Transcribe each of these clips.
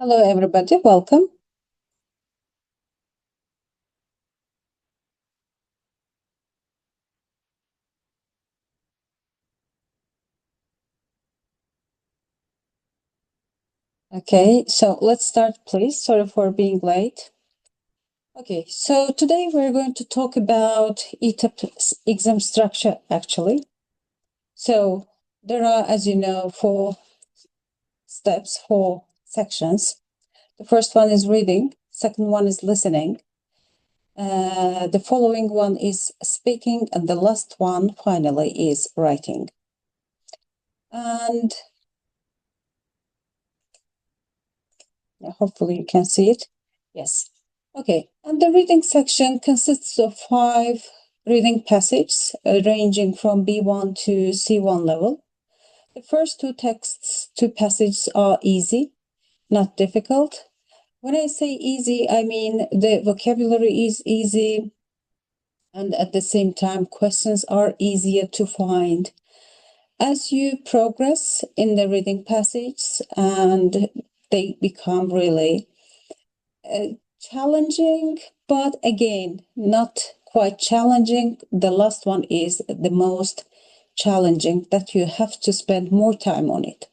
Hello, everybody. Welcome. Okay, so let's start, please. Sorry for being late. Okay, so today we're going to talk about e-TEP exam structure, actually. So there are, as you know, 4 steps, 4 sections. The first one is reading, second one is listening, the following one is speaking, and the last one, finally, is writing. And hopefully you can see it. Yes. Okay, and the reading section consists of 5 reading passages ranging from B1 to C1 level. The first 2 passages are easy, not difficult. When I say easy, I mean the vocabulary is easy, and at the same time, questions are easier to find. As you progress in the reading passages, and they become really challenging, but again, not quite challenging. The last one is the most challenging, that you have to spend more time on it.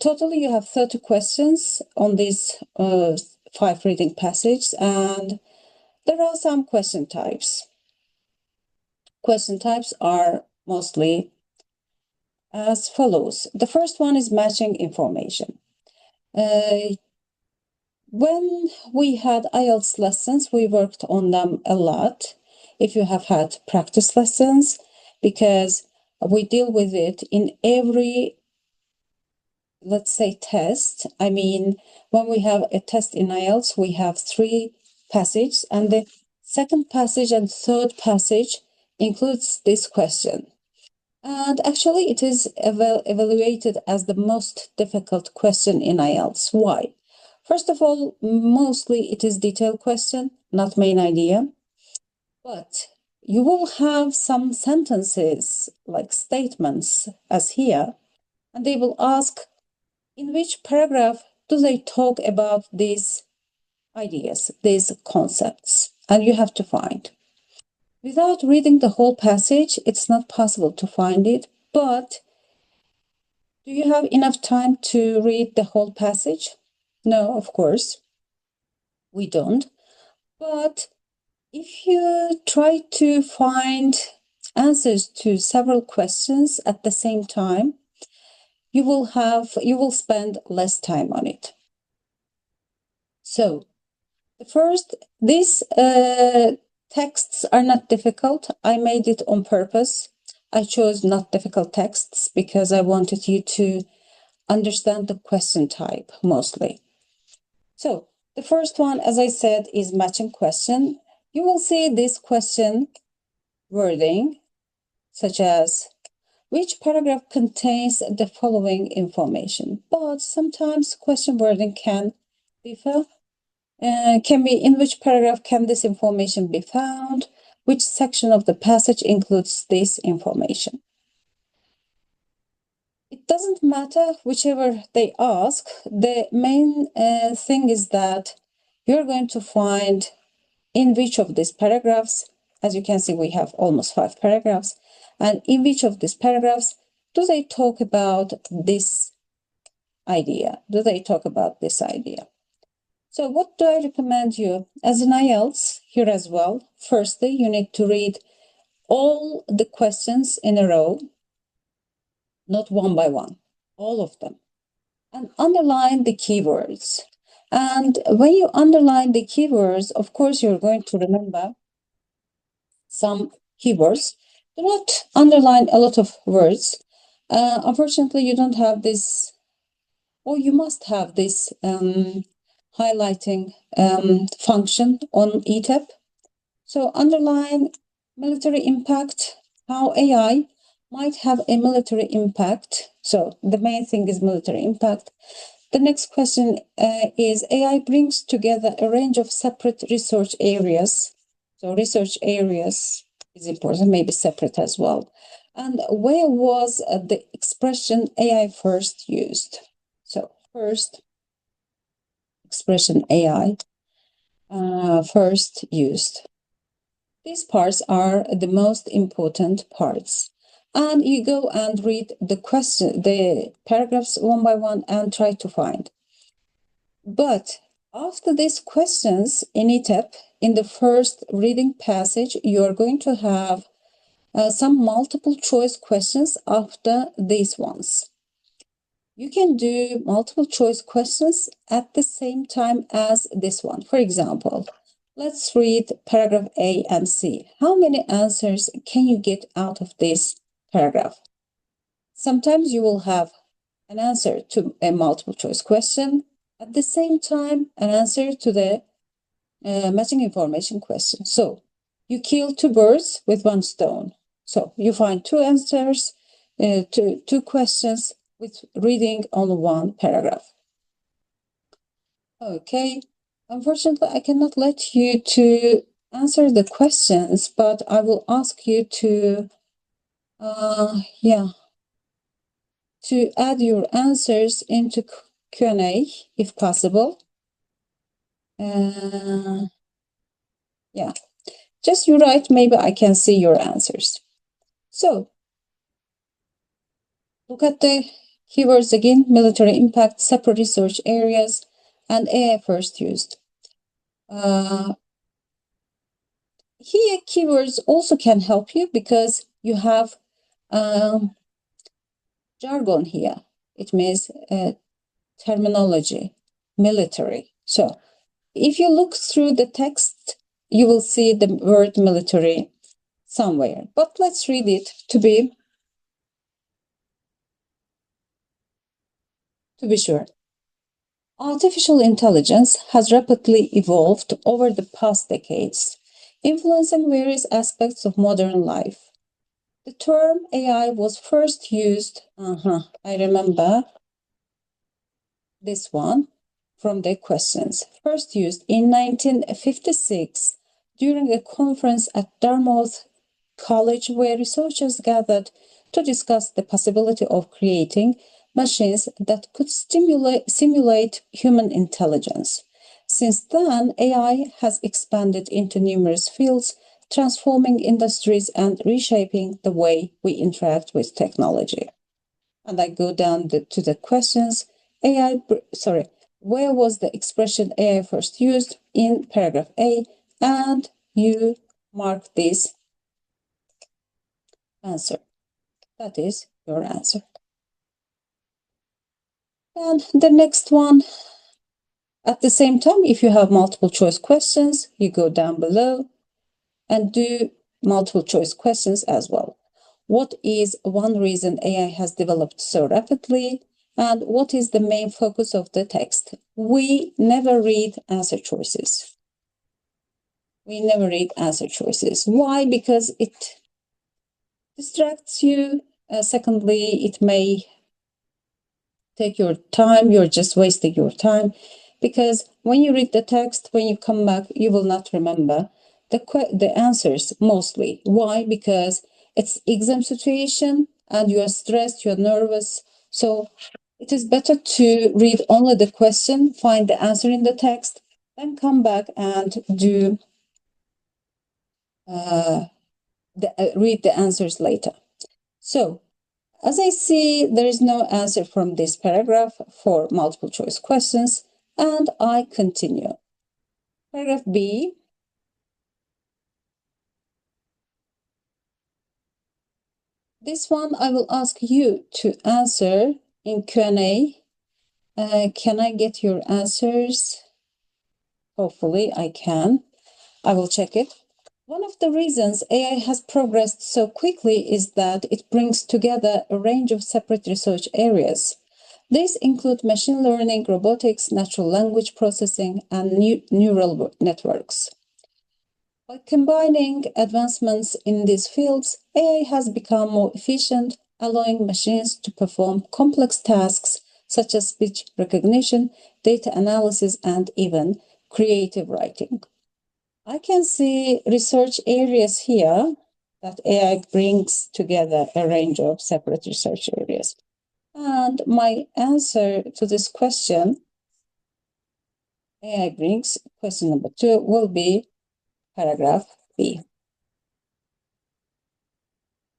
Totally, you have 30 questions on these 5 reading passages, and there are some question types. Question types are mostly as follows. The first one is matching information. When we had IELTS lessons, we worked on them a lot. If you have had practice lessons, because we deal with it in every, let's say, test. I mean, when we have a test in IELTS, we have 3 passages, and the second passage and third passage includes this question. And actually, it is evaluated as the most difficult question in IELTS. Why? First of all, mostly it is detailed question, not main idea. But you will have some sentences, like statements, as here, and they will ask, in which paragraph do they talk about these ideas, these concepts? And you have to find. Without reading the whole passage, it's not possible to find it, but do you have enough time to read the whole passage? No, of course, we don't. But if you try to find answers to several questions at the same time, you will spend less time on it. So, these texts are not difficult. I made it on purpose. I chose not difficult texts because I wanted you to understand the question type mostly. So the first one, as I said, is matching question. You will see this question wording, such as, which paragraph contains the following information? But sometimes question wording can differ. Can be, in which paragraph can this information be found? Which section of the passage includes this information? It doesn't matter whichever they ask. The main thing is that you're going to find in which of these paragraphs, as you can see, we have almost 5 paragraphs, and in which of these paragraphs do they talk about this idea? Do they talk about this idea? So what do I recommend you? As in IELTS, here as well, firstly, you need to read all the questions in a row, not one by one, all of them, and underline the keywords. And when you underline the keywords, of course, you're going to remember some keywords. Do not underline a lot of words. Unfortunately, you don't have this, or you must have this highlighting function on e-TEP. So underline military impact, how AI might have a military impact. So the main thing is military impact. The next question is, AI brings together a range of separate research areas. So research areas is important, maybe separate as well. And where was the expression AI first used? So first, expression AI first used. These parts are the most important parts. And you go and read the paragraphs one by one and try to find. But after these questions in e-TEP, in the first reading passage, you are going to have some multiple choice questions after these ones. You can do multiple choice questions at the same time as this one. For example, let's read paragraph A and C. How many answers can you get out of this paragraph? Sometimes you will have an answer to a multiple choice question, at the same time an answer to the matching information question. So you kill two birds with one stone. So you find two answers to two questions with reading only one paragraph. Okay, unfortunately, I cannot let you to answer the questions, but I will ask you to, to add your answers into Q&A if possible. Just you write, maybe I can see your answers. So, look at the keywords again: military impact, separate research areas, and AI first used. Here, keywords also can help you because you have jargon here. It means terminology, military. So, if you look through the text, you will see the word military somewhere. But let's read it to be sure. Artificial intelligence has rapidly evolved over the past decades, influencing various aspects of modern life. The term AI was first used, I remember this one from the questions, first used in 1956 during a conference at Dartmouth College where researchers gathered to discuss the possibility of creating machines that could simulate human intelligence. Since then, AI has expanded into numerous fields, transforming industries and reshaping the way we interact with technology. And I go down to the questions. Where was the expression AI first used? In paragraph A, and you mark this answer. That is your answer. And the next one, at the same time, if you have multiple choice questions, you go down below and do multiple choice questions as well. What is one reason AI has developed so rapidly? And what is the main focus of the text? We never read answer choices. We never read answer choices. Why? Because it distracts you. Secondly, it may take your time. You're just wasting your time. Because when you read the text, when you come back, you will not remember the answers mostly. Why? Because it's exam situation and you are stressed, you are nervous. So it is better to read only the question, find the answer in the text, then come back and do read the answers later. So, as I see, there is no answer from this paragraph for multiple choice questions, and I continue. Paragraph B. This one I will ask you to answer in Q&A. Can I get your answers? Hopefully I can. I will check it. One of the reasons AI has progressed so quickly is that it brings together a range of separate research areas. These include machine learning, robotics, natural language processing, and neural networks. By combining advancements in these fields, AI has become more efficient, allowing machines to perform complex tasks such as speech recognition, data analysis, and even creative writing. I can see research areas here that AI brings together a range of separate research areas. And my answer to this question AI brings, question number 2 will be paragraph B.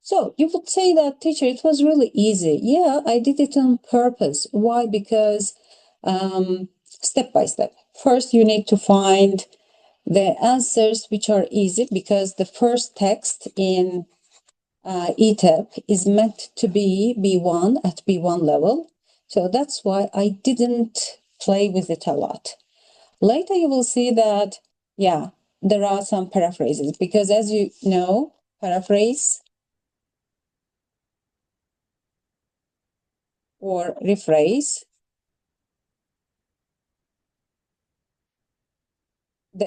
So you would say that, teacher, it was really easy. Yeah, I did it on purpose. Why? Because step by step. First, you need to find the answers which are easy, because the first text in e-TEP is meant to be B1 at B1 level. So that's why I didn't play with it a lot. Later, you will see that, yeah, there are some paraphrases, because as you know, paraphrase or rephrase,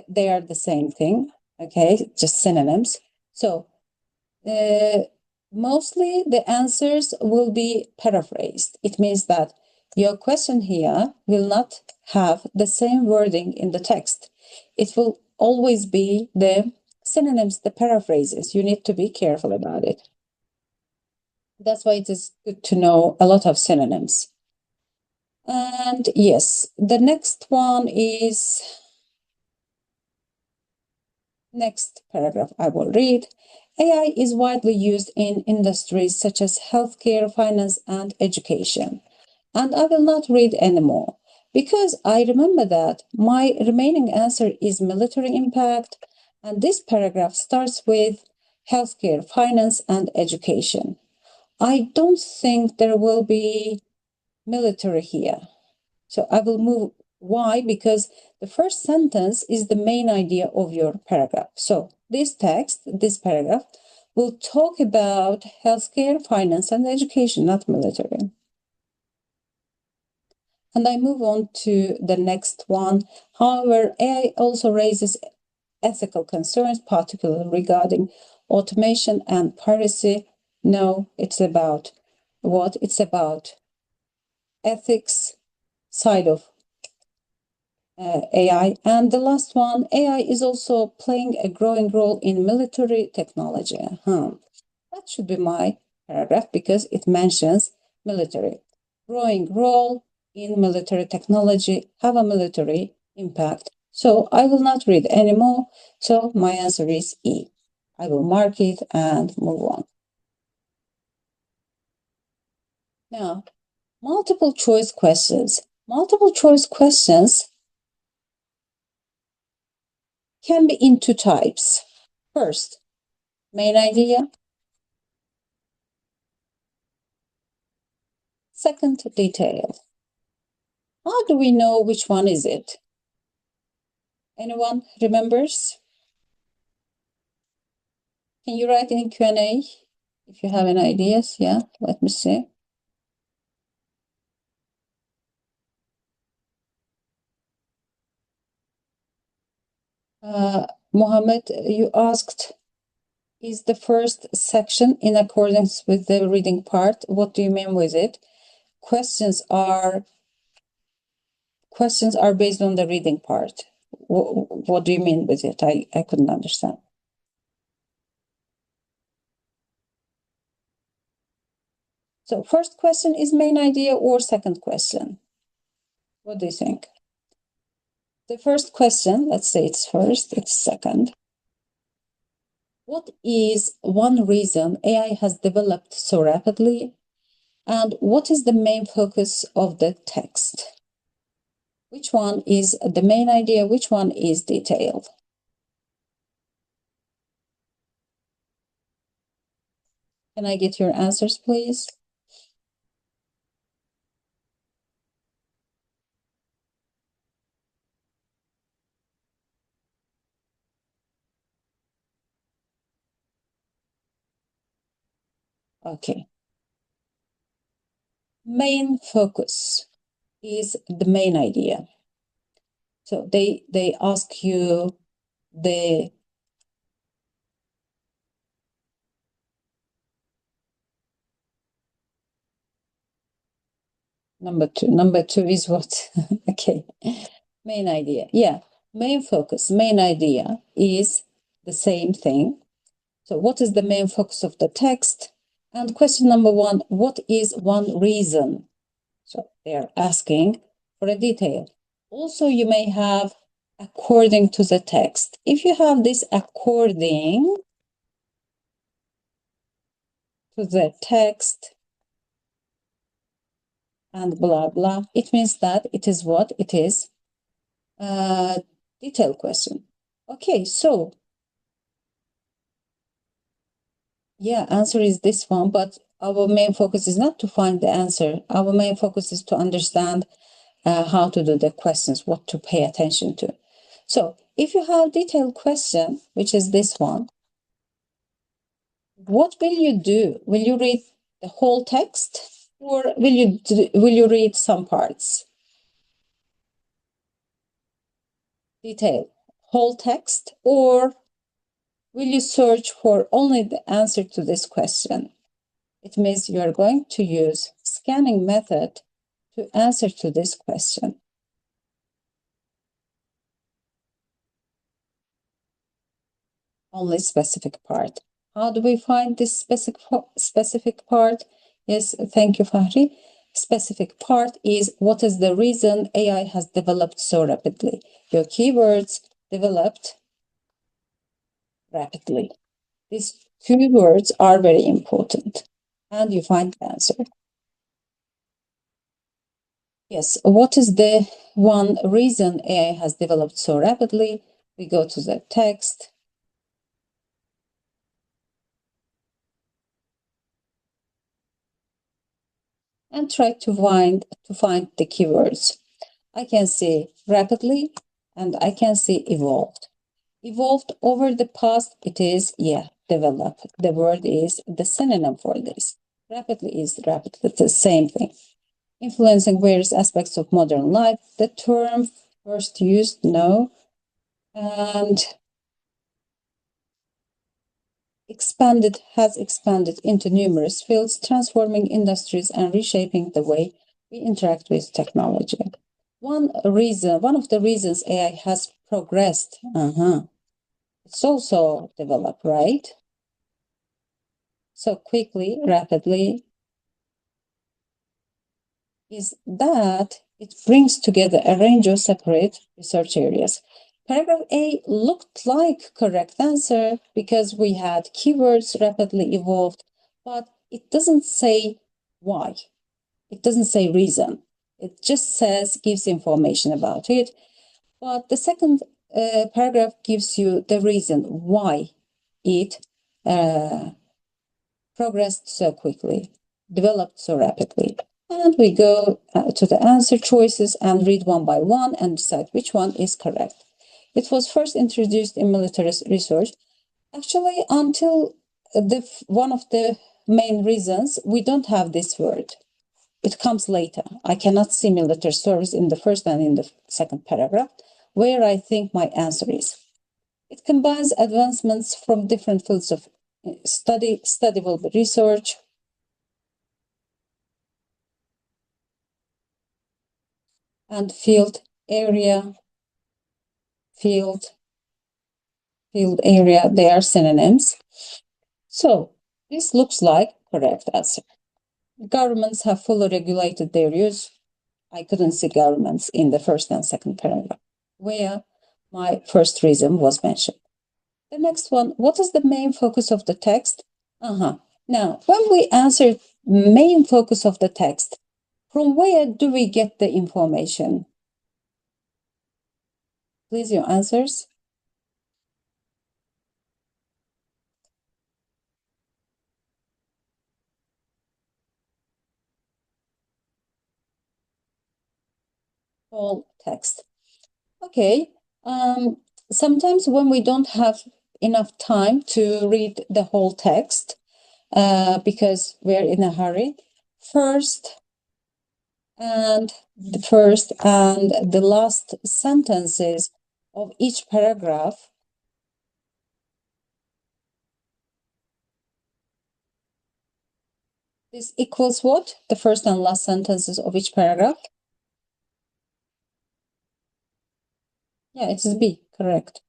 they are the same thing, okay, just synonyms. So mostly the answers will be paraphrased. It means that your question here will not have the same wording in the text. It will always be the synonyms, the paraphrases. You need to be careful about it. That's why it is good to know a lot of synonyms. And yes, the next one is, next paragraph I will read. AI is widely used in industries such as healthcare, finance, and education. And I will not read anymore, because I remember that my remaining answer is military impact, and this paragraph starts with healthcare, finance, and education. I don't think there will be military here. So I will move. Why? Because the first sentence is the main idea of your paragraph. So this text, this paragraph, will talk about healthcare, finance, and education, not military. And I move on to the next one. However, AI also raises ethical concerns, particularly regarding automation and piracy. No, it's about what? It's about ethics side of AI. And the last one, AI is also playing a growing role in military technology. That should be my paragraph, because it mentions military. Growing role in military technology, have a military impact. So I will not read anymore. So my answer is E. I will mark it and move on. Now, multiple choice questions. Multiple choice questions can be in two types. First, main idea. Second, detail. How do we know which one is it? Anyone remembers? Can you write in Q&A if you have any ideas? Yeah, let me see. Mohammed, you asked, is the first section in accordance with the reading part? What do you mean with it? Questions are based on the reading part. What do you mean with it? I couldn't understand. So first question is main idea or second question? What do you think? The first question, let's say it's first, it's second. What is one reason AI has developed so rapidly? And what is the main focus of the text? Which one is the main idea? Which one is detailed? Can I get your answers, please? Okay. Main focus is the main idea. So they ask you the number two. Number two is what? Okay. Main idea. Yeah. Main focus, main idea is the same thing. So what is the main focus of the text? And question number one, what is one reason? So they are asking for a detail. Also, you may have according to the text. If you have this according to the text and blah, blah, it means that it is what? It is a detailed question. Okay, so yeah, answer is this one, but our main focus is not to find the answer. Our main focus is to understand how to do the questions, what to pay attention to. So if you have detailed question, which is this one, what will you do? Will you read the whole text or will you read some parts? Detail, whole text, or will you search for only the answer to this question? It means you are going to use scanning method to answer to this question. Only specific part. How do we find this specific part? Yes, thank you, Fahri. Specific part is what is the reason AI has developed so rapidly. Your keywords developed rapidly. These two words are very important, and you find the answer. Yes, what is the one reason AI has developed so rapidly? We go to the text. And try to find the keywords. I can see rapidly and I can see evolved. Evolved over the past, it is, yeah, develop. The word is the synonym for this. Rapidly is rapidly, it's the same thing. Influencing various aspects of modern life. The term first used, no. And has expanded into numerous fields, transforming industries and reshaping the way we interact with technology. One of the reasons AI has progressed, it's also developed, right? So quickly, rapidly, is that it brings together a range of separate research areas. Paragraph A looked like correct answer because we had keywords rapidly evolved, but it doesn't say why. It doesn't say reason. It just gives information about it. But the second paragraph gives you the reason why it progressed so quickly, developed so rapidly. And we go to the answer choices and read one by one and decide which one is correct. It was first introduced in military research. Actually, until one of the main reasons, we don't have this word. It comes later. I cannot see military service in the first and in the second paragraph, where I think my answer is. It combines advancements from different fields of studyable research, and field area, they are synonyms. So this looks like correct answer. Governments have fully regulated their use. I couldn't see governments in the first and second paragraph, where my first reason was mentioned. The next one, what is the main focus of the text? Now, when we answer main focus of the text, from where do we get the information? Please, your answers. Whole text. Okay. Sometimes when we don't have enough time to read the whole text, because we're in a hurry, first and the last sentences of each paragraph this equals what? The first and last sentences of each paragraph? Yeah, it is B, correct.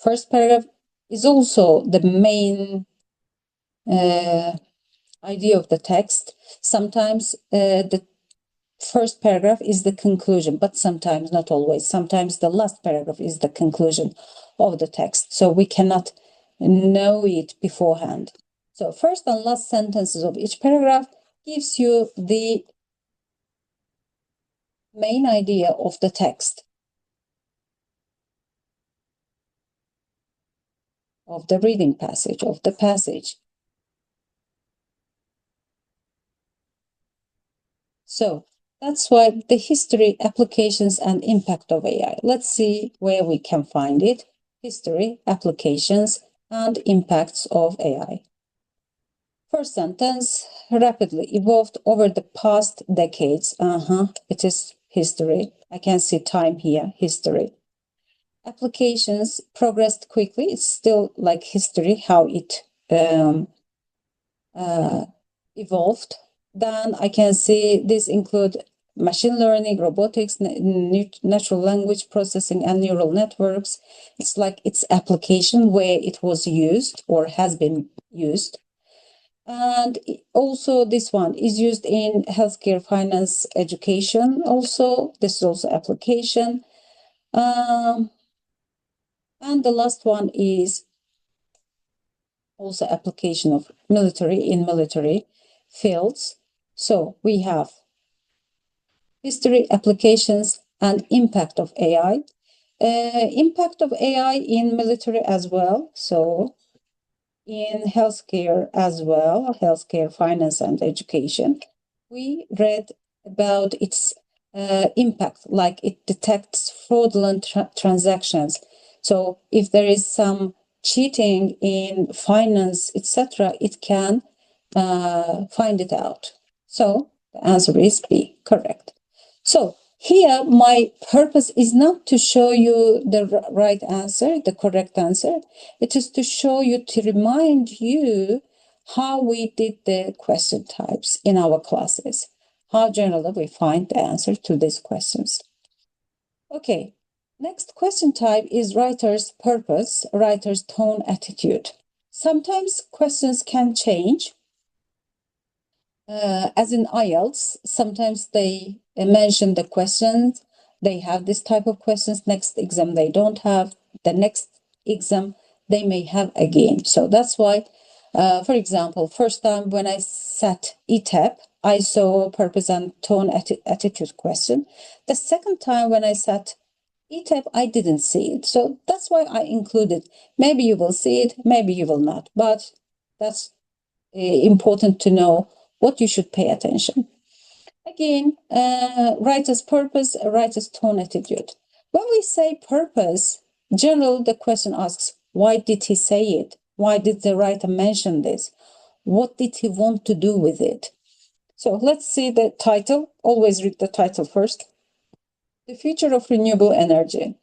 First paragraph is also the main idea of the text. Sometimes the first paragraph is the conclusion, but sometimes, not always, sometimes the last paragraph is the conclusion of the text. So we cannot know it beforehand. So first and last sentences of each paragraph gives you the main idea of the text, of the reading passage, of the passage. So that's why the history, applications, and impact of AI. Let's see where we can find it. History, applications, and impacts of AI. First sentence, rapidly evolved over the past decades. It is history. I can see time here, history. Applications progressed quickly. It's still like history, how it evolved. Then I can see this include machine learning, robotics, natural language processing, and neural networks. It's like its application where it was used or has been used. And also this one is used in healthcare, finance, education. Also, this is also application. And the last one is also application of military in military fields. So we have history, applications, and impact of AI. Impact of AI in military as well. So in healthcare as well, healthcare, finance, and education. We read about its impact, like it detects fraudulent transactions. So if there is some cheating in finance, etc., it can find it out. So the answer is B, correct. So here, my purpose is not to show you the right answer, the correct answer. It is to show you, to remind you how we did the question types in our classes, how generally we find the answer to these questions. Okay, next question type is writer's purpose, writer's tone, attitude. Sometimes questions can change. As in IELTS, sometimes they mention the questions, they have this type of questions, next exam they don't have, the next exam they may have again. So that's why, for example, first time when I sat e-TEP, I saw purpose and tone attitude question. The second time when I sat e-TEP, I didn't see it. So that's why I included. Maybe you will see it, maybe you will not, but that's important to know what you should pay attention. Again, writer's purpose, writer's tone, attitude. When we say purpose, generally the question asks, why did he say it? Why did the writer mention this? What did he want to do with it? So let's see the title. Always read the title first. The future of renewable energy.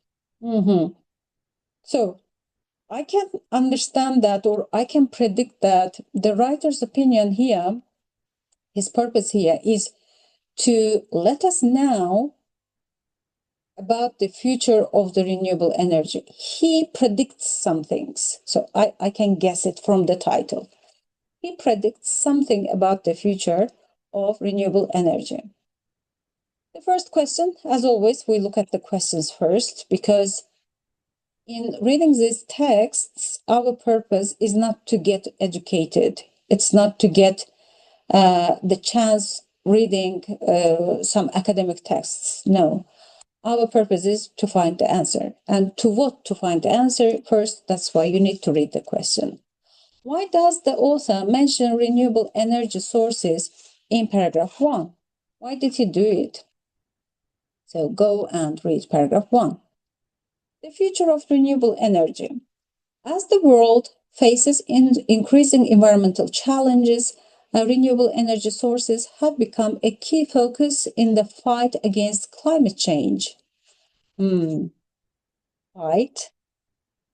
So I can understand that, or I can predict that the writer's opinion here, his purpose here is to let us know about the future of the renewable energy. He predicts some things. So I can guess it from the title. He predicts something about the future of renewable energy. The first question, as always, we look at the questions first, because in reading these texts, our purpose is not to get educated. It's not to get the chance reading some academic texts. No, our purpose is to find the answer. And to what to find the answer? First, that's why you need to read the question. Why does the author mention renewable energy sources in paragraph 1? Why did he do it? So go and read paragraph 1. The future of renewable energy. As the world faces increasing environmental challenges, renewable energy sources have become a key focus in the fight against climate change. Fight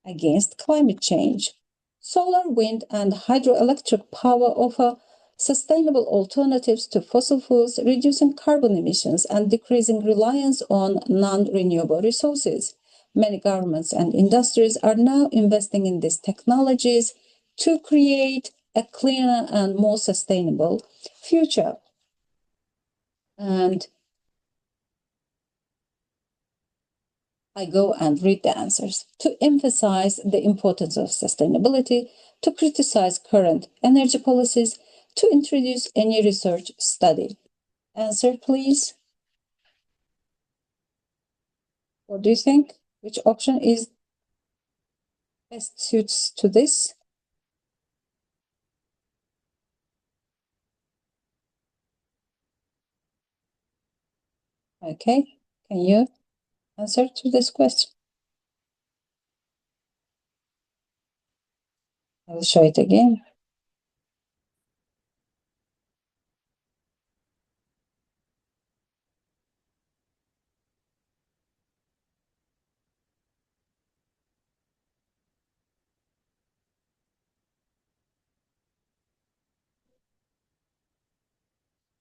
against climate change. Solar, wind, and hydroelectric power offer sustainable alternatives to fossil fuels, reducing carbon emissions and decreasing reliance on non-renewable resources. Many governments and industries are now investing in these technologies to create a cleaner and more sustainable future. And I go and read the answers. To emphasize the importance of sustainability, to criticize current energy policies, to introduce a new research study. Answer, please. What do you think? Which option is best suits to this? Okay, can you answer to this question? I will show it again.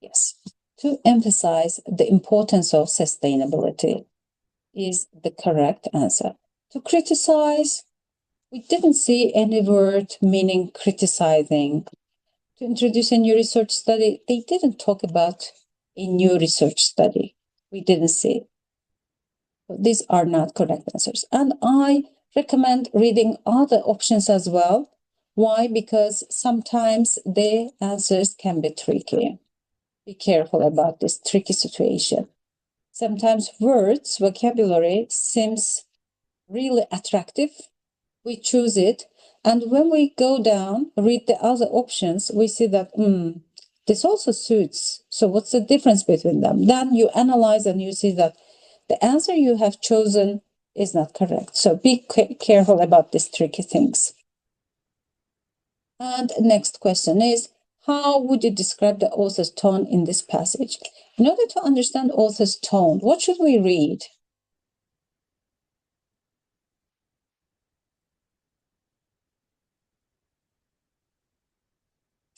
Yes, to emphasize the importance of sustainability is the correct answer. To criticize, we didn't see any word meaning criticizing. To introduce a new research study, they didn't talk about a new research study. We didn't see. So these are not correct answers. And I recommend reading other options as well. Why? Because sometimes the answers can be tricky. Be careful about this tricky situation. Sometimes words, vocabulary seems really attractive. We choose it. And when we go down, read the other options, we see that, this also suits. So what's the difference between them? Then you analyze and you see that the answer you have chosen is not correct. So be careful about these tricky things. And next question is, how would you describe the author's tone in this passage? In order to understand author's tone, what should we read?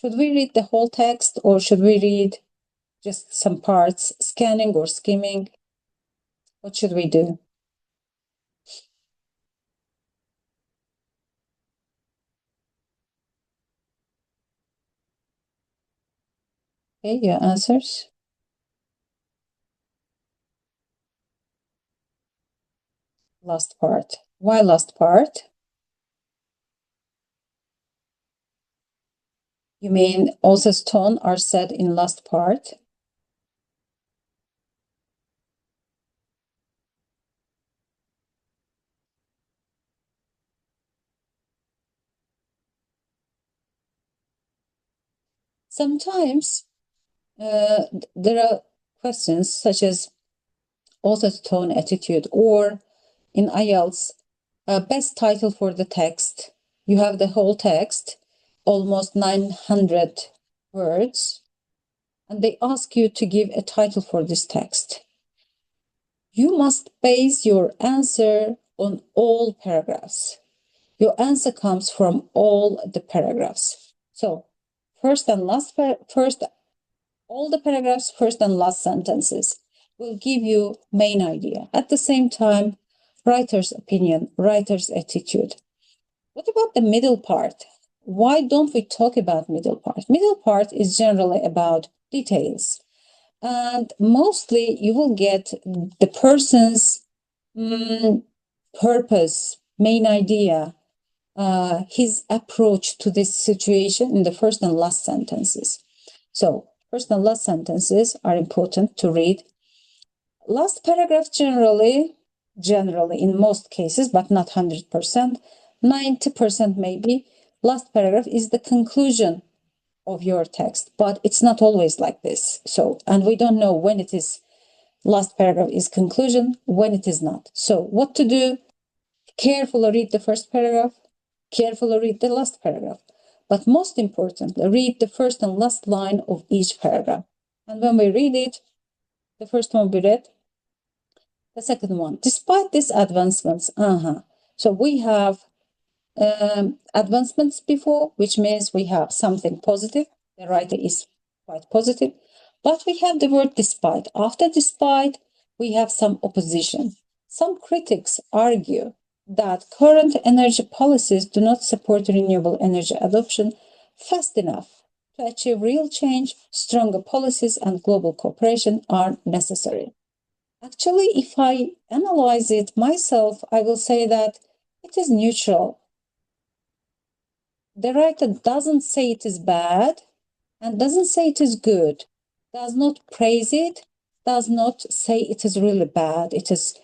Should we read the whole text or should we read just some parts, scanning or skimming? What should we do? Okay, your answers. Last part. Why last part? You mean author's tone are said in last part? Sometimes there are questions such as author's tone, attitude, or in IELTS, best title for the text. You have the whole text, almost 900 words, and they ask you to give a title for this text. You must base your answer on all paragraphs. Your answer comes from all the paragraphs. So first and last, all the paragraphs, first and last sentences will give you main idea. At the same time, writer's opinion, writer's attitude. What about the middle part? Why don't we talk about middle part? Middle part is generally about details. And mostly you will get the person's purpose, main idea, his approach to this situation in the first and last sentences. So first and last sentences are important to read. Last paragraph generally in most cases, but not 100%, 90% maybe, last paragraph is the conclusion of your text, but it's not always like this. So, and we don't know when it is last paragraph is conclusion, when it is not. So what to do? Carefully read the first paragraph, carefully read the last paragraph, but most importantly, read the first and last line of each paragraph. And when we read it, the first one we read, the second one, despite these advancements, so we have advancements before, which means we have something positive. The writer is quite positive, but we have the word despite. After despite, we have some opposition. Some critics argue that current energy policies do not support renewable energy adoption fast enough to achieve real change. Stronger policies and global cooperation are necessary. Actually, if I analyze it myself, I will say that it is neutral. The writer doesn't say it is bad and doesn't say it is good, does not praise it, does not say it is really bad, it is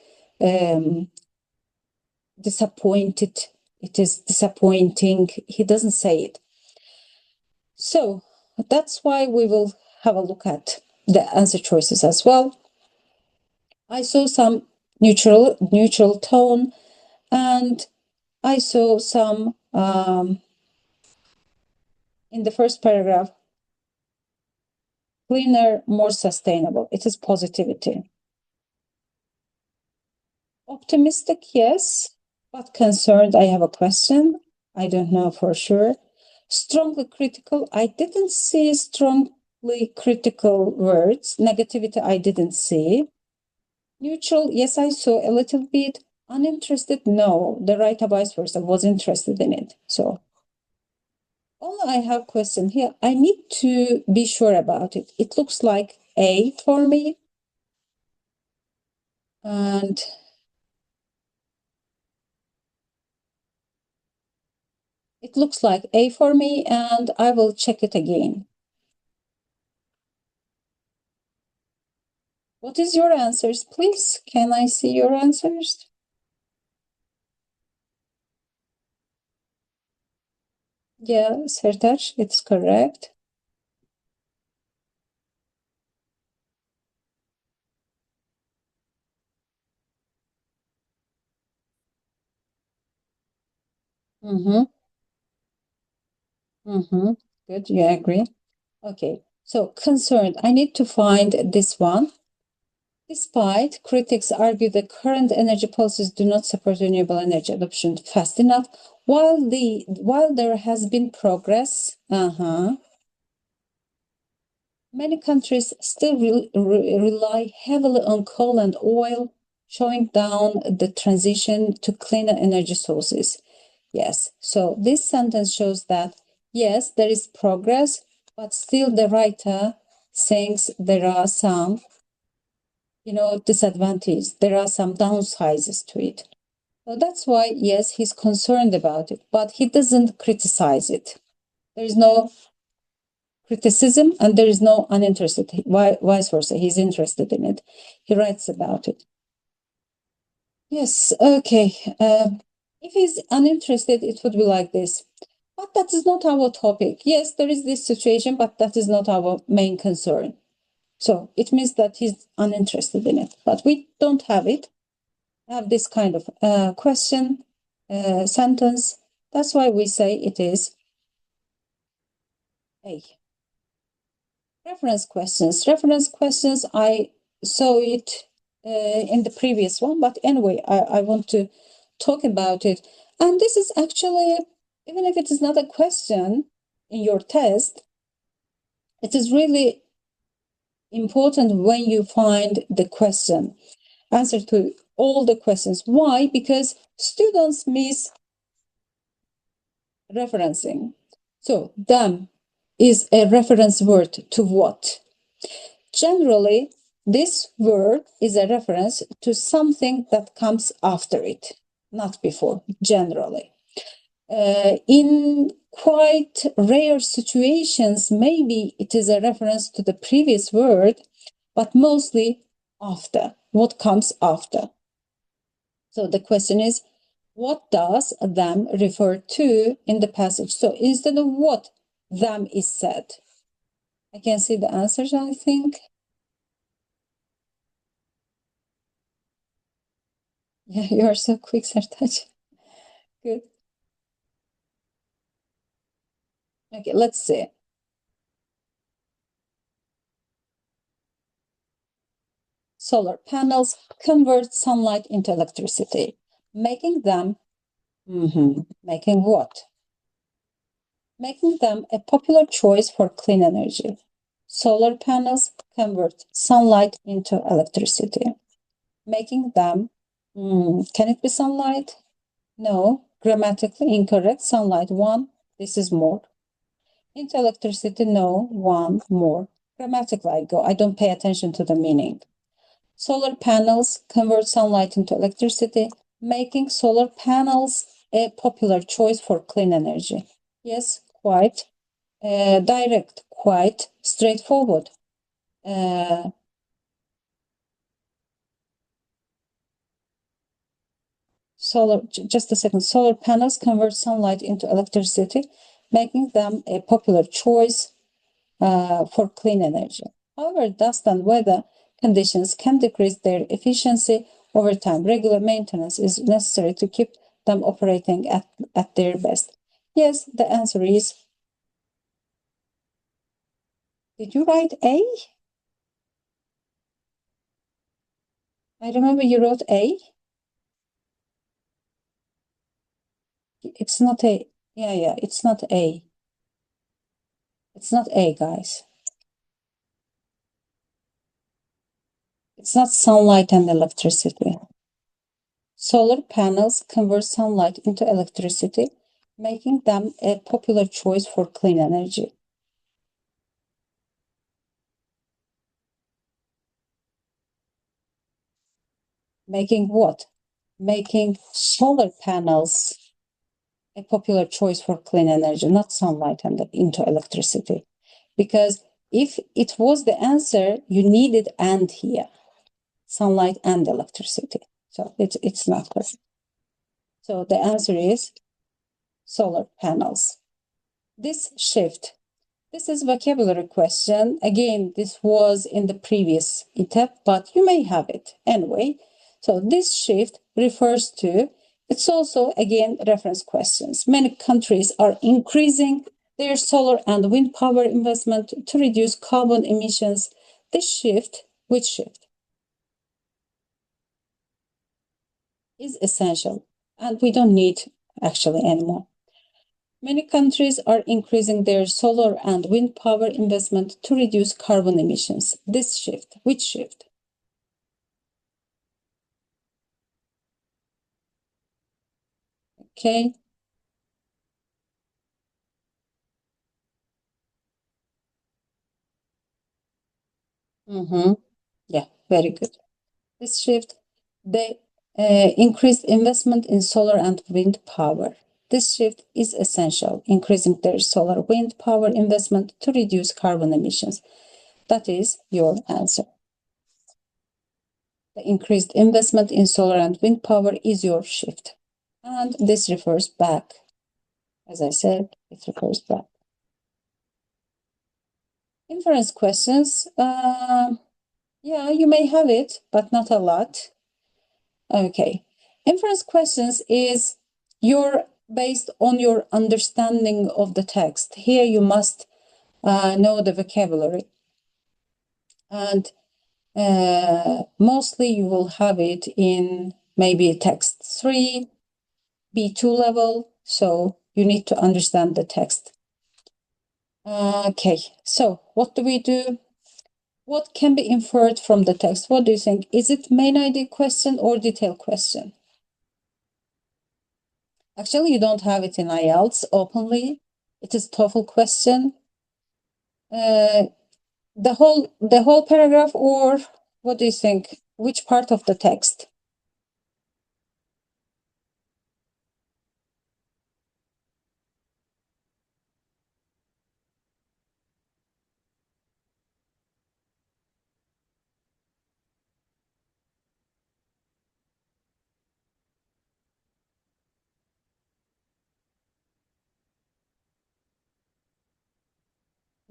disappointed, it is disappointing. He doesn't say it. So that's why we will have a look at the answer choices as well. I saw some neutral tone, and I saw some in the first paragraph, cleaner, more sustainable. It is positivity. Optimistic, yes, but concerned, I have a question. I don't know for sure. Strongly critical, I didn't see strongly critical words. Negativity, I didn't see. Neutral, yes, I saw a little bit. Uninterested, no. The writer vice versa was interested in it. So all I have question here, I need to be sure about it. It looks like A for me. And it looks like A for me, and I will check it again. What is your answers, please? Can I see your answers? Yeah, Sertaç, it's correct. Mm-hmm. Mm-hmm. Good, you agree? Okay, so concerned, I need to find this one. Despite critics argue that current energy policies do not support renewable energy adoption fast enough, while there has been progress, many countries still rely heavily on coal and oil, showing down the transition to cleaner energy sources. Yes, so this sentence shows that yes, there is progress, but still the writer thinks there are some disadvantages. There are some downsides to it. So that's why, yes, he's concerned about it, but he doesn't criticize it. There is no criticism and there is no uninterested. Vice versa, he's interested in it. He writes about it. Yes, okay. If he's uninterested, it would be like this. But that is not our topic. Yes, there is this situation, but that is not our main concern. So it means that he's uninterested in it. But we don't have it. Have this kind of question, sentence. That's why we say it is A. Reference questions. Reference questions, I saw it in the previous one, but anyway, I want to talk about it. And this is actually, even if it is not a question in your test, it is really important when you find the question, answer to all the questions. Why? Because students miss referencing. So, them is a reference word to what? Generally, this word is a reference to something that comes after it, not before, generally. In quite rare situations, maybe it is a reference to the previous word, but mostly after, what comes after. So the question is, what does them refer to in the passage? So instead of what them is said, I can see the answers, I think. Yeah, you are so quick, Sertaç. Good. Okay, let's see. Solar panels convert sunlight into electricity, making them, making what? Making them a popular choice for clean energy. Solar panels convert sunlight into electricity, making them, can it be sunlight? No, grammatically incorrect. Sunlight, one, this is more. Into electricity, no, one, more. Grammatically, I don't pay attention to the meaning. Solar panels convert sunlight into electricity, making solar panels a popular choice for clean energy. Yes, quite direct, quite straightforward. Just a second. Solar panels convert sunlight into electricity, making them a popular choice for clean energy. However, dust and weather conditions can decrease their efficiency over time. Regular maintenance is necessary to keep them operating at their best. Yes, the answer is. Did you write A? I remember you wrote A. It's not A. Yeah, it's not A. It's not A, guys. It's not sunlight and electricity. Solar panels convert sunlight into electricity, making them a popular choice for clean energy. Making what? Making solar panels a popular choice for clean energy, not sunlight and into electricity. Because if it was the answer, you needed and here, sunlight and electricity. So it's not correct. So the answer is solar panels. This shift. This is vocabulary question. Again, this was in the previous e-TEP, but you may have it anyway. So this shift refers to, it's also again reference questions. Many countries are increasing their solar and wind power investment to reduce carbon emissions. This shift, which shift? Is essential, and we don't need actually anymore. Many countries are increasing their solar and wind power investment to reduce carbon emissions. This shift, which shift? Okay. Yeah, very good. This shift, they increased investment in solar and wind power. This shift is essential, increasing their solar wind power investment to reduce carbon emissions. That is your answer. The increased investment in solar and wind power is your shift. And this refers back. As I said, it refers back. Inference questions. Yeah, you may have it, but not a lot. Okay. Inference questions is based on your understanding of the text. Here you must know the vocabulary. And mostly you will have it in maybe text 3, B2 level. So you need to understand the text. Okay, so what do we do? What can be inferred from the text? What do you think? Is it main idea question or detail question? Actually, you don't have it in IELTS openly. It is TOEFL question. The whole paragraph, or what do you think? Which part of the text?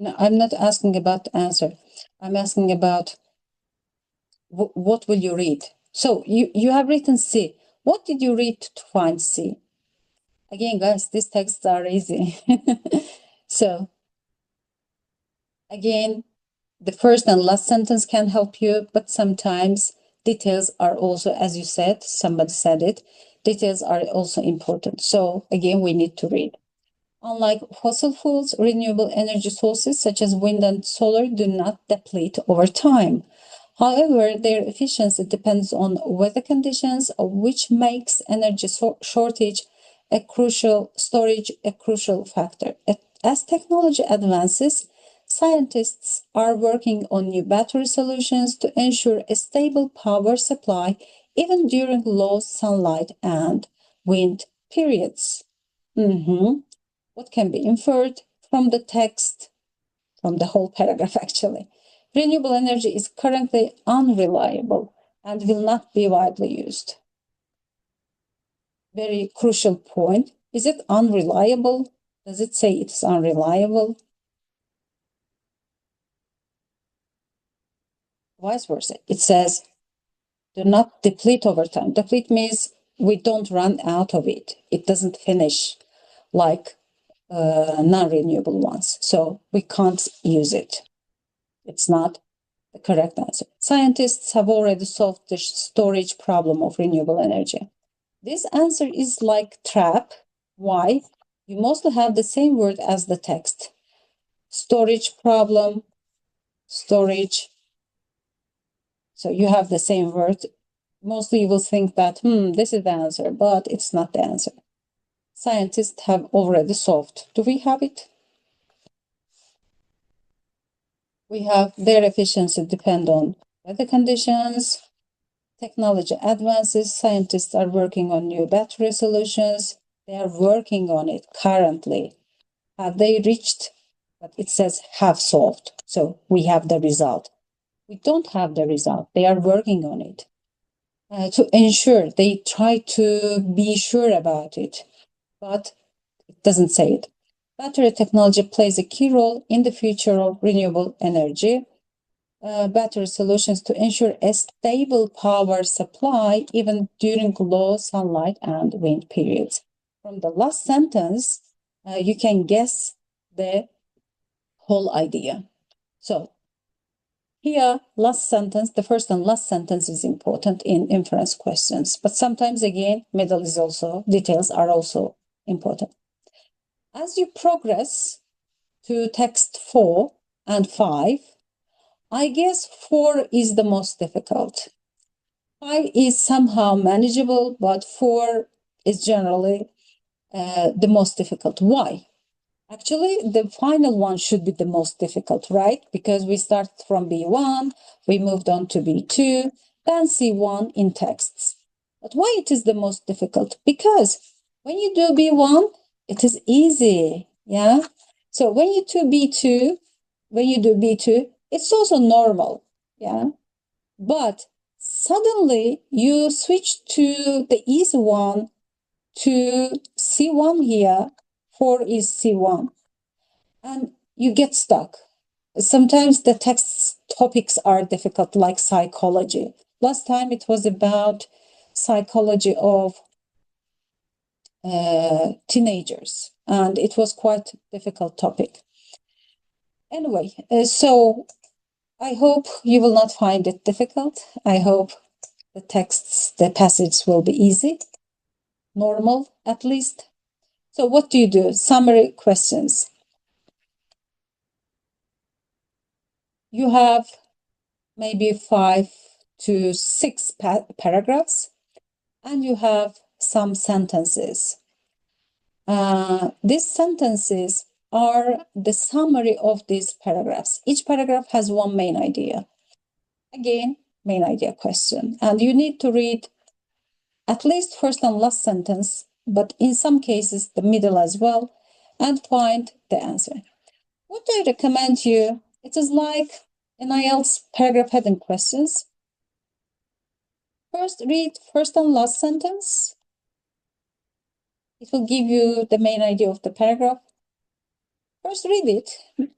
No, I'm not asking about the answer. I'm asking about what will you read? So you have written C. What did you read to find C? Again, guys, these texts are easy. So again, the first and last sentence can help you, but sometimes details are also, as you said, somebody said it, details are also important. So again, we need to read. Unlike fossil fuels, renewable energy sources such as wind and solar do not deplete over time. However, their efficiency depends on weather conditions, which makes energy shortage a crucial factor. As technology advances, Scientists are working on new battery solutions to ensure a stable power supply even during low sunlight and wind periods. What can be inferred from the text, from the whole paragraph actually? Renewable energy is currently unreliable and will not be widely used. Very crucial point. Is it unreliable? Does it say it's unreliable? Vice versa. It says, do not deplete over time. Deplete means we don't run out of it. It doesn't finish like non-renewable ones. So we can't use it. It's not the correct answer. Scientists have already solved the storage problem of renewable energy. This answer is like trap. Why? You mostly have the same word as the text. Storage problem, storage. So you have the same word. Mostly you will think that, this is the answer, but it's not the answer. Scientists have already solved. Do we have it? We have their efficiency depend on weather conditions, technology advances. Scientists are working on new battery solutions. They are working on it currently. Have they reached? But it says have solved. So we have the result. We don't have the result. They are working on it. To ensure, they try to be sure about it, but it doesn't say it. Battery technology plays a key role in the future of renewable energy. Battery solutions to ensure a stable power supply even during low sunlight and wind periods. From the last sentence, you can guess the whole idea. So here, last sentence, the first and last sentence is important in inference questions, but sometimes again, middle is also, details are also important. As you progress to text 4 and 5, I guess 4 is the most difficult. 5 is somehow manageable, but 4 is generally the most difficult. Why? Actually, the final one should be the most difficult, right? Because we start from B1, we moved on to B2, then C1 in texts. But why it is the most difficult? Because when you do B1, it is easy, yeah? So when you do B2, it's also normal, yeah? But suddenly you switch to the easy one to C1 here, 4 is C1, and you get stuck. Sometimes the text topics are difficult, like psychology. Last time it was about psychology of teenagers, and it was quite a difficult topic. Anyway, so I hope you will not find it difficult. I hope the texts, the passage will be easy, normal at least. So what do? Summary questions. You have maybe 5 to 6 paragraphs, and you have some sentences. These sentences are the summary of these paragraphs. Each paragraph has one main idea. Again, main idea question. And you need to read at least first and last sentence, but in some cases the middle as well, and find the answer. What do I recommend you? It is like an IELTS paragraph heading questions. First, read first and last sentence. It will give you the main idea of the paragraph. First, read it,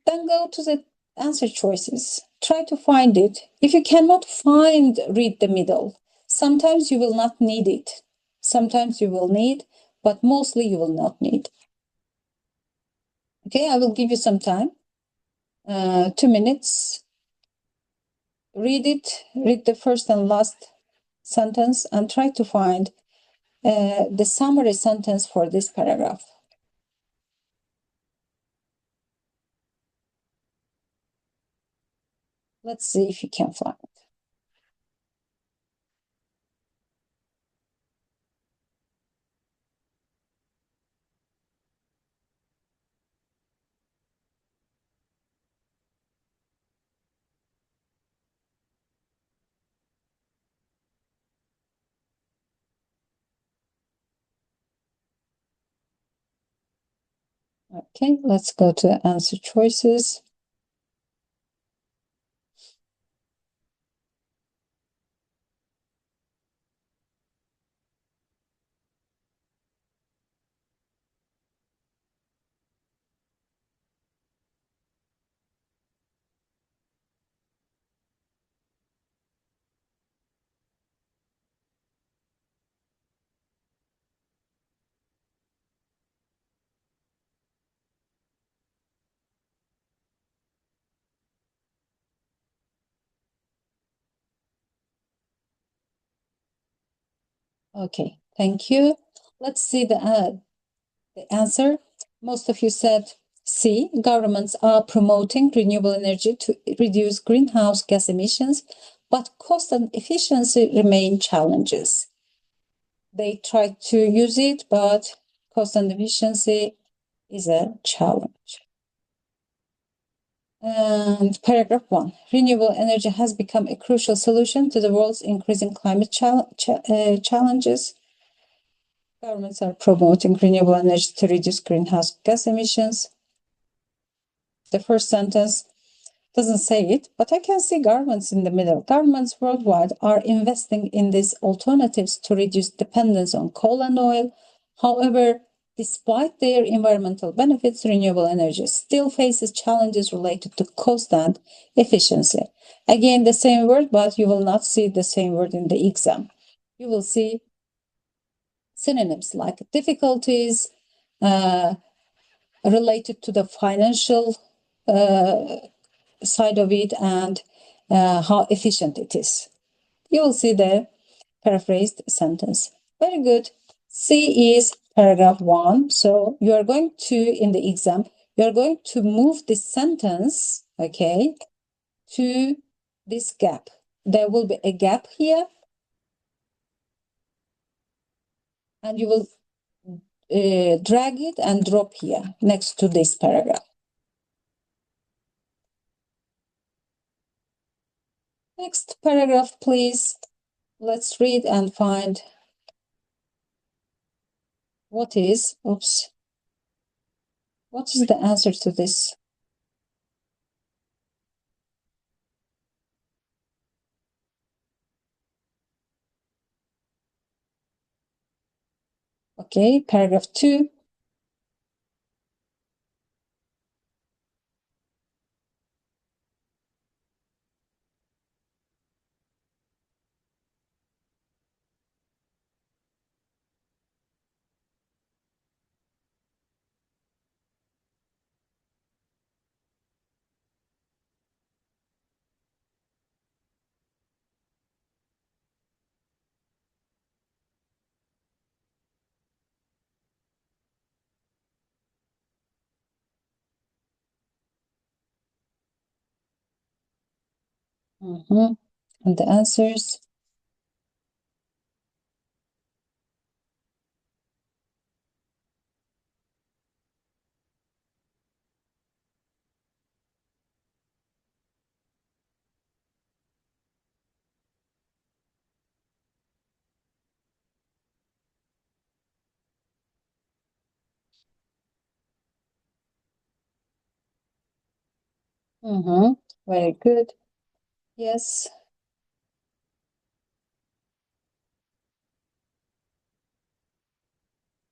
then go to the answer choices. Try to find it. If you cannot read the middle. Sometimes you will not need it. Sometimes you will need, but mostly you will not need. Okay, I will give you some time. 2 minutes. Read it. Read the first and last sentence and try to find the summary sentence for this paragraph. Let's see if you can find it. Okay, let's go to answer choices. Okay, thank you. Let's see the answer. Most of you said C. Governments are promoting renewable energy to reduce greenhouse gas emissions, but cost and efficiency remain challenges. They try to use it, but cost and efficiency is a challenge. And paragraph 1. Renewable energy has become a crucial solution to the world's increasing climate challenges. Governments are promoting renewable energy to reduce greenhouse gas emissions. The first sentence doesn't say it, but I can see governments in the middle. Governments worldwide are investing in these alternatives to reduce dependence on coal and oil. However, despite their environmental benefits, renewable energy still faces challenges related to cost and efficiency. Again, the same word, but you will not see the same word in the exam. You will see synonyms like difficulties related to the financial side of it and how efficient it is. You will see the paraphrased sentence. Very good. C is paragraph 1. So you are going to, in the exam, you are going to move this sentence, okay, to this gap. There will be a gap here, and you will drag it and drop here next to this paragraph. Next paragraph, please. Let's read and find what is the answer to this? Okay, paragraph 2. And the answers. Very good. Yes.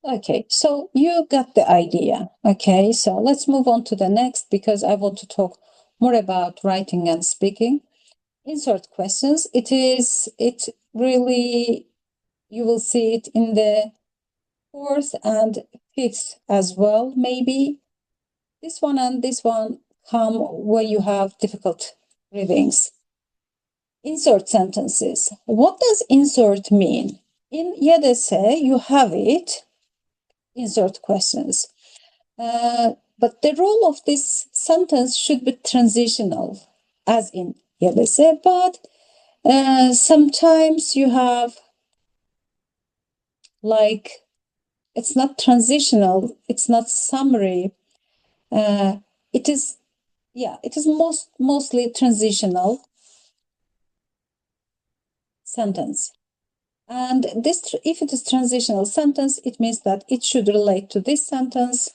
Okay, so you got the idea. Okay, so let's move on to the next because I want to talk more about writing and speaking. Insert questions. It really, you will see it in the fourth and fifth as well, maybe. This one and this one come where you have difficult readings. Insert sentences. What does insert mean? In YDS, you have it, insert questions. But the role of this sentence should be transitional, as in YDS, but sometimes you have like, it's not transitional, it's not summary. It is mostly transitional sentence. And this, if it is transitional sentence, it means that it should relate to this sentence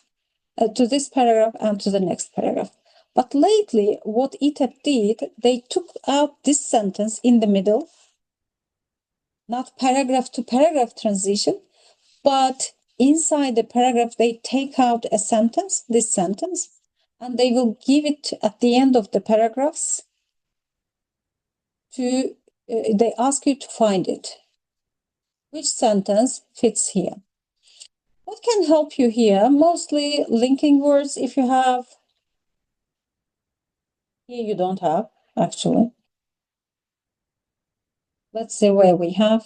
to this paragraph and to the next paragraph. But lately, what e-TEP did, they took out this sentence in the middle, not paragraph to paragraph transition, but inside the paragraph, they take out a sentence, this sentence, and they will give it at the end of the paragraphs to, they ask you to find it. Which sentence fits here? What can help you here? Mostly linking words if you have. Here you don't have, actually. Let's see where we have.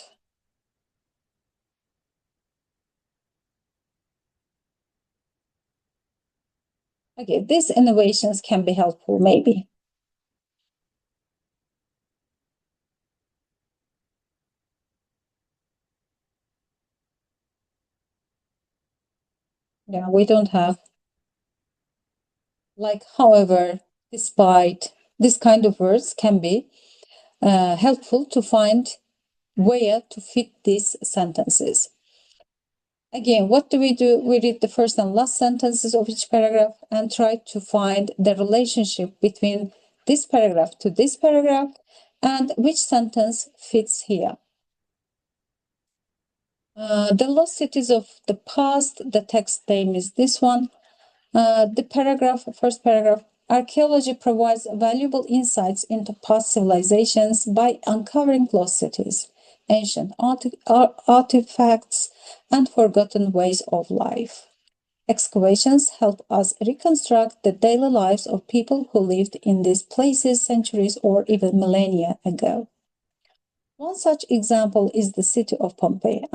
Okay, these innovations can be helpful, maybe. Yeah, we don't have. Like, however, despite, this kind of words can be helpful to find where to fit these sentences. Again, what do? We read the first and last sentences of each paragraph and try to find the relationship between this paragraph to this paragraph and which sentence fits here. The lost cities of the past, the text name is this one. The paragraph, first paragraph, archaeology provides valuable insights into past civilizations by uncovering lost cities, ancient artifacts, and forgotten ways of life. Excavations help us reconstruct the daily lives of people who lived in these places centuries or even millennia ago. One such example is the city of Pompeii.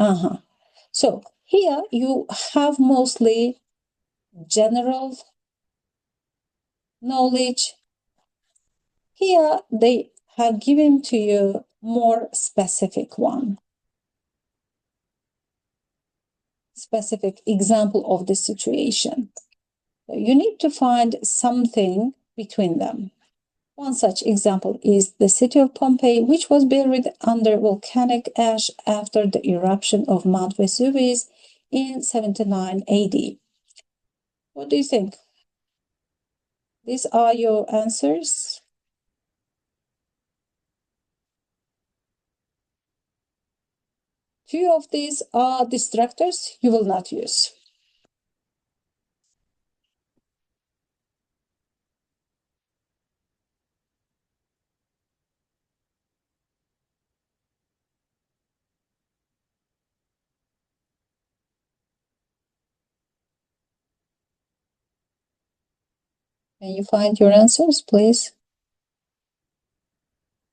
So here you have mostly general knowledge. Here they have given to you more specific one. Specific example of the situation. You need to find something between them. One such example is the city of Pompeii, which was buried under volcanic ash after the eruption of Mount Vesuvius in 79 AD. What do you think? These are your answers. Two of these are distractors you will not use. Can you find your answers, please?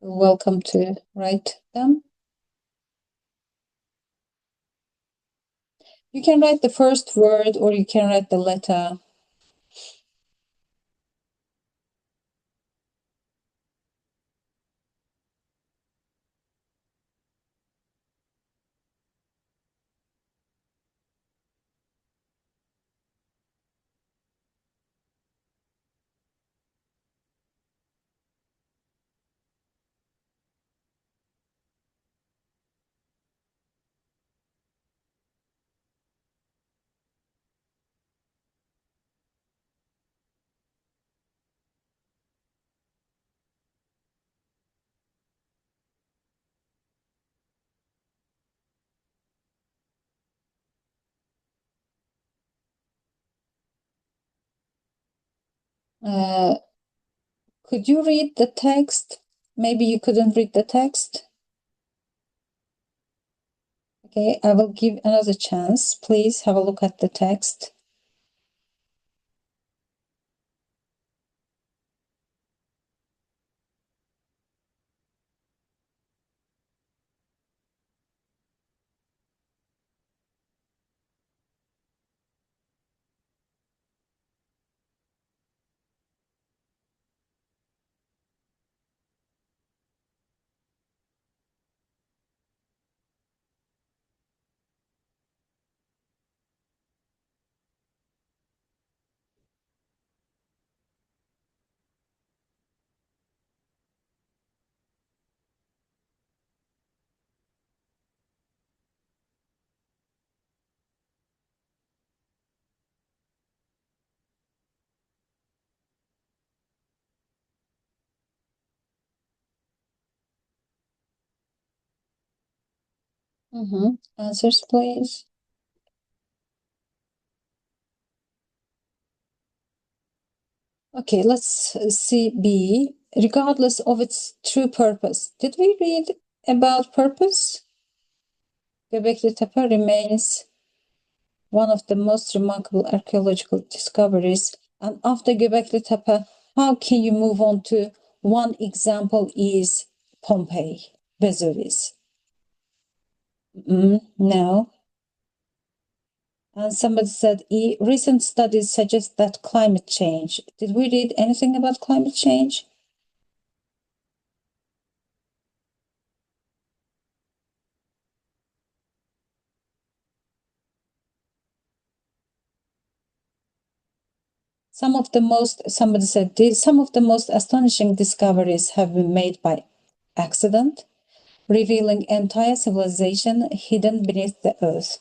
You're welcome to write them. You can write the first word or you can write the letter. Could you read the text? Maybe you couldn't read the text. Okay, I will give another chance. Please have a look at the text. Answers, please. Okay, let's see B. Regardless of its true purpose. Did we read about purpose? Göbekli Tepe remains one of the most remarkable archaeological discoveries. And after Göbekli Tepe, how can you move on to one example is Pompeii, Vesuvius? No. And somebody said, recent studies suggest that climate change. Did we read anything about climate change? Somebody said, some of the most astonishing discoveries have been made by accident, revealing entire civilization hidden beneath the earth.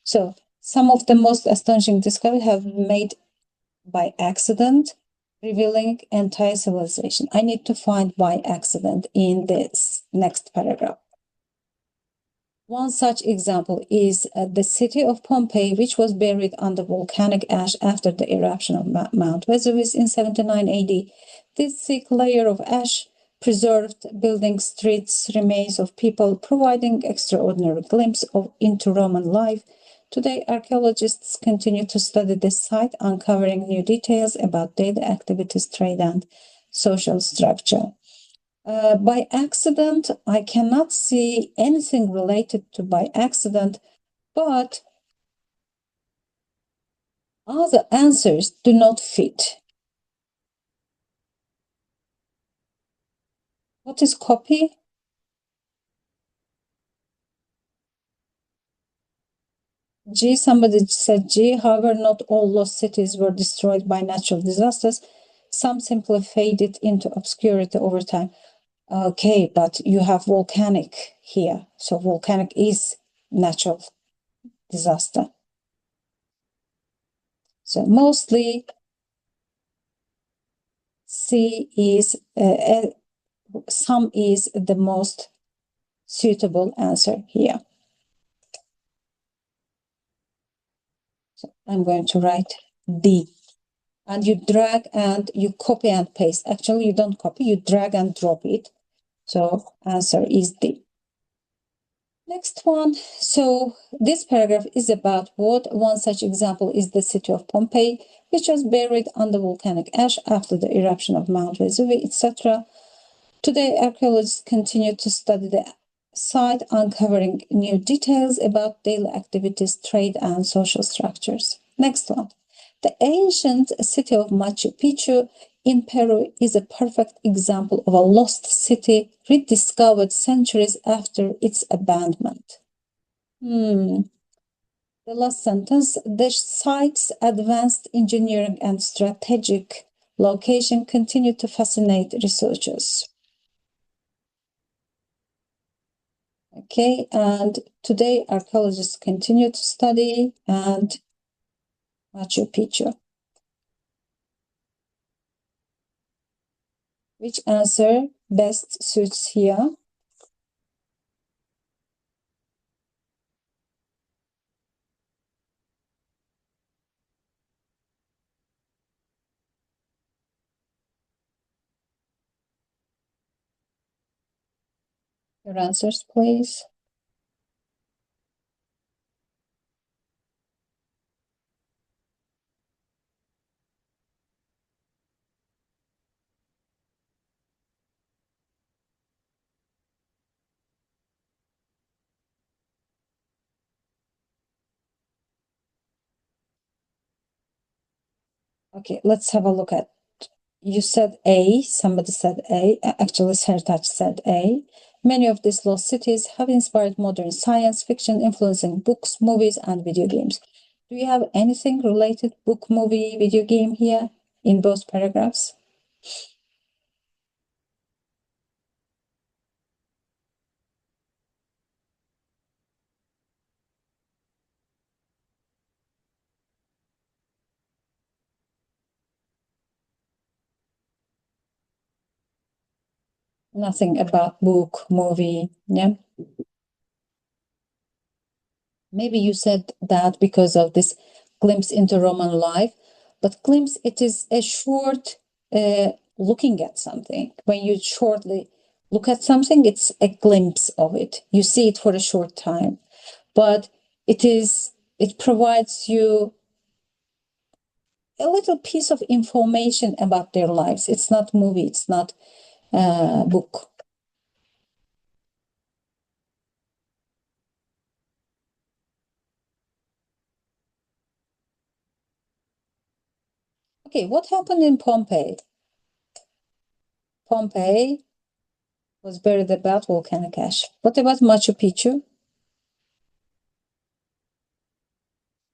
So, some of the most astonishing discoveries have been made by accident, revealing entire civilization. I need to find by accident in this next paragraph. One such example is the city of Pompeii, which was buried under volcanic ash after the eruption of Mount Vesuvius in 79 AD. This thick layer of ash preserved buildings, streets, remains of people, providing extraordinary glimpse into Roman life. Today, archaeologists continue to study this site, uncovering new details about daily activities, trade, and social structure. By accident, I cannot see anything related to by accident, but other answers do not fit. What is copy? G, somebody said G. However, not all lost cities were destroyed by natural disasters. Some simply faded into obscurity over time. Okay, but you have volcanic here. So volcanic is natural disaster. So mostly C is, some is the most suitable answer here. So I'm going to write D. And you drag and you copy and paste. Actually, you don't copy, you drag and drop it. So answer is D. Next one. So this paragraph is about what? One such example is the city of Pompeii, which was buried under volcanic ash after the eruption of Mount Vesuvius, etc. Today, archaeologists continue to study the site, uncovering new details about daily activities, trade, and social structures. Next one. The ancient city of Machu Picchu in Peru is a perfect example of a lost city rediscovered centuries after its abandonment. The last sentence, the site's advanced engineering and strategic location continue to fascinate researchers. Okay, and today archaeologists continue to study and Machu Picchu. Which answer best suits here? Your answers, please. Okay, let's have a look at. You said A, somebody said A, actually Sertaç said A. Many of these lost cities have inspired modern science fiction, influencing books, movies, and video games. Do you have anything related book, movie, video game here in both paragraphs? Nothing about book, movie, yeah? Maybe you said that because of this glimpse into Roman life, but glimpse, it is a short looking at something. When you shortly look at something, it's a glimpse of it. You see it for a short time, but it provides you a little piece of information about their lives. It's not movie, it's not book. Okay, what happened in Pompeii? Pompeii was buried about volcanic ash. What about Machu Picchu?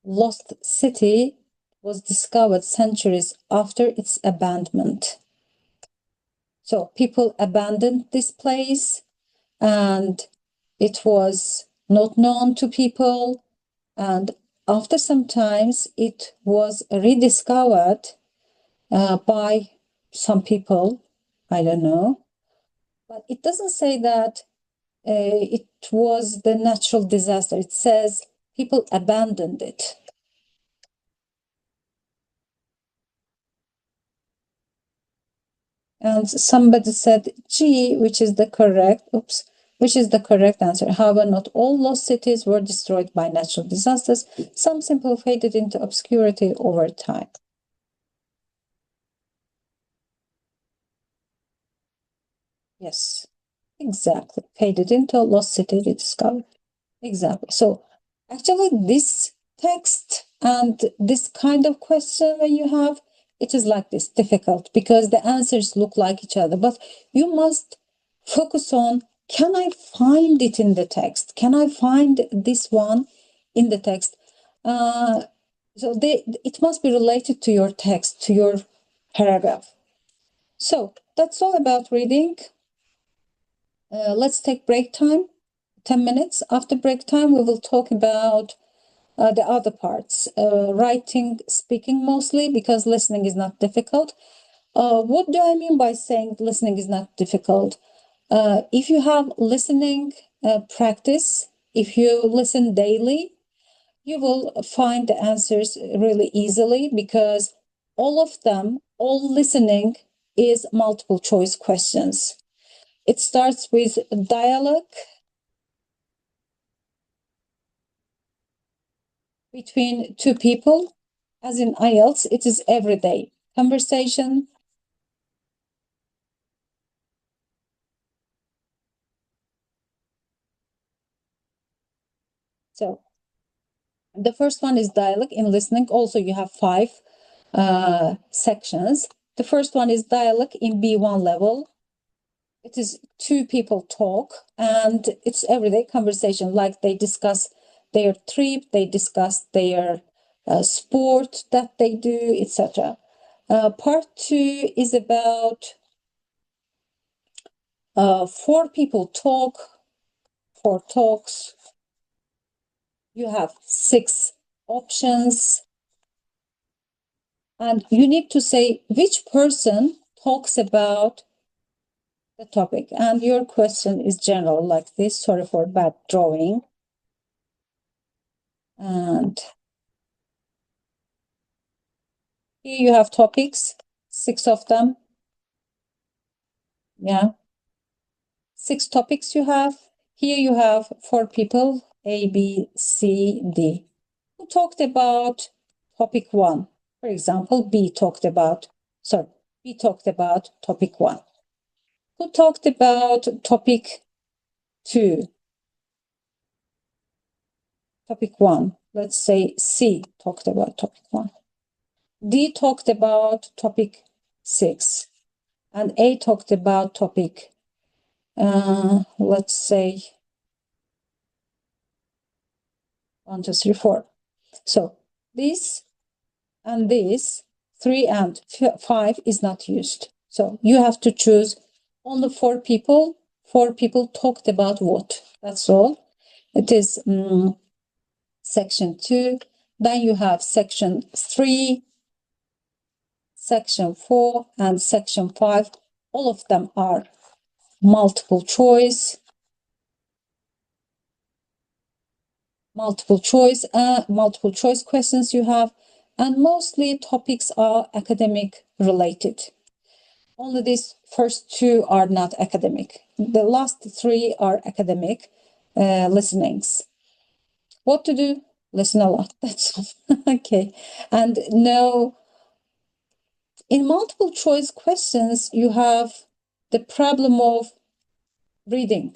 Lost city was discovered centuries after its abandonment. So people abandoned this place and it was not known to people. And after some times, it was rediscovered by some people. I don't know. But it doesn't say that it was the natural disaster. It says people abandoned it. And somebody said G, which is the correct, which is the correct answer. However, not all lost cities were destroyed by natural disasters. Some simply faded into obscurity over time. Yes, exactly. Faded into a lost city rediscovered. Exactly. So actually this text and this kind of question when you have, it is like this, difficult, because the answers look like each other. But you must focus on, can I find it in the text? Can I find this one in the text? So it must be related to your text, to your paragraph. So that's all about reading. Let's take break time, 10 minutes. After break time, we will talk about the other parts, writing, speaking mostly, because listening is not difficult. What do I mean by saying listening is not difficult? If you have listening practice, if you listen daily, you will find the answers really easily, because all of them, all listening is multiple choice questions. It starts with dialogue between two people. As in IELTS, it is everyday conversation. So the first one is dialogue. In listening, also you have 5 sections. The first one is dialogue in B1 level. It is two people talk, and it's everyday conversation, like they discuss their trip, they discuss their sport that they do, etc. Part 2 is about 4 people talk, 4 talks. You have 6 options, and you need to say which person talks about the topic. And your question is general, like this. Sorry for bad drawing. And here you have topics, 6 of them. Yeah. 6 topics you have. Here you have 4 people, A, B, C, D, who talked about topic 1. For example, B talked about topic 1. Who talked about topic 2? Topic 1. Let's say C talked about topic 1. D talked about topic 6. And A talked about topic, let's say 1, 2, 3, 4. So this and this, 3 and 5 is not used. So you have to choose only 4 people. 4 people talked about what? That's all. It is section 2. Then you have section 3, section 4, and section 5. All of them are multiple choice. multiple choice questions you have, and mostly topics are academic related. Only these first two are not academic. The last three are academic listenings. What to do? Listen a lot. That's all. Okay. And no, in multiple choice questions, you have the problem of reading.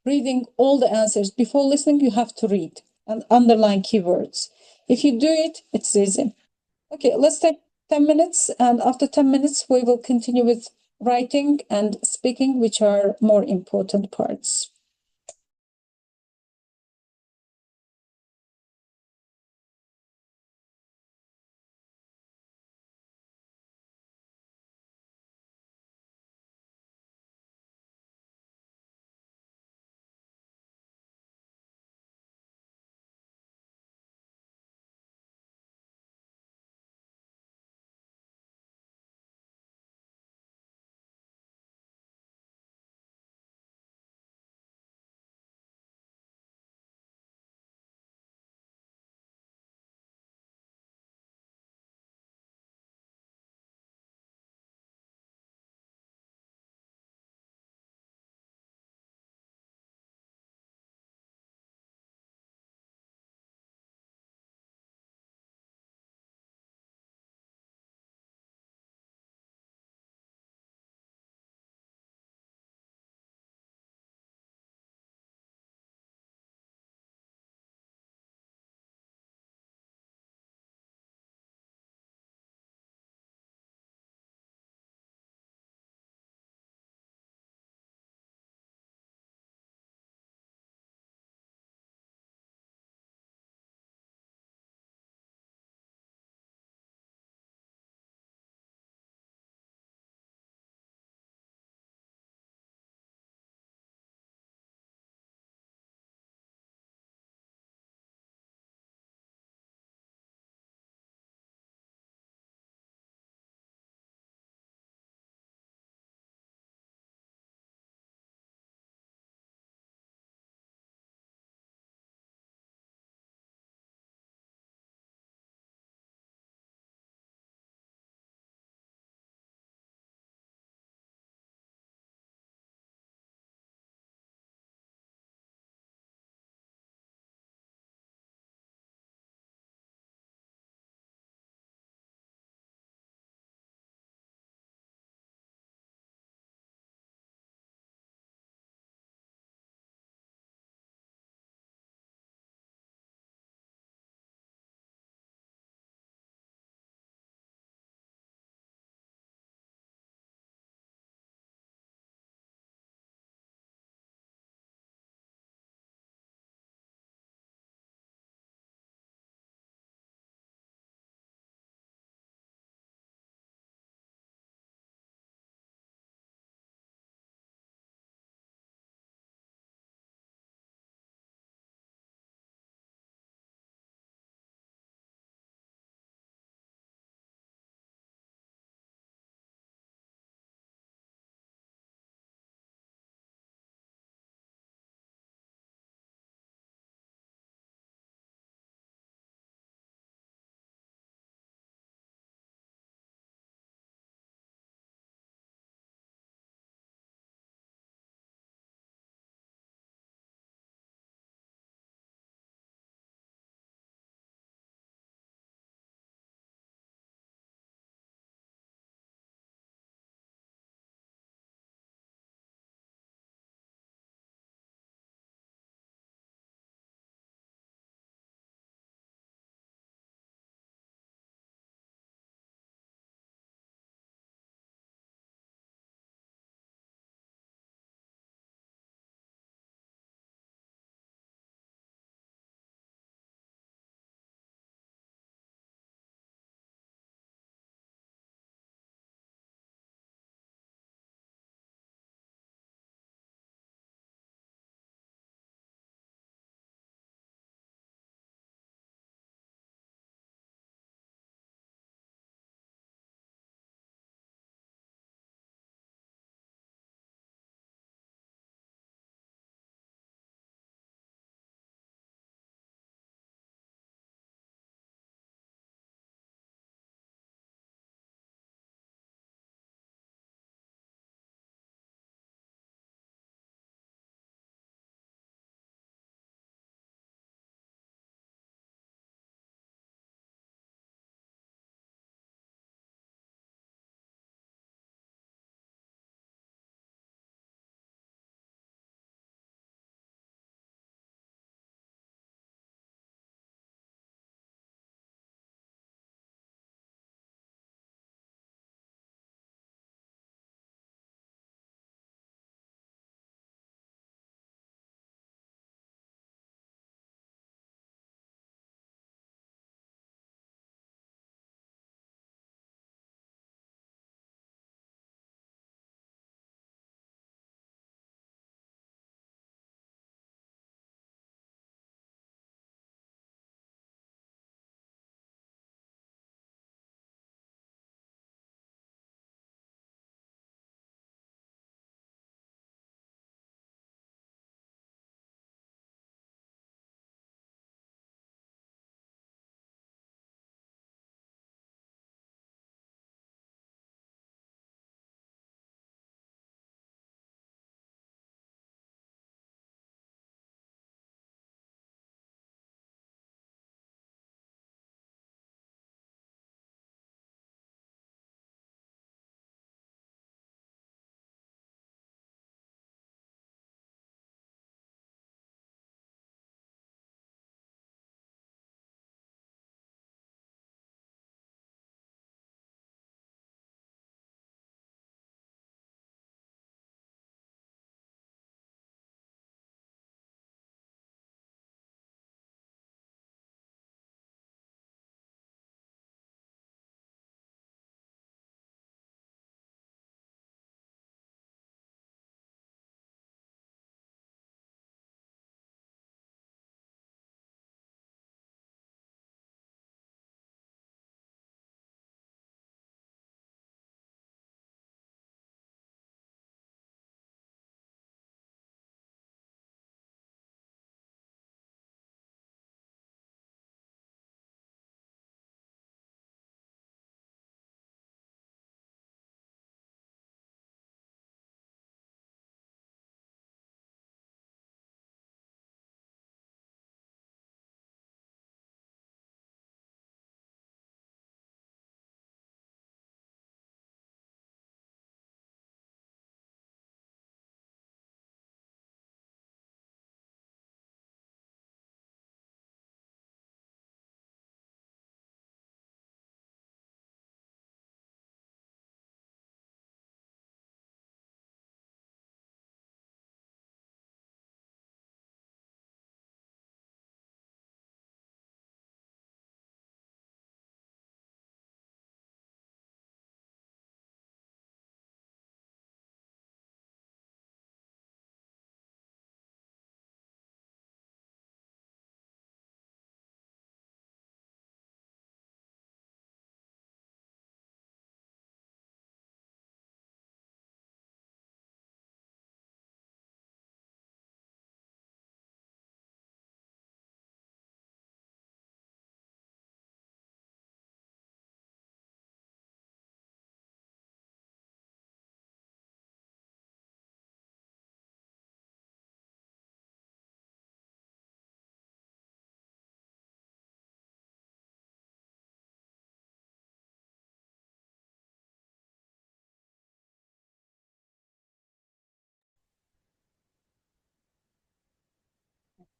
Reading all the answers. Before listening, you have to read and underline keywords. If you do it, it's easy. Okay, let's take 10 minutes. And after 10 minutes, we will continue with writing and speaking, which are more important parts.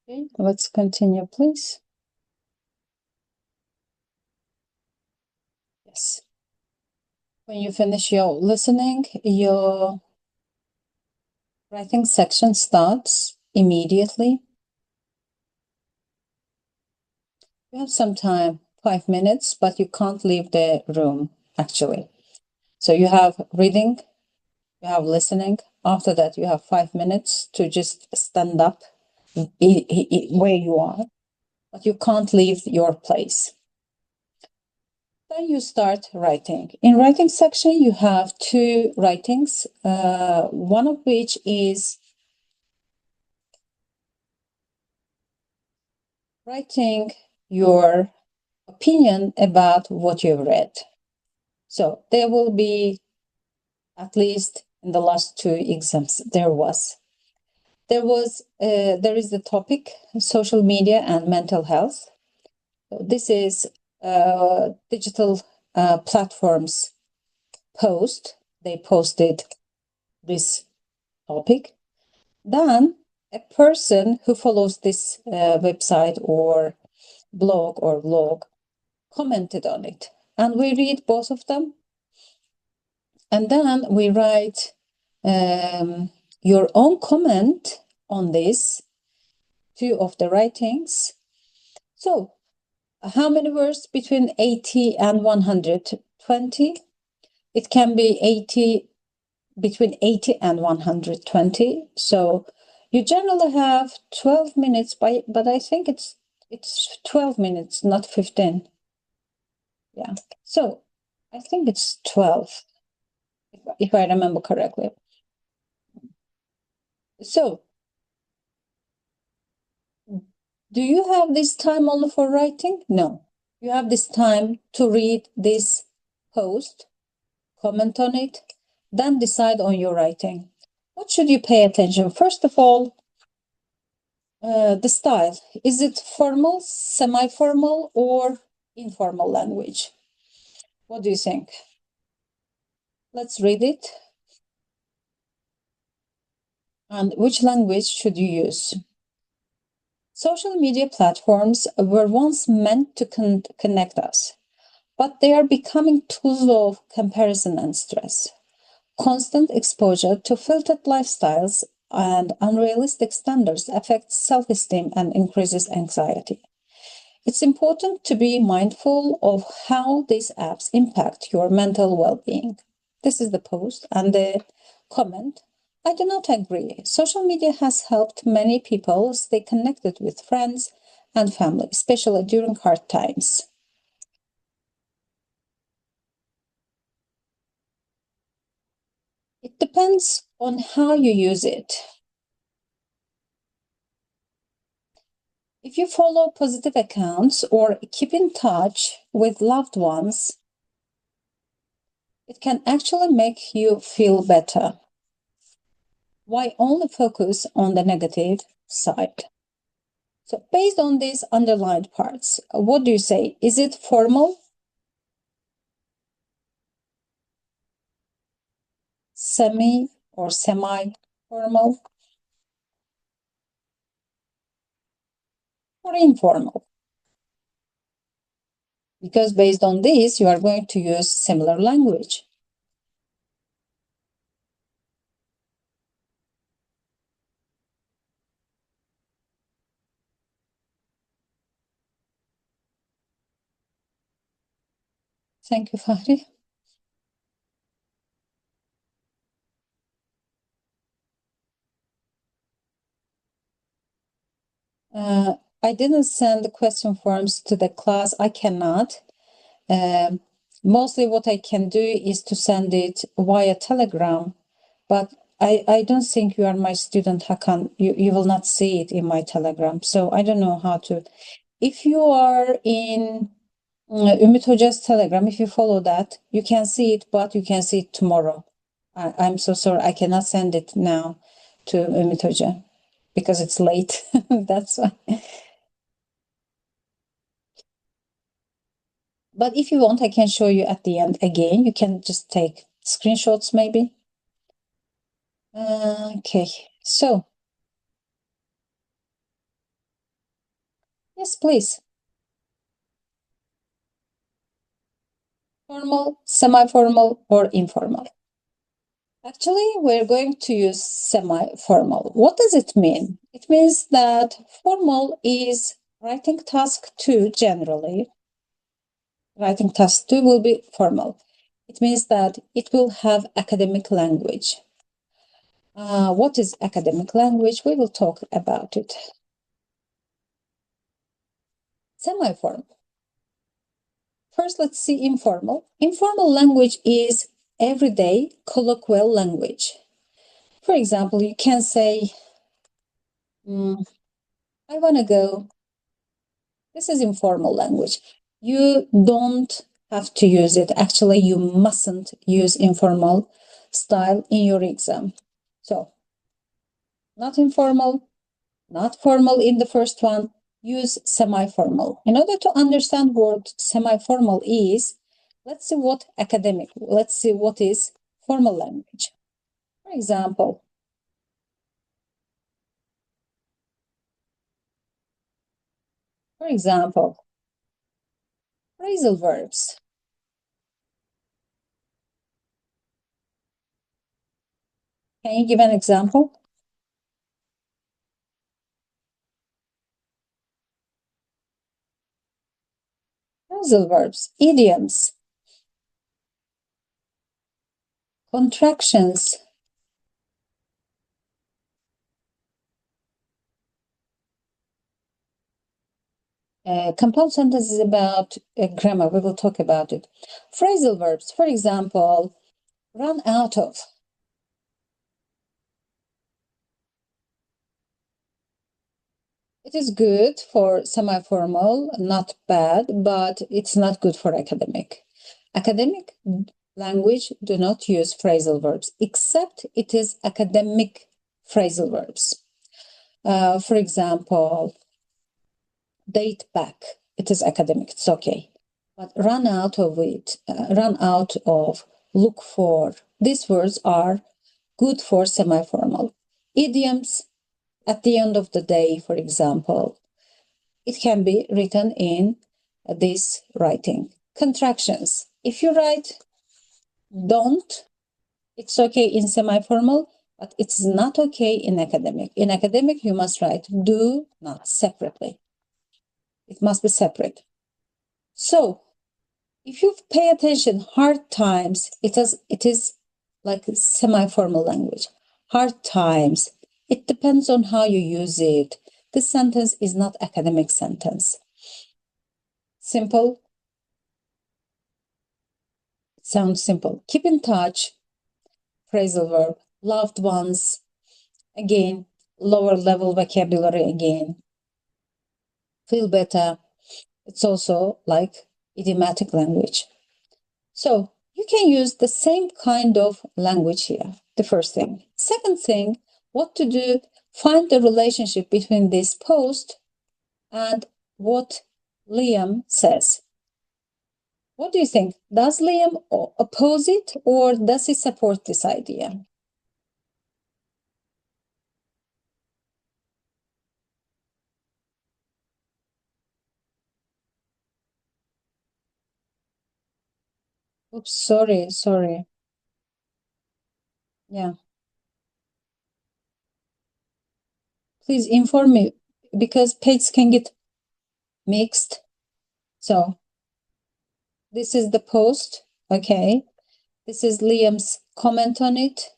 Okay, let's continue, please. Yes. When you finish your listening, your writing section starts immediately. You have some time, 5 minutes, but you can't leave the room, actually. So you have reading, you have listening. After that, you have 5 minutes to just stand up where you are, but you can't leave your place. Then you start writing. In writing section, you have two writings, one of which is writing your opinion about what you've read. So there will be, at least in the last two exams, there is the topic social media and mental health. This is digital platforms they posted this topic. Then a person who follows this website or blog or vlog commented on it, and we read both of them, and then we write your own comment on this two of the writings. So how many words? Between 80 and 120. It can be between 80 and 120. So you generally have 12 minutes, but I think it's 12 minutes, not 15. Yeah. So I think it's 12, if I remember correctly. So do you have this time only for writing? No. You have this time to read this post, comment on it, then decide on your writing. What should you pay attention? First of all, the style. Is it formal, semi-formal, or informal language? What do you think? Let's read it. And which language should you use? Social media platforms were once meant to connect us, but they are becoming tools of comparison and stress. Constant exposure to filtered lifestyles and unrealistic standards affects self-esteem and increases anxiety. It's important to be mindful of how these apps impact your mental well-being. This is the post and the comment. I do not agree. Social media has helped many people stay connected with friends and family, especially during hard times. It depends on how you use it. If you follow positive accounts or keep in touch with loved ones, it can actually make you feel better. Why only focus on the negative side? So based on these underlined parts, what do you say? Is it formal, semi-formal, or informal? Because based on this, you are going to use similar language. Thank you, Fahri. I didn't send the question forms to the class. I cannot. Mostly what I can do is to send it via Telegram, but I don't think you are my student, Hakan. You will not see it in my Telegram. So I don't know how to. If you are in Ümit Hoca's Telegram, if you follow that, you can see it, but you can see it tomorrow. I'm so sorry. I cannot send it now to Ümit Hoca because it's late. That's why. But if you want, I can show you at the end again. You can just take screenshots maybe. Okay, so Yes, please. Formal, semi-formal, or informal? Actually, we're going to use semi-formal. What does it mean? It means that formal is writing task 2 generally. Writing task 2 will be formal. It means that it will have academic language. What is academic language? We will talk about it. Semi-formal. First, let's see informal. Informal language is everyday colloquial language. For example, you can say, I want to go. This is informal language. You don't have to use it. Actually, you mustn't use informal style in your exam. So, not informal, not formal in the first one. Use semi-formal. In order to understand what semi-formal is, let's see what academic, let's see what is formal language. For example, phrasal verbs. Can you give an example? Phrasal verbs, idioms, contractions, compound sentences about grammar. We will talk about it. Phrasal verbs, for example, run out of. It is good for semi-formal, not bad, but it's not good for academic. Academic language do not use phrasal verbs, except it is academic phrasal verbs. For example, date back. It is academic, it's okay. But run out of it, run out of, look for. These words are good for semi-formal. Idioms, at the end of the day, for example, it can be written in this writing. Contractions. If you write don't, it's okay in semi-formal, but it's not okay in academic. In academic, you must write do not separately. It must be separate. So, if you pay attention, hard times, it is like semi-formal language. Hard times, it depends on how you use it. This sentence is not academic sentence. Simple. It sounds simple. Keep in touch, phrasal verb. Loved ones, again, lower level vocabulary again. Feel better. It's also like idiomatic language. So you can use the same kind of language here, the first thing. Second thing, what to do, find the relationship between this post and what Liam says. What do you think? Does Liam oppose it or does he support this idea? Oops, sorry. Yeah. Please inform me because pages can get mixed. So this is the post, okay? This is Liam's comment on it.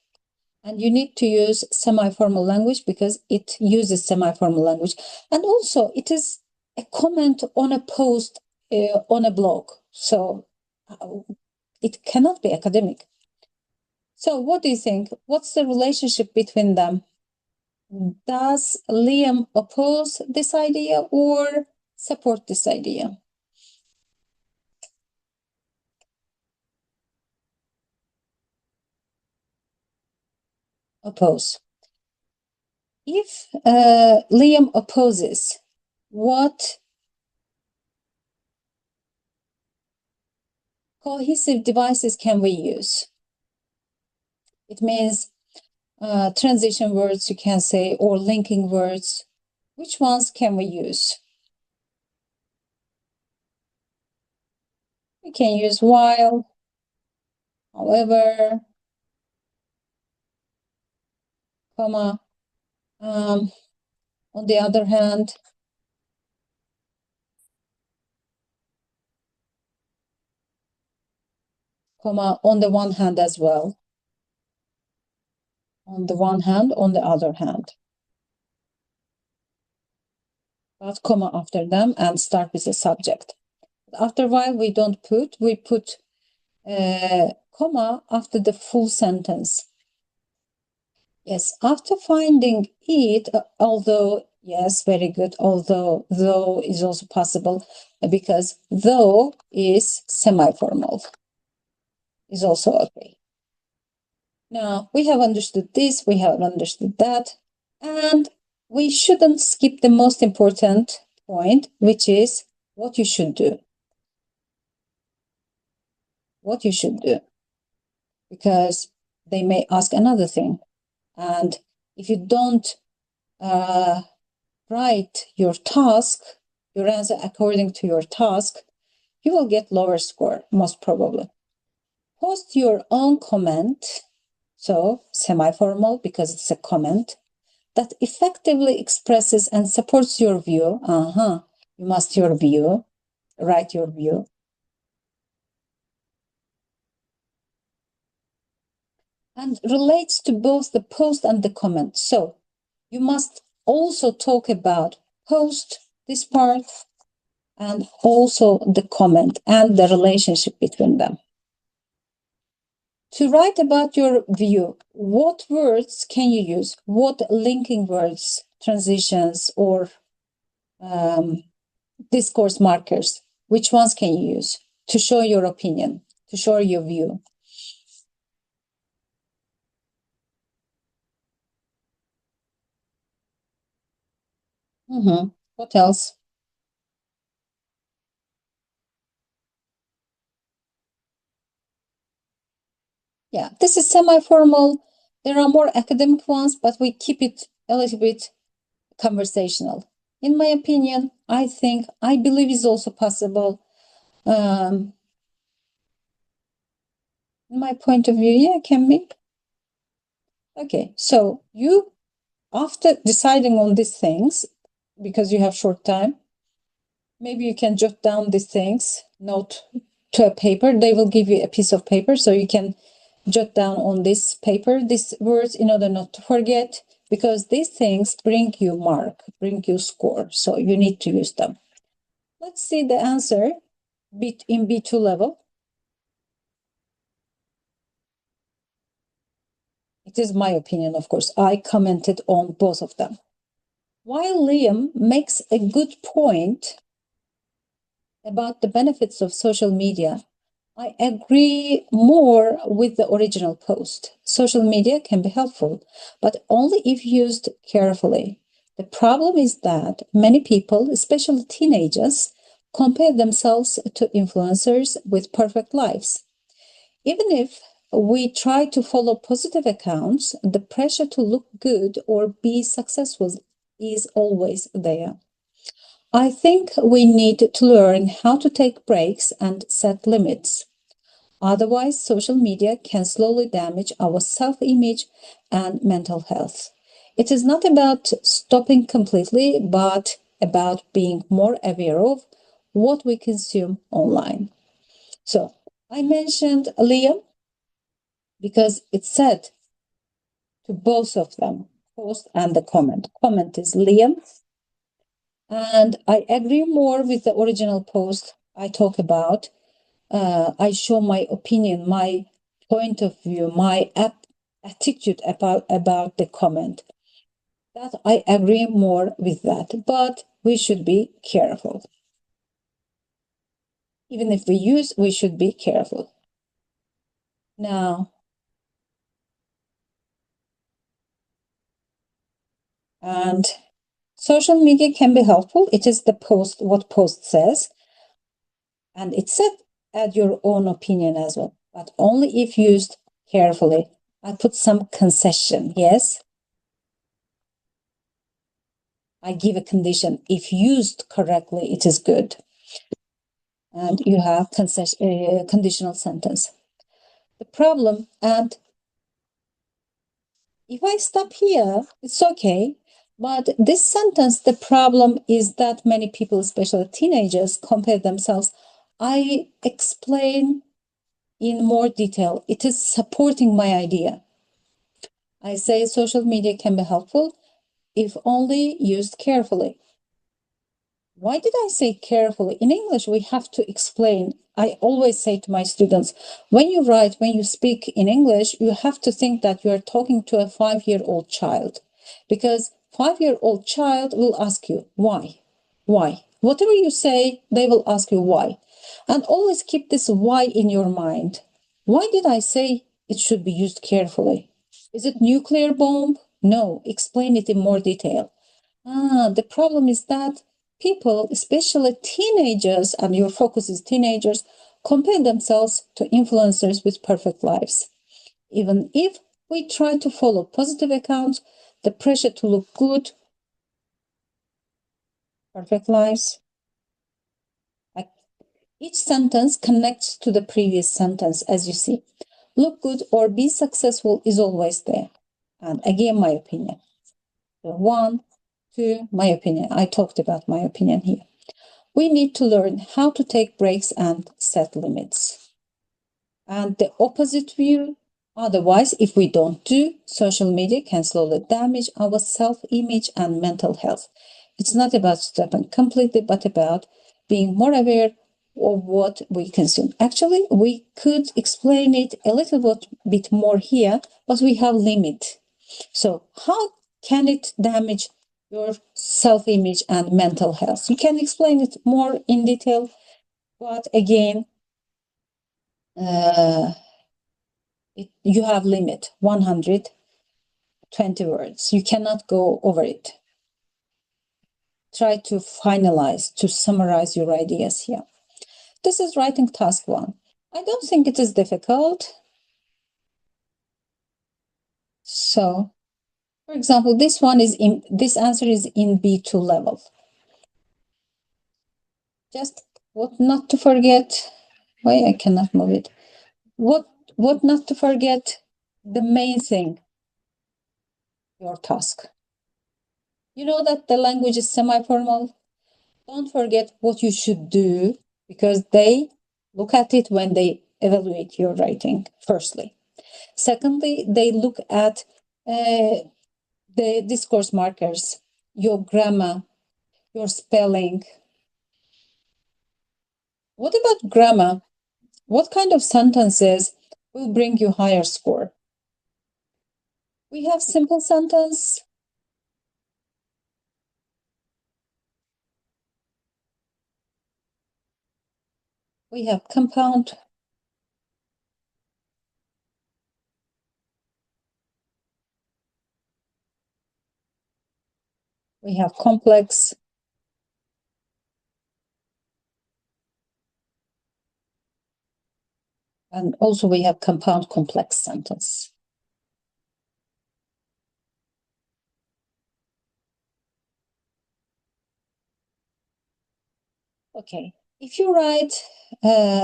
And you need to use semi-formal language because it uses semi-formal language. And also it is a comment on a post on a blog. So it cannot be academic. So what do you think? What's the relationship between them? Does Liam oppose this idea or support this idea? Oppose. If Liam opposes, what cohesive devices can we use? It means transition words, you can say, or linking words. Which ones can we use? We can use while, however, comma, on the other hand, comma, on the one hand as well. On the one hand, on the other hand. But comma after them and start with the subject. After while we don't put, we put comma after the full sentence. Yes, after finding it, although, yes, very good, although, though is also possible because though is semi-formal, is also okay. Now, we have understood this, we have understood that, and we shouldn't skip the most important point, which is what you should do. What you should do. Because they may ask another thing. And if you don't write your task, your answer according to your task, you will get lower score, most probably. Post your own comment, so semi-formal because it's a comment, that effectively expresses and supports your view. You must your view, write your view. And relates to both the post and the comment. So you must also talk about post, this part, and also the comment and the relationship between them. To write about your view, what words can you use? What linking words, transitions, or discourse markers? Which ones can you use to show your opinion, to show your view? What else? Yeah, this is semi-formal. There are more academic ones, but we keep it a little bit conversational. In my opinion, I believe is also possible. In my point of view, yeah, can be. Okay, so you, after deciding on these things, because you have short time, maybe you can jot down these things, note to a paper. They will give you a piece of paper, so you can jot down on this paper these words in order not to forget, because these things bring you mark, bring you score, so you need to use them. Let's see the answer in B2 level. It is my opinion, of course. I commented on both of them. While Liam makes a good point about the benefits of social media, I agree more with the original post. Social media can be helpful, but only if used carefully. The problem is that many people, especially teenagers, compare themselves to influencers with perfect lives. Even if we try to follow positive accounts, the pressure to look good or be successful is always there. I think we need to learn how to take breaks and set limits. Otherwise, social media can slowly damage our self-image and mental health. It is not about stopping completely, but about being more aware of what we consume online. So, I mentioned Liam because it said to both of them, post and the comment. Comment is Liam. And I agree more with the original post I talk about. I show my opinion, my point of view, my attitude about the comment. That I agree more with that, but we should be careful. Even if we use, we should be careful. Now, and social media can be helpful. It is the post, what post says. And it said add your own opinion as well, but only if used carefully. I put some concession, yes. I give a condition. If used correctly, it is good. and you have conditional sentence. The problem, and if I stop here, it's okay. But this sentence, the problem is that many people, especially teenagers, compare themselves. I explain in more detail. It is supporting my idea. I say social media can be helpful if only used carefully. Why did I say carefully? In English, we have to explain. I always say to my students, when you write, when you speak in English, you have to think that you are talking to a 5-year-old child, because 5-year-old child will ask you, why? Why? Whatever you say, they will ask you why. And always keep this why in your mind. Why did I say it should be used carefully? Is it nuclear bomb? No, explain it in more detail. The problem is that people, especially teenagers, and your focus is teenagers, compare themselves to influencers with perfect lives. Even if we try to follow positive accounts, the pressure to look good, perfect lives, like each sentence connects to the previous sentence, as you see. Look good or be successful is always there. And again, my opinion. One, two, my opinion. I talked about my opinion here. We need to learn how to take breaks and set limits. And the opposite view, otherwise, if we don't do, social media can slowly damage our self-image and mental health. It's not about stopping completely, but about being more aware of what we consume. Actually, we could explain it a little bit more here, but we have limit. So how can it damage your self-image and mental health? You can explain it more in detail, but again, you have limit 120 words. You cannot go over it. Try to finalize, to summarize your ideas here. This is writing task 1. I don't think it is difficult. So, for example, this answer is in B2 level. Just what not to forget. Why I cannot move it? What not to forget? The main thing, your task. You know that the language is semi-formal. Don't forget what you should do, because they look at it when they evaluate your writing, firstly. Secondly, they look at the discourse markers, your grammar, your spelling. What about grammar? What kind of sentences will bring you higher score? We have simple sentence. We have compound. We have complex. And also we have compound complex sentence. Okay, if you write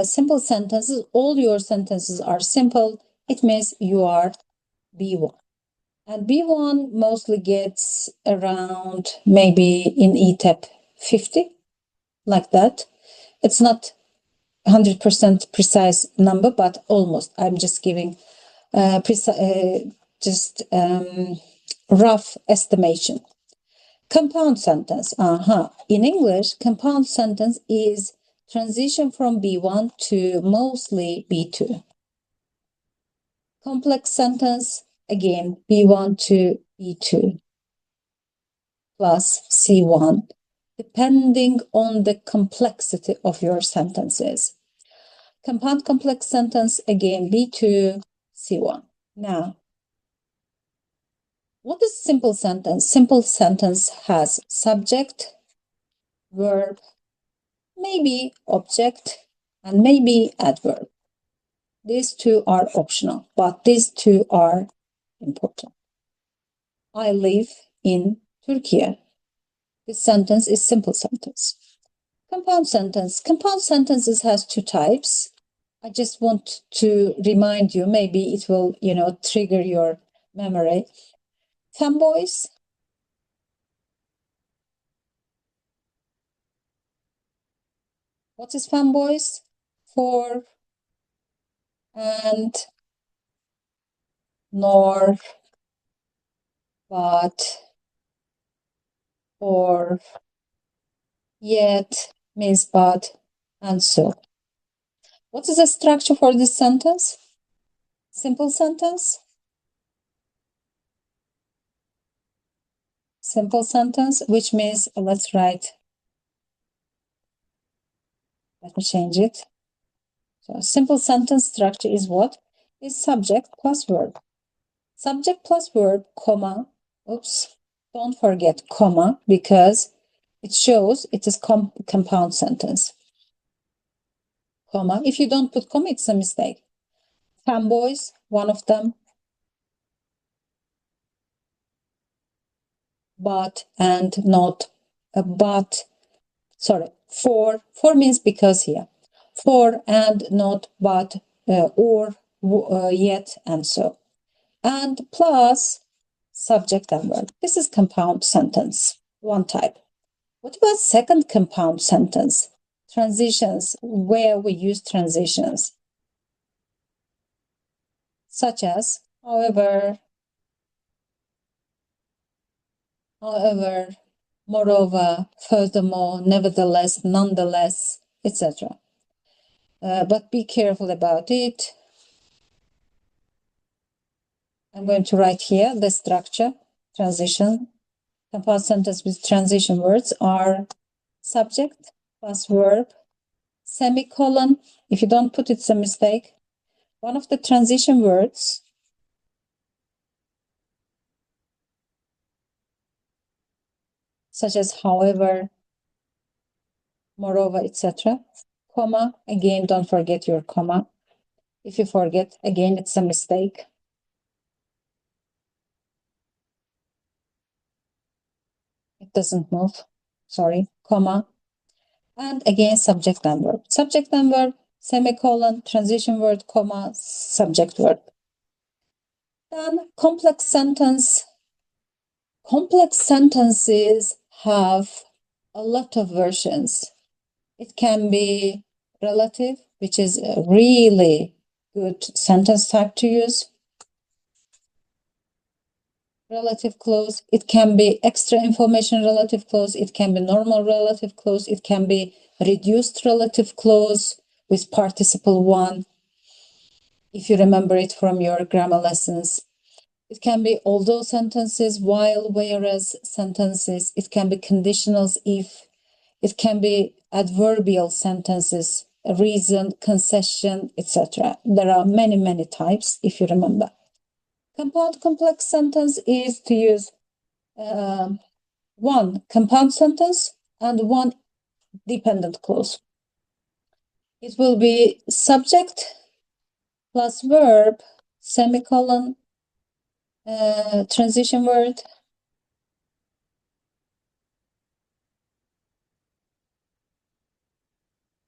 simple sentences, all your sentences are simple, it means you are B1. And B1 mostly gets around, maybe in e-TEP 50, like that. It's not 100% precise number, but almost. I'm just giving rough estimation. Compound sentence. In English, compound sentence is transition from B1 to mostly B2. Complex sentence, again, B1 to B2 plus C1, depending on the complexity of your sentences. Compound complex sentence, again, B2, C1. Now, what is simple sentence? Simple sentence has subject, verb, maybe object, and maybe adverb. These two are optional, but these two are important. I live in Turkey. This sentence is simple sentence. Compound sentence. Compound sentences has two types. I just want to remind you, maybe it will, trigger your memory. Fanboys. What is fanboys? For and nor, but, or, yet means but, and so. What is the structure for this sentence? Simple sentence. Simple sentence, which means, let's write, let me change it. So simple sentence structure is what? Is subject plus verb. Subject plus verb, comma, oops, don't forget comma, because it shows it is compound sentence. Comma, if you don't put comma, it's a mistake. Fanboys, one of them. But and not, but, sorry, for means because here. For and not, but, or, yet, and so. And plus subject and verb. This is compound sentence, one type. What about second compound sentence? Transitions, where we use transitions. Such as, however, moreover, furthermore, nevertheless, nonetheless, etc. But be careful about it. I'm going to write here the structure, transition. Compound sentence with transition words are subject plus verb, semicolon. If you don't put it, it's a mistake. One of the transition words, such as however, moreover, etc. Comma, again, don't forget your comma. If you forget, again, it's a mistake. It doesn't move, sorry, comma. And again, subject and verb. Subject and verb, semicolon, transition word, comma, subject verb. Then complex sentence. Complex sentences have a lot of versions. It can be relative, which is a really good sentence type to use. Relative clause. It can be extra information relative clause. It can be normal relative clause. It can be reduced relative clause with participle one, if you remember it from your grammar lessons. It can be although sentences, while, whereas sentences. It can be conditionals if. It can be adverbial sentences, reason, concession, etc. There are many, many types, if you remember. Compound complex sentence is to use one compound sentence and one dependent clause. It will be subject plus verb, semicolon, transition word,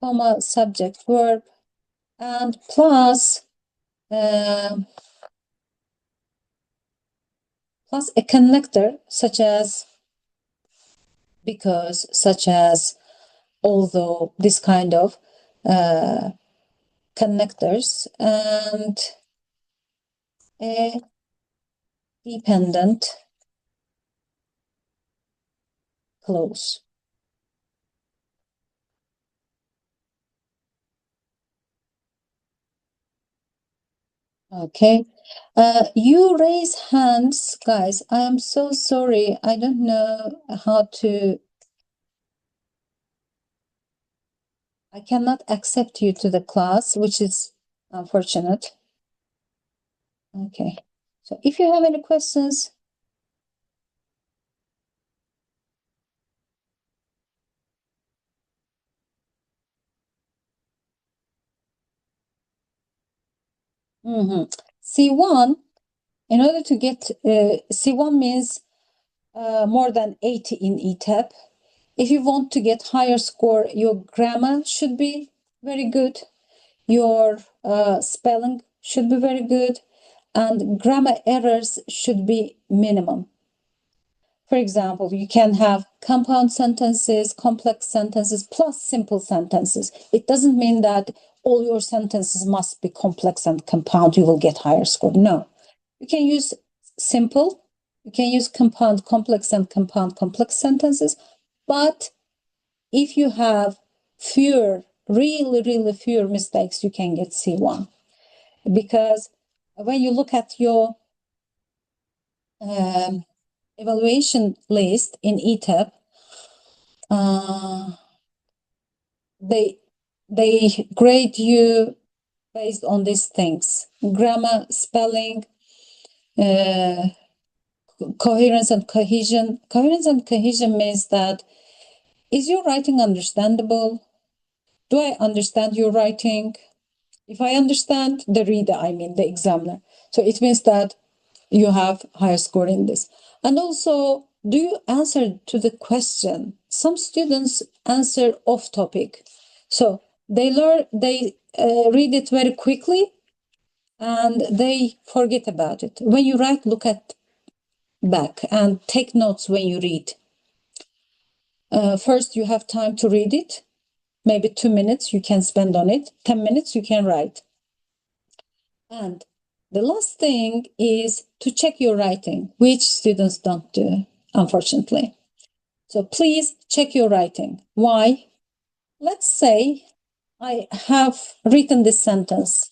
comma, subject, verb, and plus a connector, such as because, such as although, this kind of connectors, and a dependent clause. Okay. You raise hands, guys. I am so sorry. I don't know how to. I cannot accept you to the class, which is unfortunate. Okay. So if you have any questions, C1, in order to get C1 means more than 80 in e-TEP. If you want to get higher score, your grammar should be very good. Your spelling should be very good. And grammar errors should be minimum. For example, you can have compound sentences, complex sentences, plus simple sentences. It doesn't mean that all your sentences must be complex and compound. You will get higher score. No. You can use simple. You can use compound, complex, and compound, complex sentences. But if you have fewer, really fewer mistakes, you can get C1. Because when you look at your evaluation list in e-TEP, they grade you based on these things: grammar, spelling, coherence and cohesion. Coherence and cohesion means that, is your writing understandable? Do I understand your writing? If I understand, the reader, I mean the examiner. So it means that you have higher score in this. And also, do you answer to the question? Some students answer off topic. So they read it very quickly and they forget about it. When you write, look at back and take notes when you read. First, you have time to read it. Maybe 2 minutes you can spend on it. 10 minutes you can write. And the last thing is to check your writing, which students don't do, unfortunately. So please check your writing. Why? Let's say I have written this sentence.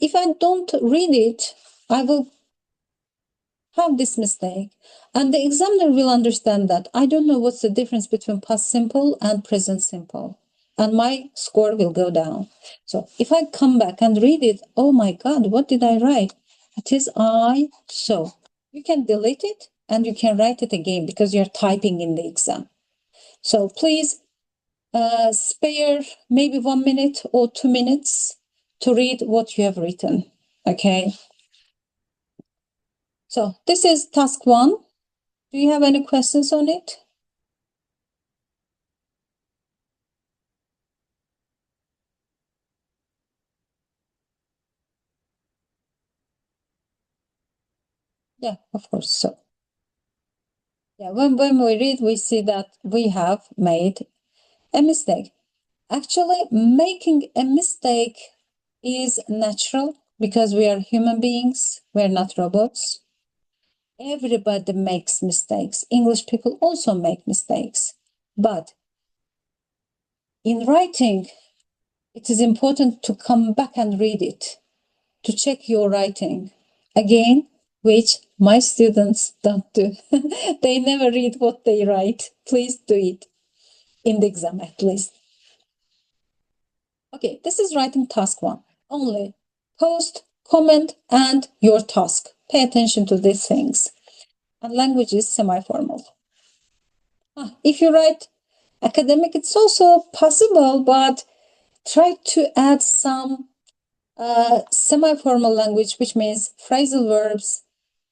If I don't read it, I will have this mistake. And the examiner will understand that I don't know what's the difference between past simple and present simple. And my score will go down. So if I come back and read it, oh my God, what did I write? It is I so. You can delete it and you can write it again because you're typing in the exam. So please spare maybe 1 minute or 2 minutes to read what you have written. Okay. So this is task 1. Do you have any questions on it? Yeah, of course. So yeah, when we read, we see that we have made a mistake. Actually, making a mistake is natural because we are human beings. We're not robots. Everybody makes mistakes. English people also make mistakes. But in writing, it is important to come back and read it, to check your writing. Again, which my students don't do. They never read what they write. Please do it in the exam at least. Okay, this is writing task 1. Only post, comment, and your task. Pay attention to these things. And language is semi-formal. If you write academic, it's also possible, but try to add some semi-formal language, which means phrasal verbs,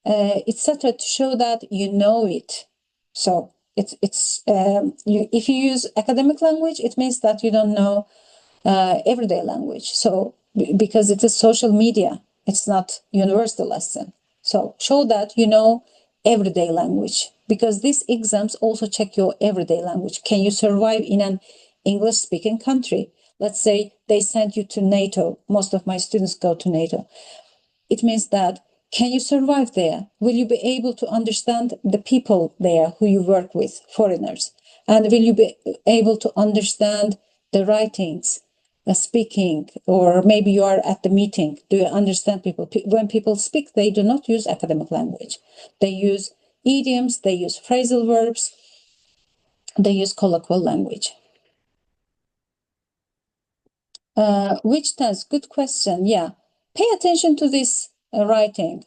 etc., to show that you know it. So if you use academic language, it means that you don't know everyday language. So because it is social media, it's not universal lesson. So show that you know everyday language, because these exams also check your everyday language. Can you survive in an English speaking country? Let's say they send you to NATO. Most of my students go to NATO. It means that, can you survive there? Will you be able to understand the people there who you work with, foreigners? And will you be able to understand the writings, speaking, or maybe you are at the meeting. Do you understand people? When people speak, they do not use academic language. They use idioms, they use phrasal verbs, they use colloquial language. Which tense? Good question. Yeah. Pay attention to this writing.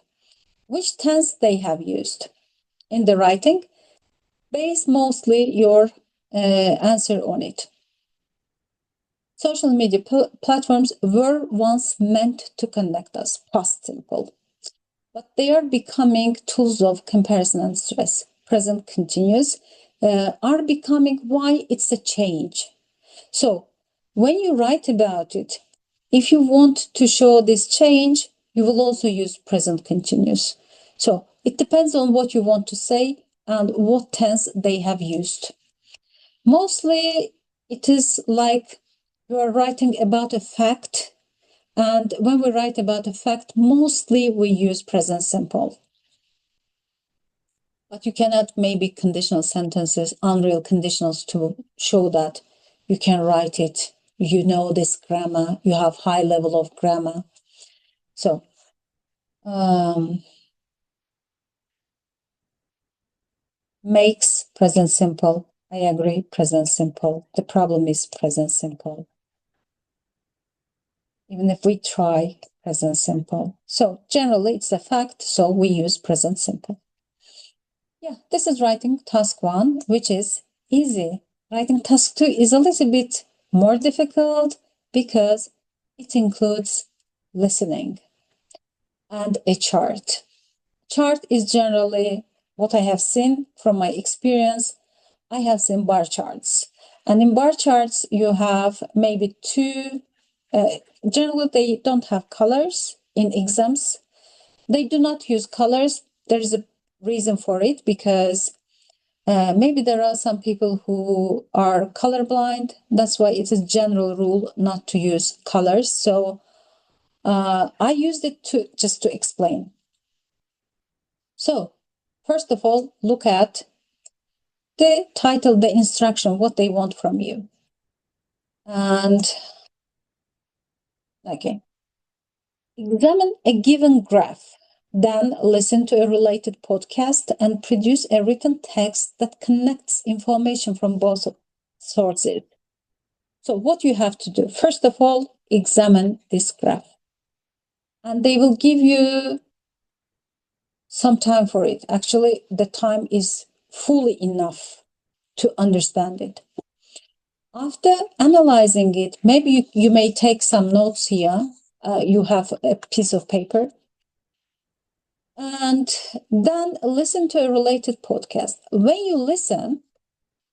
Which tense they have used in the writing. Base mostly your answer on it. Social media platforms were once meant to connect us, past simple. But they are becoming tools of comparison and stress. Present continuous are becoming why it's a change. So when you write about it, if you want to show this change, you will also use present continuous. So it depends on what you want to say and what tense they have used. Mostly it is like you are writing about a fact, and when we write about a fact, mostly we use present simple. But you cannot maybe conditional sentences, unreal conditionals to show that you can write it. You know this grammar, you have high level of grammar. So, makes present simple. I agree, present simple. The problem is present simple. Even if we try present simple. So generally it's a fact, so we use present simple. Yeah, this is writing task 1, which is easy. Writing task 2 is a little bit more difficult because it includes listening and a chart. Chart is generally what I have seen from my experience. I have seen bar charts. And in bar charts, you have maybe two, generally they don't have colors in exams. They do not use colors. There is a reason for it because maybe there are some people who are colorblind. That's why it's a general rule not to use colors. So I used it just to explain. So first of all, look at the title, the instruction, what they want from you. And okay, examine a given graph, then listen to a related podcast and produce a written text that connects information from both sources. So what you have to do, first of all, examine this graph. And they will give you some time for it. Actually, the time is fully enough to understand it. After analyzing it, maybe you may take some notes here. You have a piece of paper. And then listen to a related podcast. When you listen,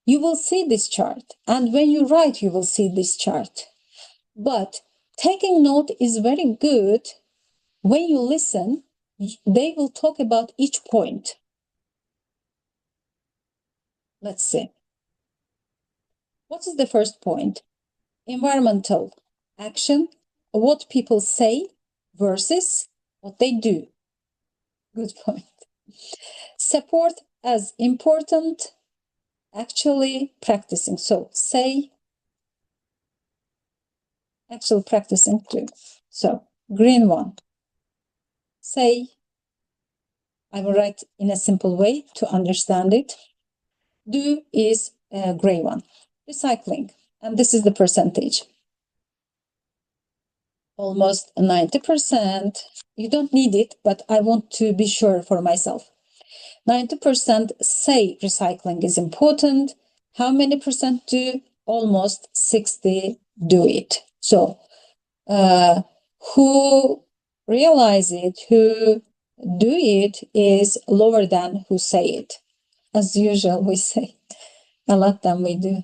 you will see this chart. And when you write, you will see this chart. But taking note is very good. When you listen, they will talk about each point. Let's see. What is the first point? Environmental action, what people say versus what they do. Good point. Support as important, actually practicing. So say, actually practicing too. So green one. Say, I will write in a simple way to understand it. Do is a gray one. Recycling. And this is the percentage. Almost 90%. You don't need it, but I want to be sure for myself. 90% say recycling is important. How many percent do? Almost 60 do it. So who realize it, who do it is lower than who say it. As usual, we say a lot than we do.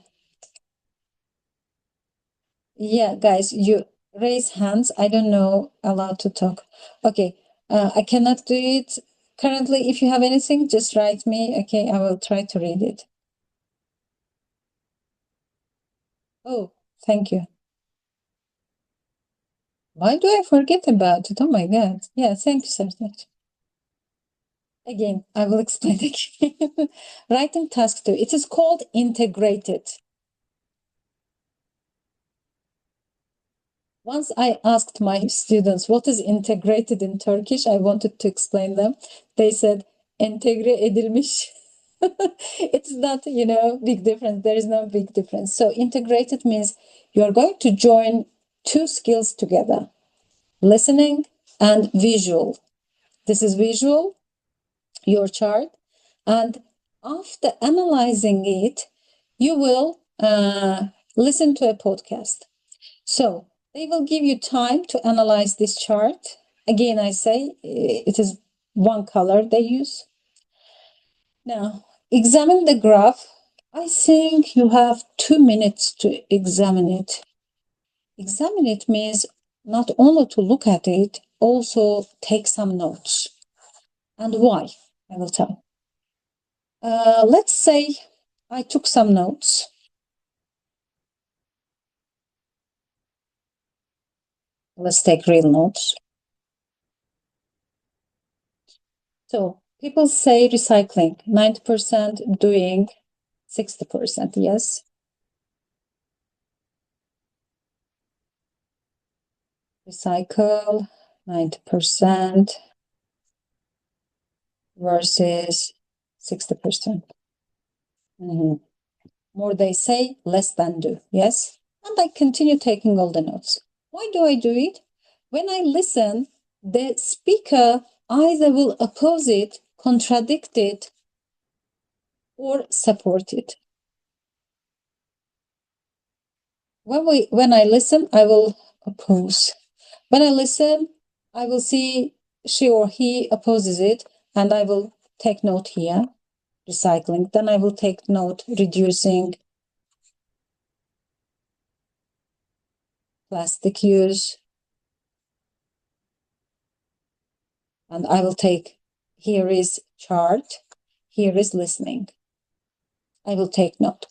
Yeah, guys, you raise hands. I don't know allowed to talk. Okay, I cannot do it currently. If you have anything, just write me. Okay, I will try to read it. Oh, thank you. Why do I forget about it? Oh my God. Yeah, thank you so much. Again, I will explain again. Writing task 2. It is called integrated. Once I asked my students what is integrated in Turkish, I wanted to explain them. They said entegre edilmiş. It's not, big difference. There is no big difference. So integrated means you are going to join two skills together, listening and visual. This is visual, your chart, and After analyzing it, you will listen to a podcast. So they will give you time to analyze this chart. Again, I say it is one color they use. Now, examine the graph. I think you have 2 minutes to examine it. Examine it means not only to look at it, also take some notes. And why? I will tell. Let's say I took some notes. Let's take real notes. So people say recycling, 90%, doing 60%, yes. Recycle, 90% versus 60%. More they say, less than do, yes? And I continue taking all the notes. Why do I do it? When I listen, the speaker either will oppose it, contradict it, or support it. When I listen, I will oppose. When I listen, I will see she or he opposes it, and I will take note here, recycling. Then I will take note, reducing plastic use. And I will take, here is chart, here is listening. I will take note.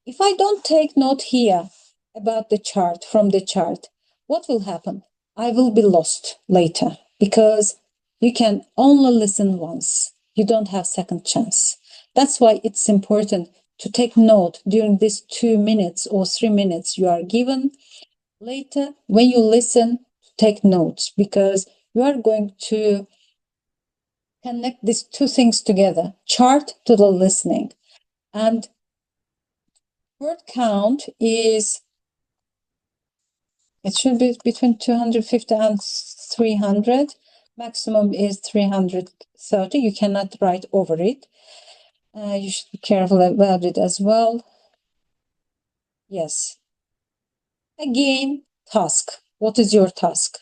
If I don't take note here about the chart, from the chart, what will happen? I will be lost later because you can only listen once. You don't have second chance. That's why it's important to take note during these 2 minutes or 3 minutes you are given. Later, when you listen, take notes because you are going to connect these two things together, chart to the listening. And word count is, it should be between 250 and 300. Maximum is 330. You cannot write over it. You should be careful about it as well. Yes. Again, task. What is your task?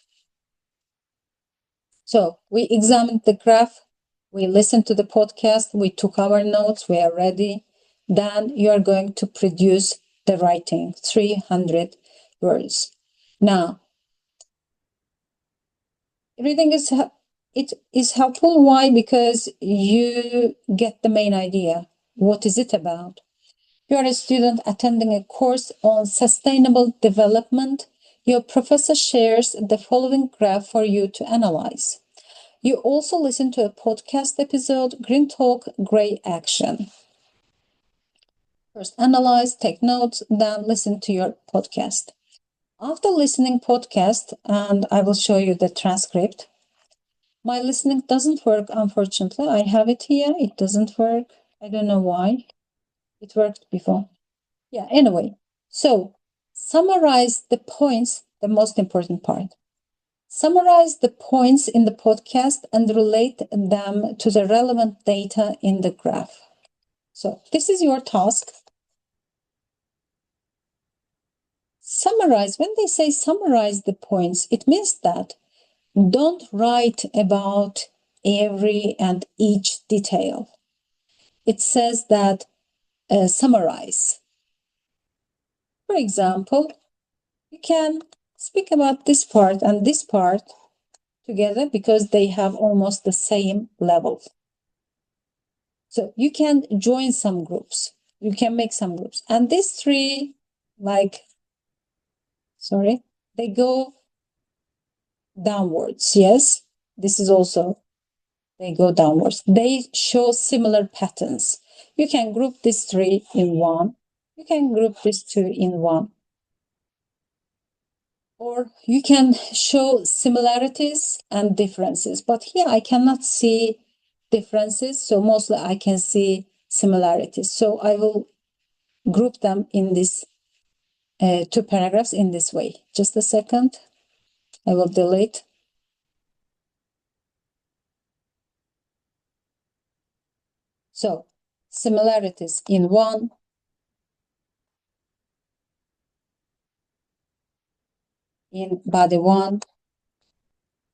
So we examined the graph. We listened to the podcast. We took our notes. We are ready. Then you are going to produce the writing, 300 words. Now, reading is helpful. Why? Because you get the main idea. What is it about? You are a student attending a course on sustainable development. Your professor shares the following graph for you to analyze. You also listen to a podcast episode, Green Talk, Grey Action. First analyze, take notes, then listen to your podcast. After listening podcast, and I will show you the transcript. My listening doesn't work, unfortunately. I have it here. It doesn't work. I don't know why. It worked before. Yeah, anyway. So, summarize the points, the most important part. Summarize the points in the podcast and relate them to the relevant data in the graph. So, this is your task. Summarize. When they say summarize the points, it means that don't write about every and each detail. It says that summarize. For example, you can speak about this part and this part together because they have almost the same level. So you can join some groups. You can make some groups. And these three, they go downwards. Yes, this is also, they go downwards. They show similar patterns. You can group these three in one. You can group these two in one. Or you can show similarities and differences. But here I cannot see differences. So mostly I can see similarities. So I will group them in this two paragraphs in this way. Just a second. I will delete. So similarities in one, in body one,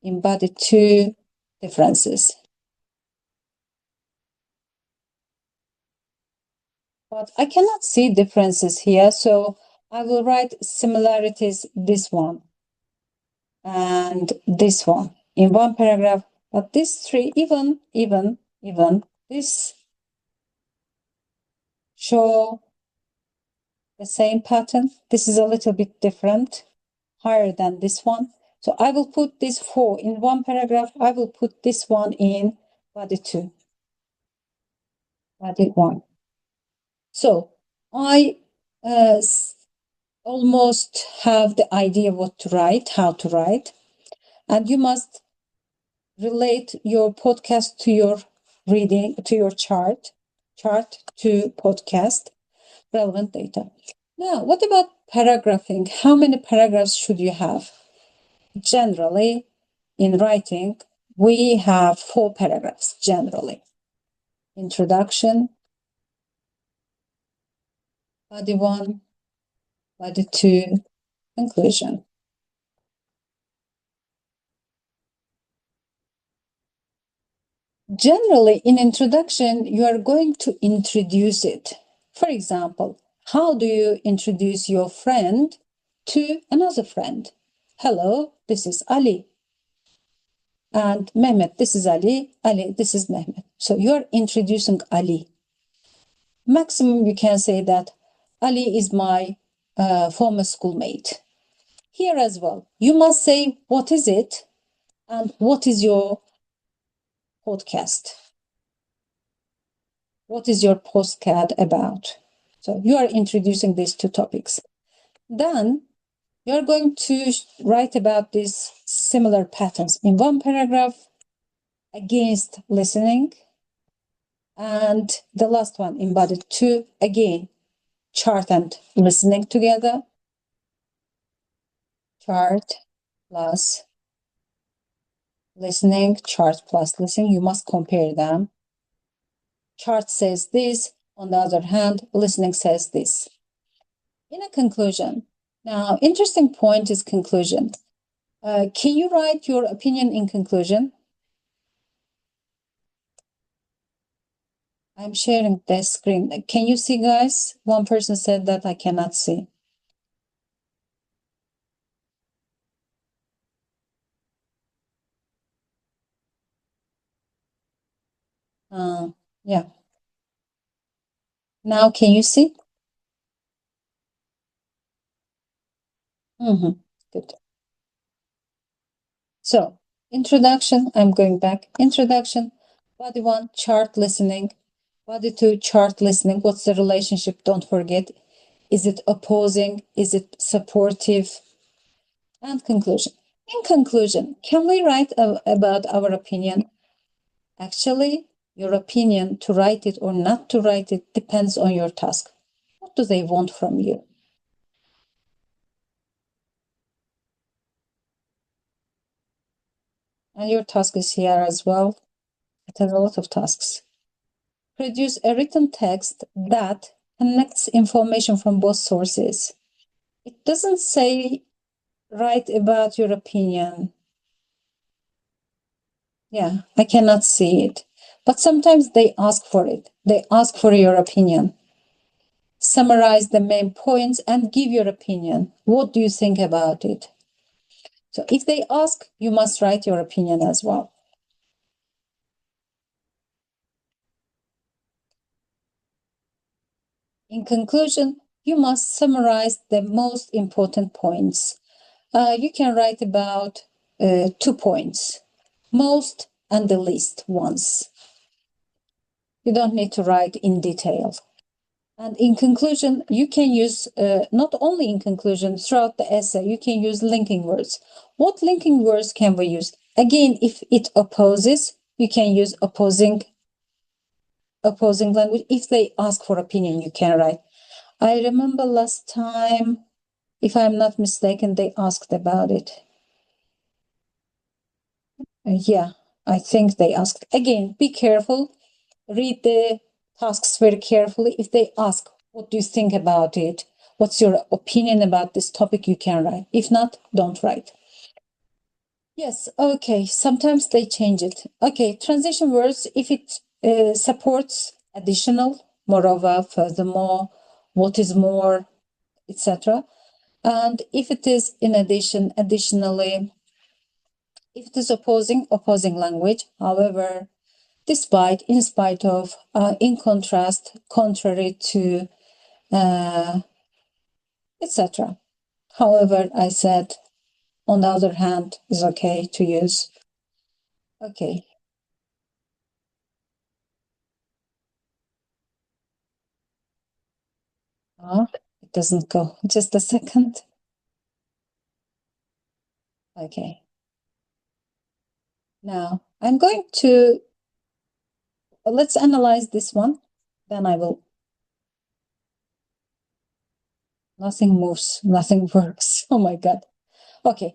in body two, differences. But I cannot see differences here, so I will write similarities, this one and this one in one paragraph. But these three, even, this show the same pattern. This is a little bit different, higher than this one. So I will put these four in one paragraph. I will put this one in body two, body one. So I almost have the idea what to write, how to write, and you must relate your podcast to your reading, to your chart to podcast, relevant data. Now, what about paragraphing? How many paragraphs should you have? Generally, in writing, we have 4 paragraphs, generally. Introduction, body 1, body 2, conclusion. Generally, in introduction, you are going to introduce it. For example, how do you introduce your friend to another friend? Hello, this is Ali. And Mehmet, this is Ali. Ali, this is Mehmet. So you're introducing Ali. Maximum, you can say that Ali is my former schoolmate. Here as well, you must say what is it and what is your podcast. What is your postcard about? So you are introducing these 2 topics. Then you're going to write about these similar patterns in one paragraph against listening. And the last one in body 2, again, chart and listening together. Chart plus listening, chart plus listening. You must compare them. Chart says this, on the other hand, listening says this. In a conclusion, now, interesting point is conclusion. Can you write your opinion in conclusion? I'm sharing the screen. Can you see, guys? One person said that I cannot see. Yeah. Now, can you see? Good. So, introduction, I'm going back. Introduction, body 1, chart listening. Body 2, chart listening. What's the relationship? Don't forget. Is it opposing? Is it supportive? And conclusion. In conclusion, can we write about our opinion? Actually, your opinion, to write it or not to write it, depends on your task. What do they want from you? And your task is here as well. It has a lot of tasks. Produce a written text that connects information from both sources. It doesn't say write about your opinion. Yeah, I cannot see it. But sometimes they ask for it. They ask for your opinion. Summarize the main points and give your opinion. What do you think about it? So if they ask, you must write your opinion as well. In conclusion, you must summarize the most important points. You can write about 2 points, most and the least ones. You don't need to write in detail. And in conclusion, you can use, not only in conclusion, throughout the essay, you can use linking words. What linking words can we use? Again, if it opposes, you can use opposing language. If they ask for opinion, you can write. I remember last time, if I'm not mistaken, they asked about it. Yeah, I think they asked. Again, be careful. Read the tasks very carefully. If they ask, what do you think about it? What's your opinion about this topic? You can write. If not, don't write. Yes, okay. Sometimes they change it. Okay, transition words, if it supports additional, moreover, furthermore, what is more, etc. And if it is in addition, additionally, if it is opposing language, however, despite, in spite of, in contrast, contrary to, etc. However, I said, on the other hand, is okay to use. Okay. Oh, it doesn't go. Just a second. Okay. Now I'm going to, let's analyze this one. Then I will, nothing moves, nothing works. Oh my God. Okay.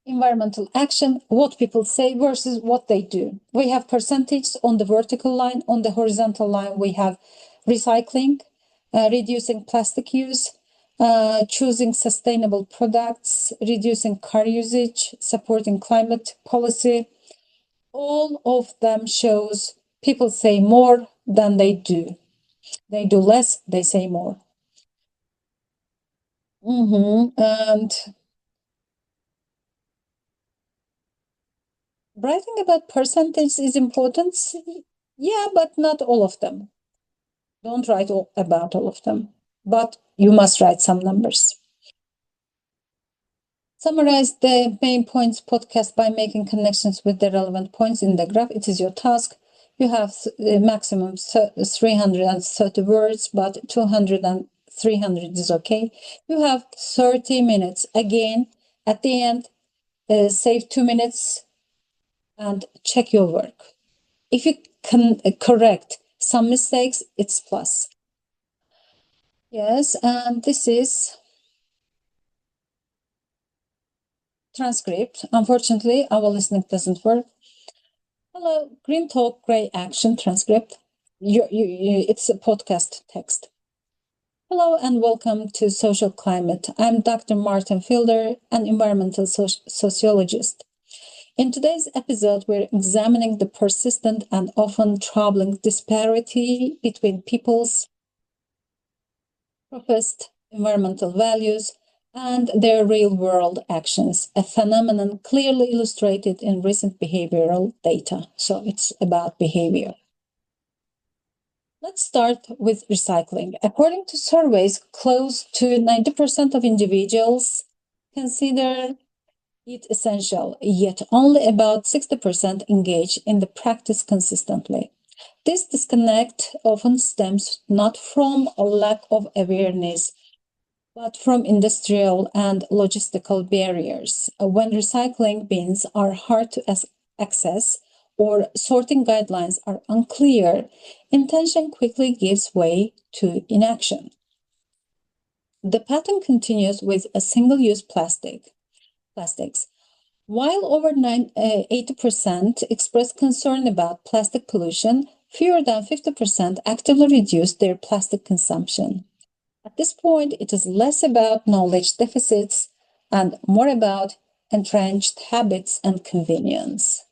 Environmental action, what people say versus what they do. We have percentages on the vertical line. On the horizontal line, we have recycling, reducing plastic use, choosing sustainable products, reducing car usage, supporting climate policy. All of them shows people say more than they do. They do less, they say more. And writing about percentage is important. Yeah, but not all of them. Don't write about all of them, but you must write some numbers. Summarize the main points podcast by making connections with the relevant points in the graph. It is your task. You have maximum 330 words, but 200 and 300 is okay. You have 30 minutes. Again, at the end, save 2 minutes and check your work. If you can correct some mistakes, it's plus. Yes, and this is transcript. Unfortunately, our listening doesn't work. Hello, green talk, gray action transcript. It's a podcast text. Hello and welcome to Social Climate. I'm Dr. Martin Fielder, an environmental sociologist. In today's episode, we're examining the persistent and often troubling disparity between people's professed environmental values and their real-world actions, a phenomenon clearly illustrated in recent behavioral data. So it's about behavior. Let's start with recycling. According to surveys, close to 90% of individuals consider it essential, yet only about 60% engage in the practice consistently. This disconnect often stems not from a lack of awareness, but from industrial and logistical barriers. When recycling bins are hard to access or sorting guidelines are unclear, intention quickly gives way to inaction. The pattern continues with a single-use plastics. While over 80% express concern about plastic pollution, fewer than 50% actively reduce their plastic consumption. At this point, it is less about knowledge deficits and more about entrenched habits and convenience.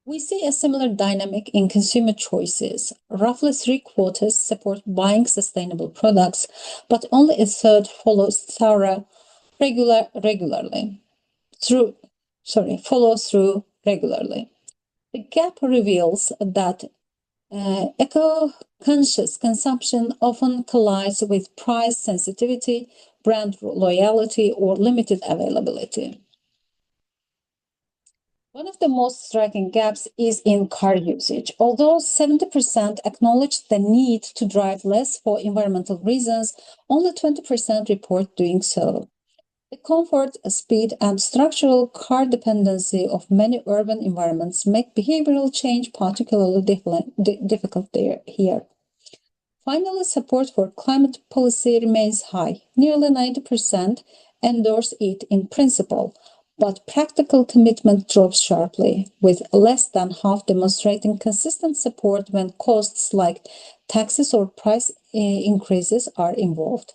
We see a similar dynamic in consumer choices. Roughly 3/4 support buying sustainable products, but only a third follows thorough follow through regularly. The gap reveals that eco-conscious consumption often collides with price sensitivity, brand loyalty, or limited availability. One of the most striking gaps is in car usage. Although 70% acknowledge the need to drive less for environmental reasons, only 20% report doing so. The comfort, speed, and structural car dependency of many urban environments make behavioral change particularly difficult here. Finally, support for climate policy remains high. Nearly 90% endorse it in principle, but practical commitment drops sharply, with less than half demonstrating consistent support when costs like taxes or price increases are involved.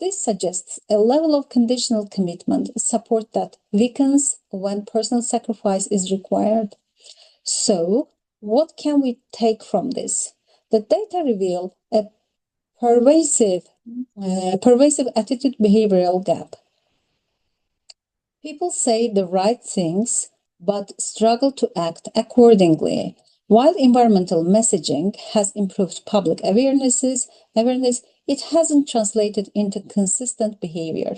This suggests a level of conditional commitment support that weakens when personal sacrifice is required. So, what can we take from this? The data reveal a pervasive attitude behavioral gap. People say the right things but struggle to act accordingly. While environmental messaging has improved public awareness, it hasn't translated into consistent behavior.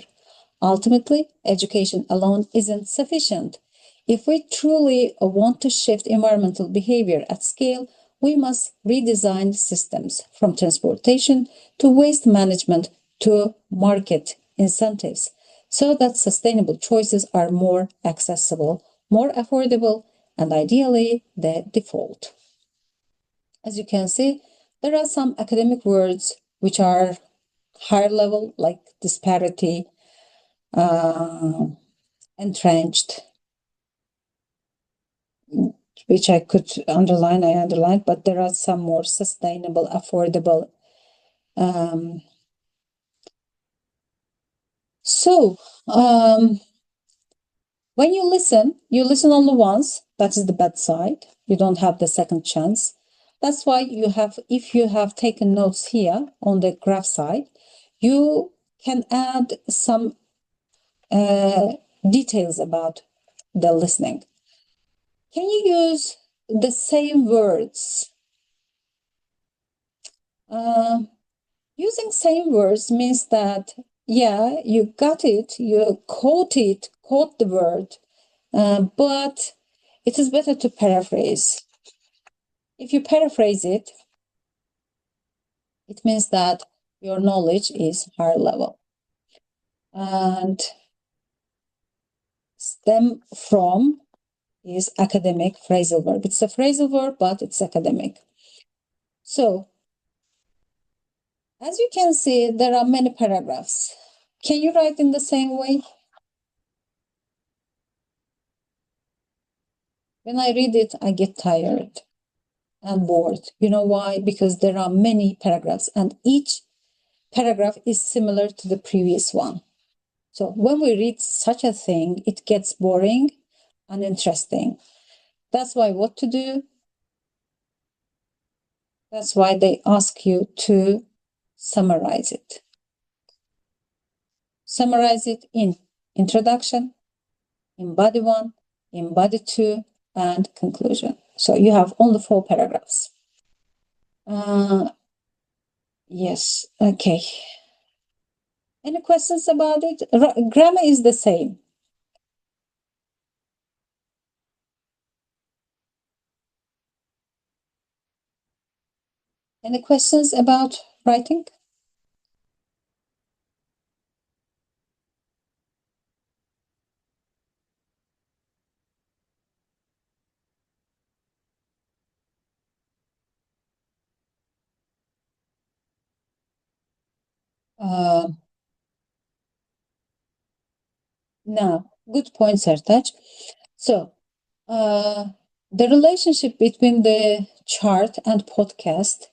Ultimately, education alone isn't sufficient. If we truly want to shift environmental behavior at scale, we must redesign systems from transportation to waste management to market incentives so that sustainable choices are more accessible, more affordable, and ideally the default. As you can see, there are some academic words which are higher level, like disparity, entrenched, which I could underline, I underlined, but there are some more sustainable, affordable. When you listen only once. That is the bad side. You don't have the second chance. That's why if you have taken notes here on the graph side, you can add some details about the listening. Can you use the same words? Using same words means that, yeah, you got it, you quote the word, but it is better to paraphrase. If you paraphrase it, it means that your knowledge is higher level. And stem from is academic phrasal verb. It's a phrasal verb, but it's academic. So, as you can see, there are many paragraphs. Can you write in the same way? When I read it, I get tired and bored. You know why? Because there are many paragraphs and each paragraph is similar to the previous one. So when we read such a thing, it gets boring and interesting. That's why what to do? That's why they ask you to summarize it. Summarize it in introduction, in body 1, in body 2, and conclusion. So you have only 4 paragraphs. Yes, okay. Any questions about it? Grammar is the same. Any questions about writing? No, good point, Sertaç. So, the relationship between the chart and podcast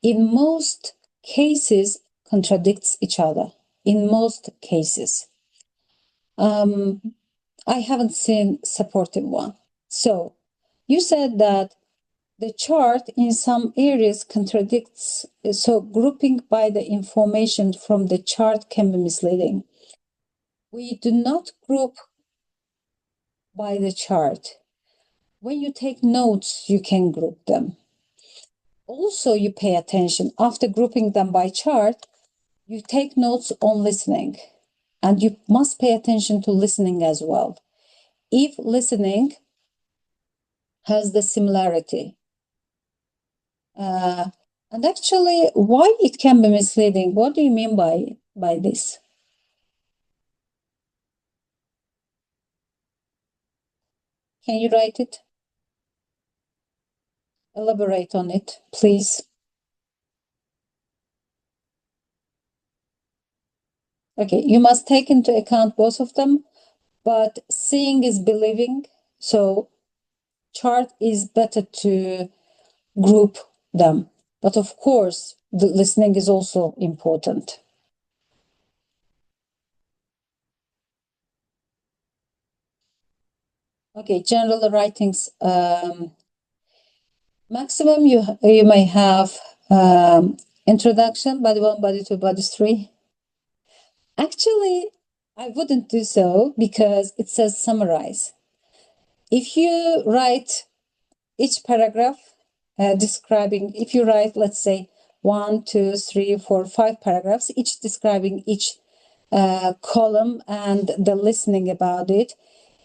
in most cases contradicts each other. In most cases. I haven't seen supportive one. So, you said that the chart in some areas contradicts, so grouping by the information from the chart can be misleading. We do not group by the chart. When you take notes, you can group them. Also, you pay attention. After grouping them by chart, you take notes on listening. And you must pay attention to listening as well. If listening has the similarity, and actually, why it can be misleading? What do you mean by this? Can you write it? Elaborate on it, please. Okay, you must take into account both of them, but seeing is believing. So chart is better to group them. But of course, the listening is also important. Okay, general writings. Maximum you may have introduction, body one, body two, body three. Actually, I wouldn't do so because it says summarize. If you write each paragraph describing, if you write, let's say, 1, 2, 3, 4, 5 paragraphs, each describing each column and the listening about it,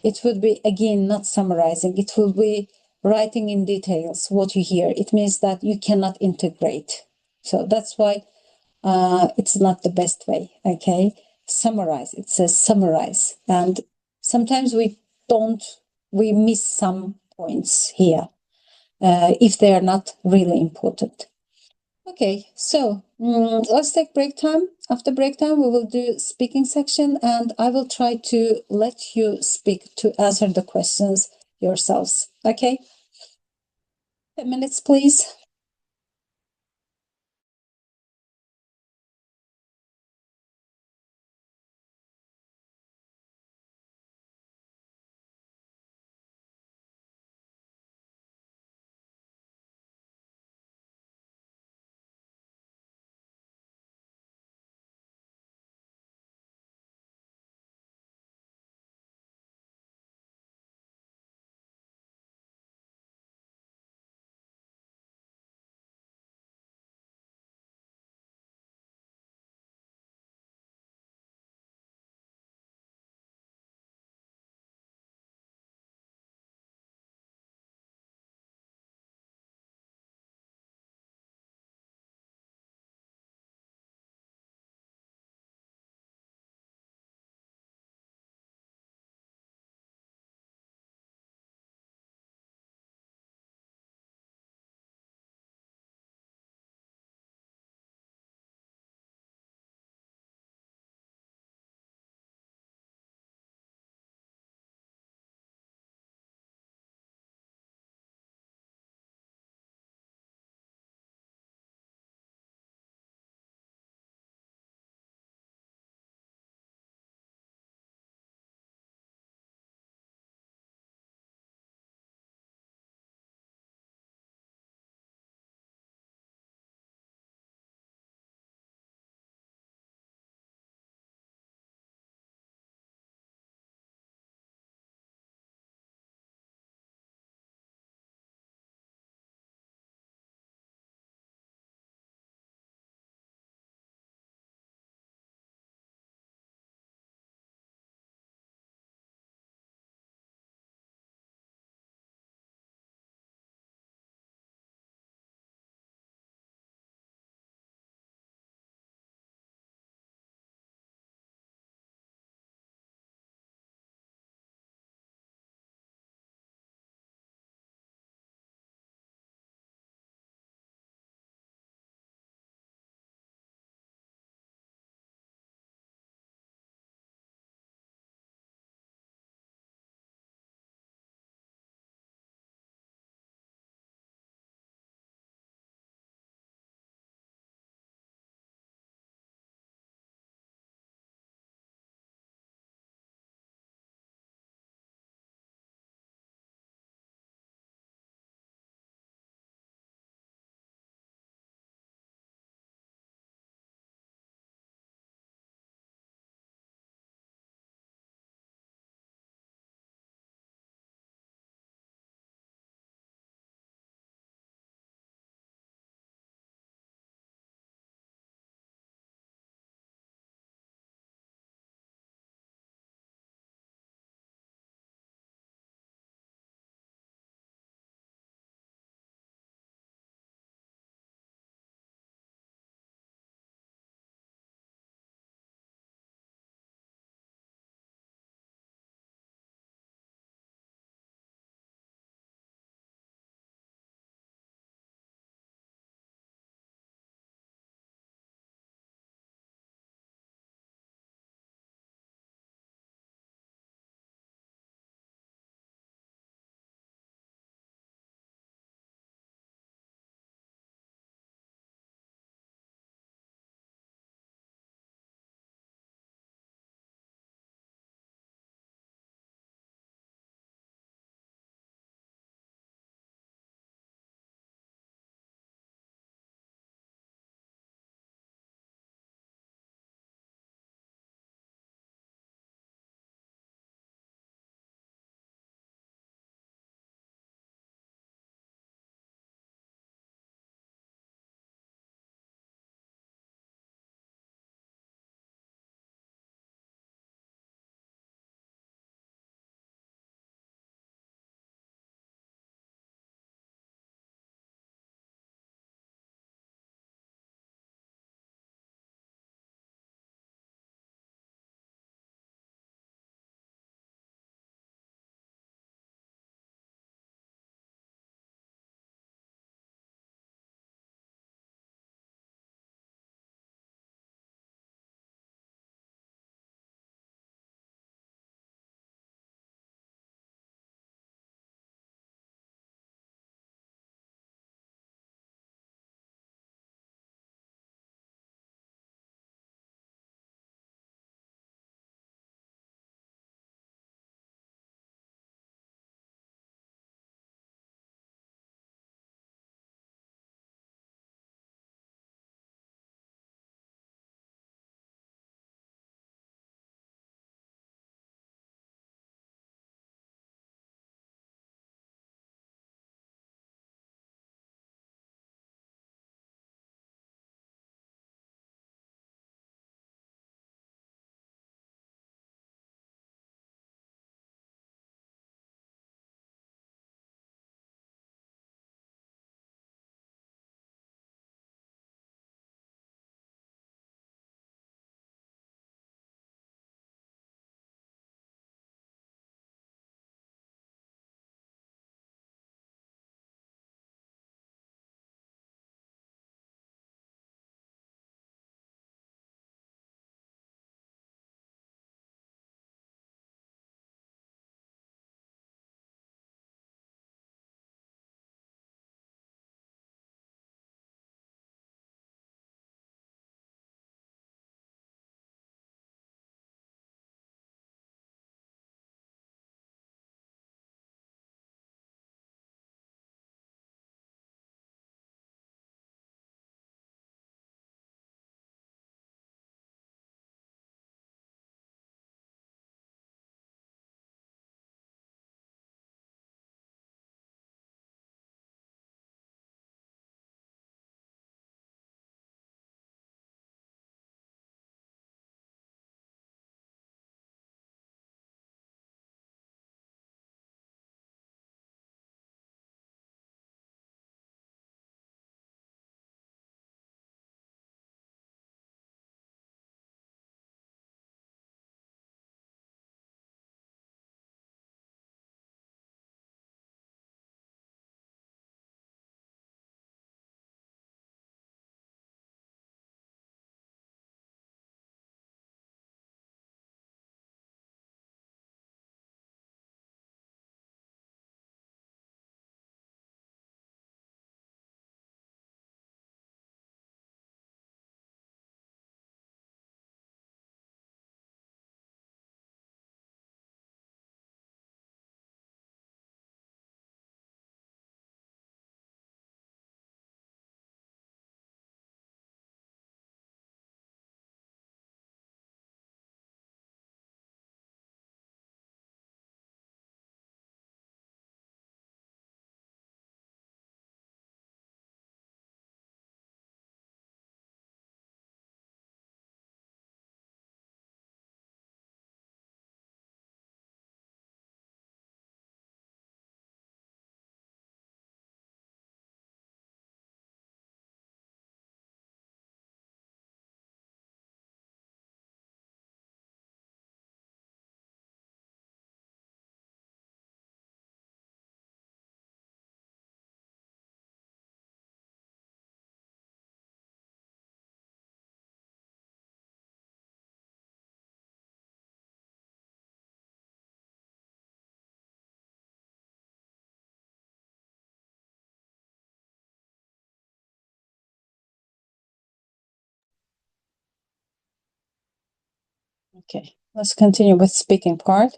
it would be again not summarizing. It will be writing in details what you hear. It means that you cannot integrate. So that's why it's not the best way. Okay, summarize. It says summarize, and sometimes we miss some points here if they are not really important. Okay, so let's take break time. After break time, we will do speaking section, and I will try to let you speak to answer the questions yourselves. Okay, 10 minutes, please. Okay, let's continue with speaking part,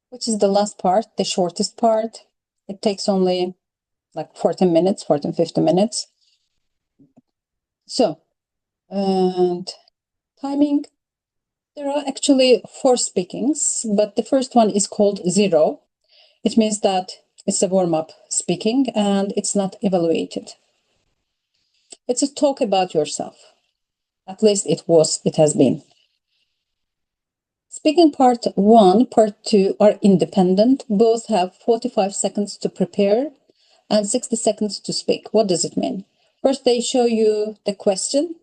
which is the last part, the shortest part. It takes only like 14 minutes, 14, 50 minutes. So, and timing, there are actually 4 speakings, but the first one is called 0. It means that it's a warm-up speaking and it's not evaluated. It's a talk about yourself. At least it has been. Speaking part 1, part 2 are independent. Both have 45 seconds to prepare and 60 seconds to speak. What does it mean? First, they show you the question,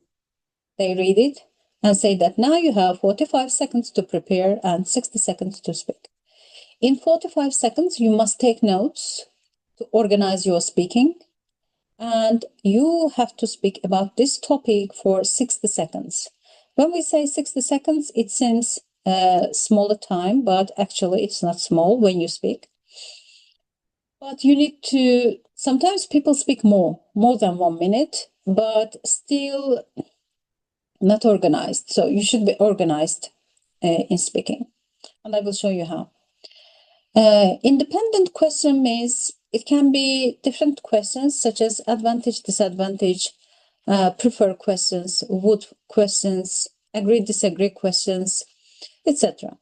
they read it, and say that now you have 45 seconds to prepare and 60 seconds to speak. In 45 seconds, you must take notes to organize your speaking, and you have to speak about this topic for 60 seconds. When we say 60 seconds, it seems a smaller time, but actually it's not small when you speak. But you need to, sometimes people speak more than 1 minute, but still not organized. So you should be organized in speaking. And I will show you how. Independent question means it can be different questions such as advantage, disadvantage, prefer questions, would questions, agree, disagree questions, etc.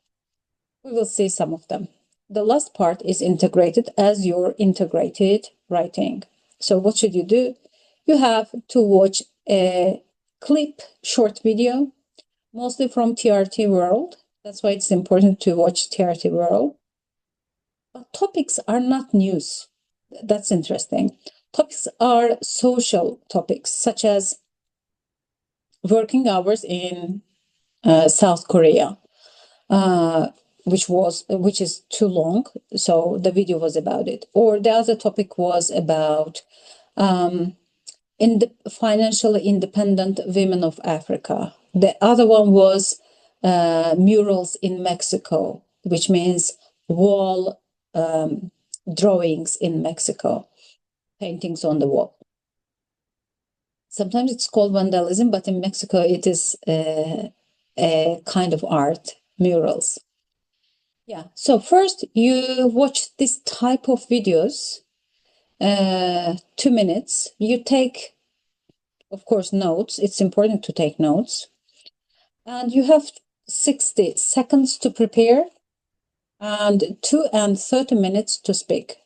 We will see some of them. The last part is integrated as your integrated writing. So what should you do? You have to watch a clip, short video, mostly from TRT World. That's why it's important to watch TRT World. But topics are not news. That's interesting. Topics are social topics, such as working hours in South Korea, which is too long. So the video was about it. Or the other topic was about in the financially independent women of Africa. The other one was murals in Mexico, which means wall drawings in Mexico, paintings on the wall. Sometimes it's called vandalism, but in Mexico it is a kind of art, murals. Yeah, so first you watch this type of videos, 2 minutes. You take, of course, notes. It's important to take notes. And you have 60 seconds to prepare and 2 and 30 minutes to speak,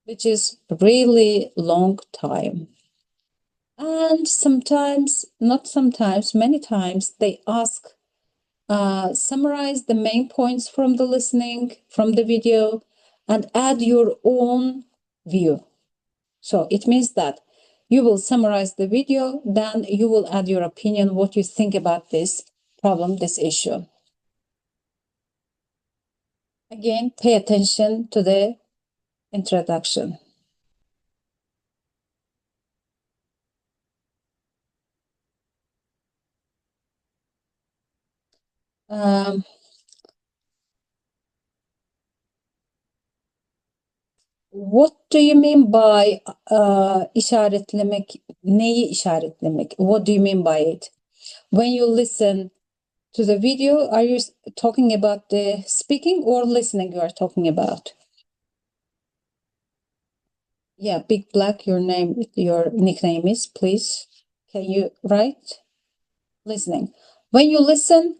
which is really long time. And sometimes, not sometimes, many times they ask, summarize the main points from the listening, from the video, and add your own view. So it means that you will summarize the video, then you will add your opinion, what you think about this problem, this issue. Again, pay attention to the introduction. What do you mean by işaretlemek? Neyi işaretlemek? What do you mean by it? When you listen to the video, are you talking about the speaking or listening you are talking about? Yeah, Big Black, your nickname is, please. Can you write? Listening. When you listen,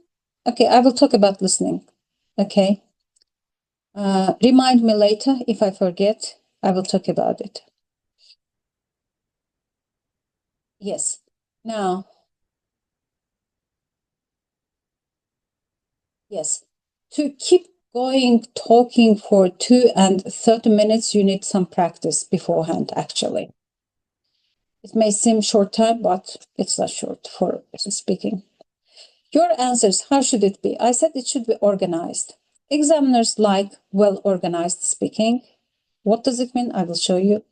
okay, I will talk about listening. Okay. Remind me later if I forget, I will talk about it. Yes. Now, yes. To keep going, talking for 2 and 30 minutes, you need some practice beforehand, actually. It may seem short time, but it's not short for speaking. Your answers, how should it be? I said it should be organized. Examiners like well-organized speaking. What does it mean? I will show you.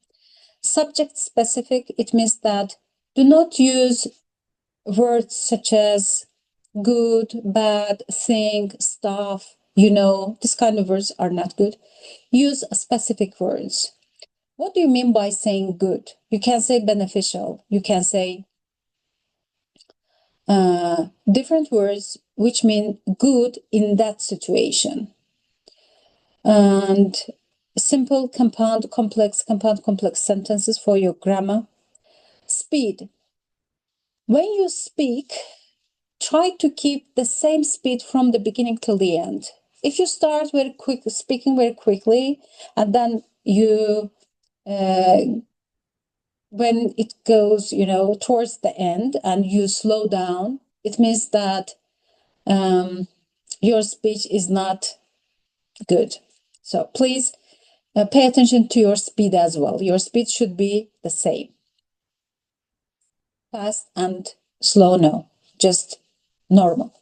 Subject specific, it means that do not use words such as good, bad, thing, stuff, this kind of words are not good. Use specific words. What do you mean by saying good? You can say beneficial. You can say different words which mean good in that situation. And simple, compound, complex sentences for your grammar. Speed. When you speak, try to keep the same speed from the beginning till the end. If you start very quick, speaking very quickly, and then you, when it goes, towards the end and you slow down, it means that your speech is not good. So please pay attention to your speed as well. Your speed should be the same. Fast and slow, no, just normal.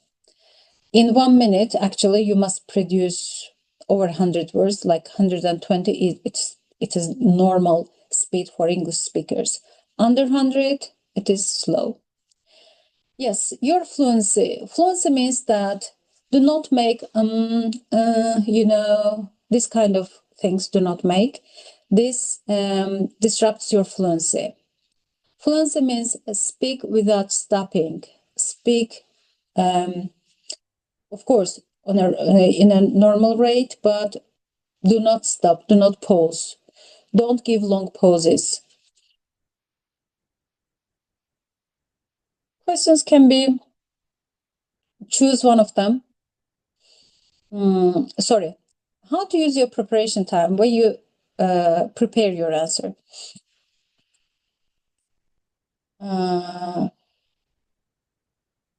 In 1 minute, actually, you must produce over 100 words, like 120. It is normal speed for English speakers. Under 100, it is slow. Yes, your fluency. Fluency means that do not make, this kind of things do not make. This disrupts your fluency. Fluency means speak without stopping. Speak, of course, in a normal rate, but do not stop, do not pause. Don't give long pauses. Questions can be, choose one of them. Sorry. How to use your preparation time when you prepare your answer.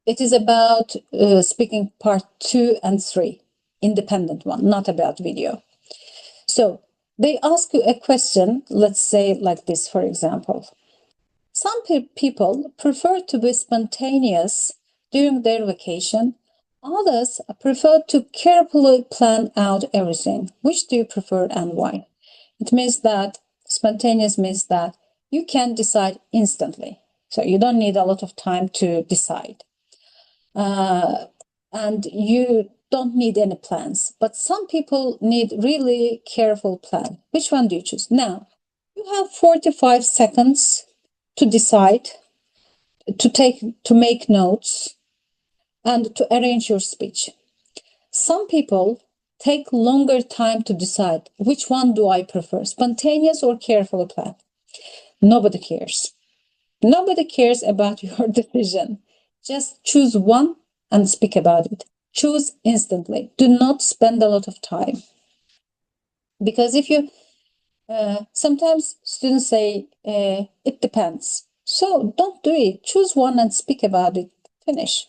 It is about speaking part 2 and 3, independent one, not about video. So they ask you a question, let's say like this, for example. Some people prefer to be spontaneous during their vacation. Others prefer to carefully plan out everything. Which do you prefer and why? It means that spontaneous means that you can decide instantly. So you don't need a lot of time to decide. And you don't need any plans. But some people need really careful plan. Which one do you choose? Now, you have 45 seconds to decide, to make notes, and to arrange your speech. Some people take longer time to decide which one do I prefer, spontaneous or carefully planned. Nobody cares. Nobody cares about your decision. Just choose one and speak about it. Choose instantly. Do not spend a lot of time. Because if you, sometimes students say, it depends. So don't do it. Choose one and speak about it. Finish.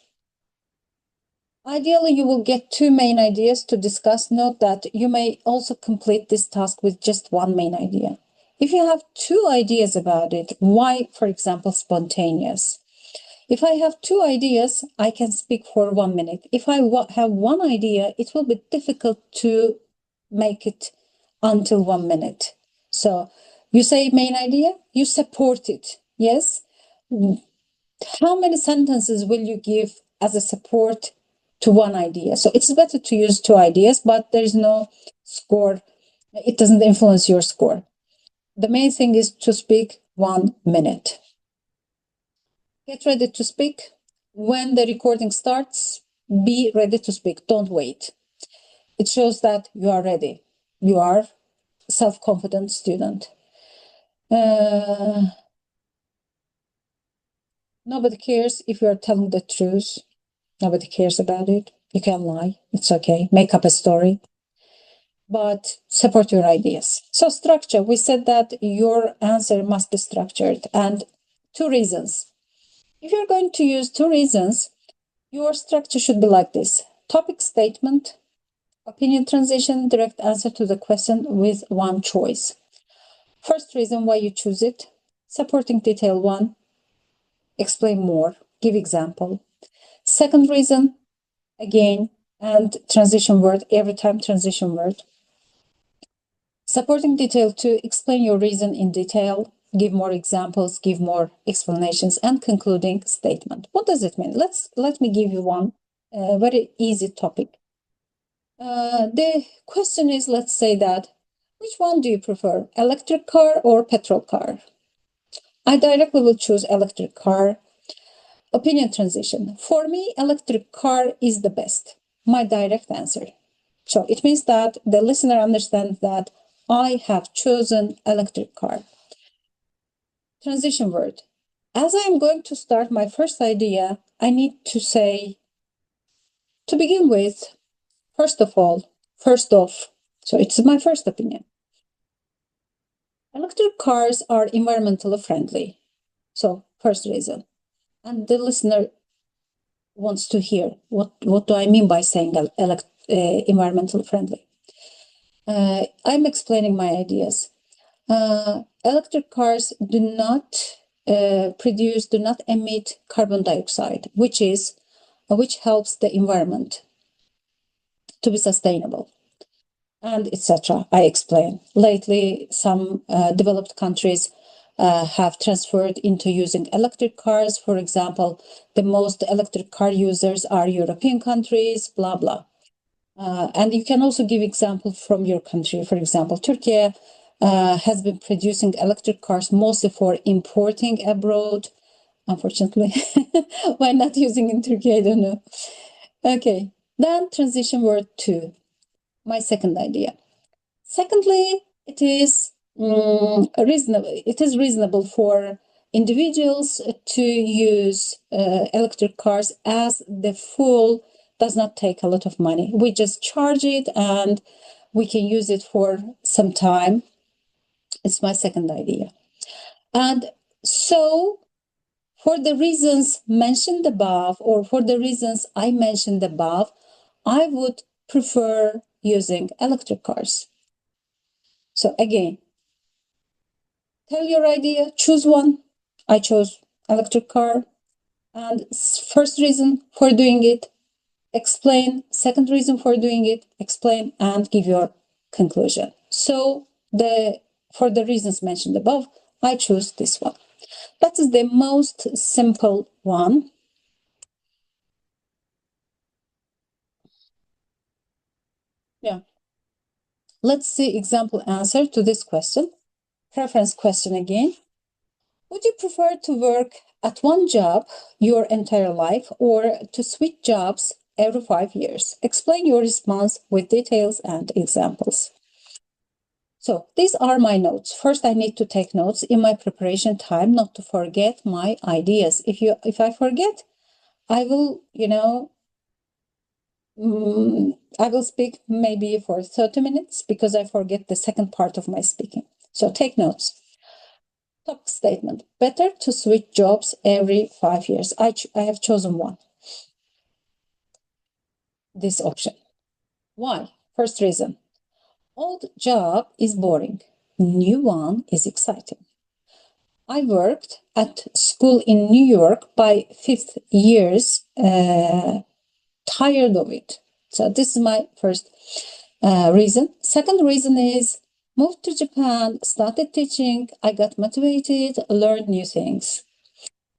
Ideally, you will get 2 main ideas to discuss. Note that you may also complete this task with just 1 main idea. If you have 2 ideas about it, why, for example, spontaneous? If I have 2 ideas, I can speak for 1 minute. If I have 1 idea, it will be difficult to make it until 1 minute. So you say main idea, you support it. Yes. How many sentences will you give as a support to 1 idea? So it's better to use 2 ideas, but there is no score. It doesn't influence your score. The main thing is to speak 1 minute. Get ready to speak. When the recording starts, be ready to speak. Don't wait. It shows that you are ready. You are a self-confident student. Nobody cares if you are telling the truth. Nobody cares about it. You can lie. It's okay. Make up a story. But support your ideas. So structure, we said that your answer must be structured, and 2 reasons. If you're going to use 2 reasons, your structure should be like this. Topic statement, opinion transition, direct answer to the question with 1 choice. First reason why you choose it, supporting detail 1, explain more, give example. Second reason, again, and transition word, every time transition word. Supporting detail 2, explain your reason in detail, give more examples, give more explanations, and concluding statement. What does it mean? Let me give you one very easy topic. The question is, let's say that, which one do you prefer, electric car or petrol car? I directly will choose electric car. Opinion transition. For me, electric car is the best. My direct answer. So it means that the listener understands that I have chosen electric car. Transition word. As I am going to start my first idea, I need to say, to begin with, first off. So it's my first opinion. Electric cars are environmentally friendly. So first reason. And the listener wants to hear what do I mean by saying environmentally friendly. I'm explaining my ideas. Electric cars do not emit carbon dioxide, which helps the environment to be sustainable, and etc. I explain. Lately, some developed countries have transferred into using electric cars. For example, the most electric car users are European countries, blah, blah. And you can also give example from your country. For example, Turkey has been producing electric cars mostly for importing abroad. Unfortunately, why not using in Turkey? I don't know. Okay, then transition word 2, my second idea. Secondly, it is reasonable. It is reasonable for individuals to use electric cars, as the fuel does not take a lot of money. We just charge it and we can use it for some time. It's my second idea. And so, for the reasons mentioned above, or for the reasons I mentioned above, I would prefer using electric cars. So again, tell your idea, choose one. I chose electric car. And first reason for doing it, explain. Second reason for doing it, explain, and give your conclusion. So for the reasons mentioned above, I choose this one. That is the most simple one. Yeah. Let's see example answer to this question. Preference question again. Would you prefer to work at one job your entire life, or to switch jobs every 5 years? Explain your response with details and examples. So these are my notes. First, I need to take notes in my preparation time, not to forget my ideas. If I forget, I will, I will speak maybe for 30 minutes because I forget the second part of my speaking. So take notes. Topic statement. Better to switch jobs every 5 years. I have chosen one. This option. Why? First reason. Old job is boring. New one is exciting. I worked at school in New York by 5th years, tired of it. So this is my first reason. Second reason is moved to Japan, started teaching, I got motivated, learned new things.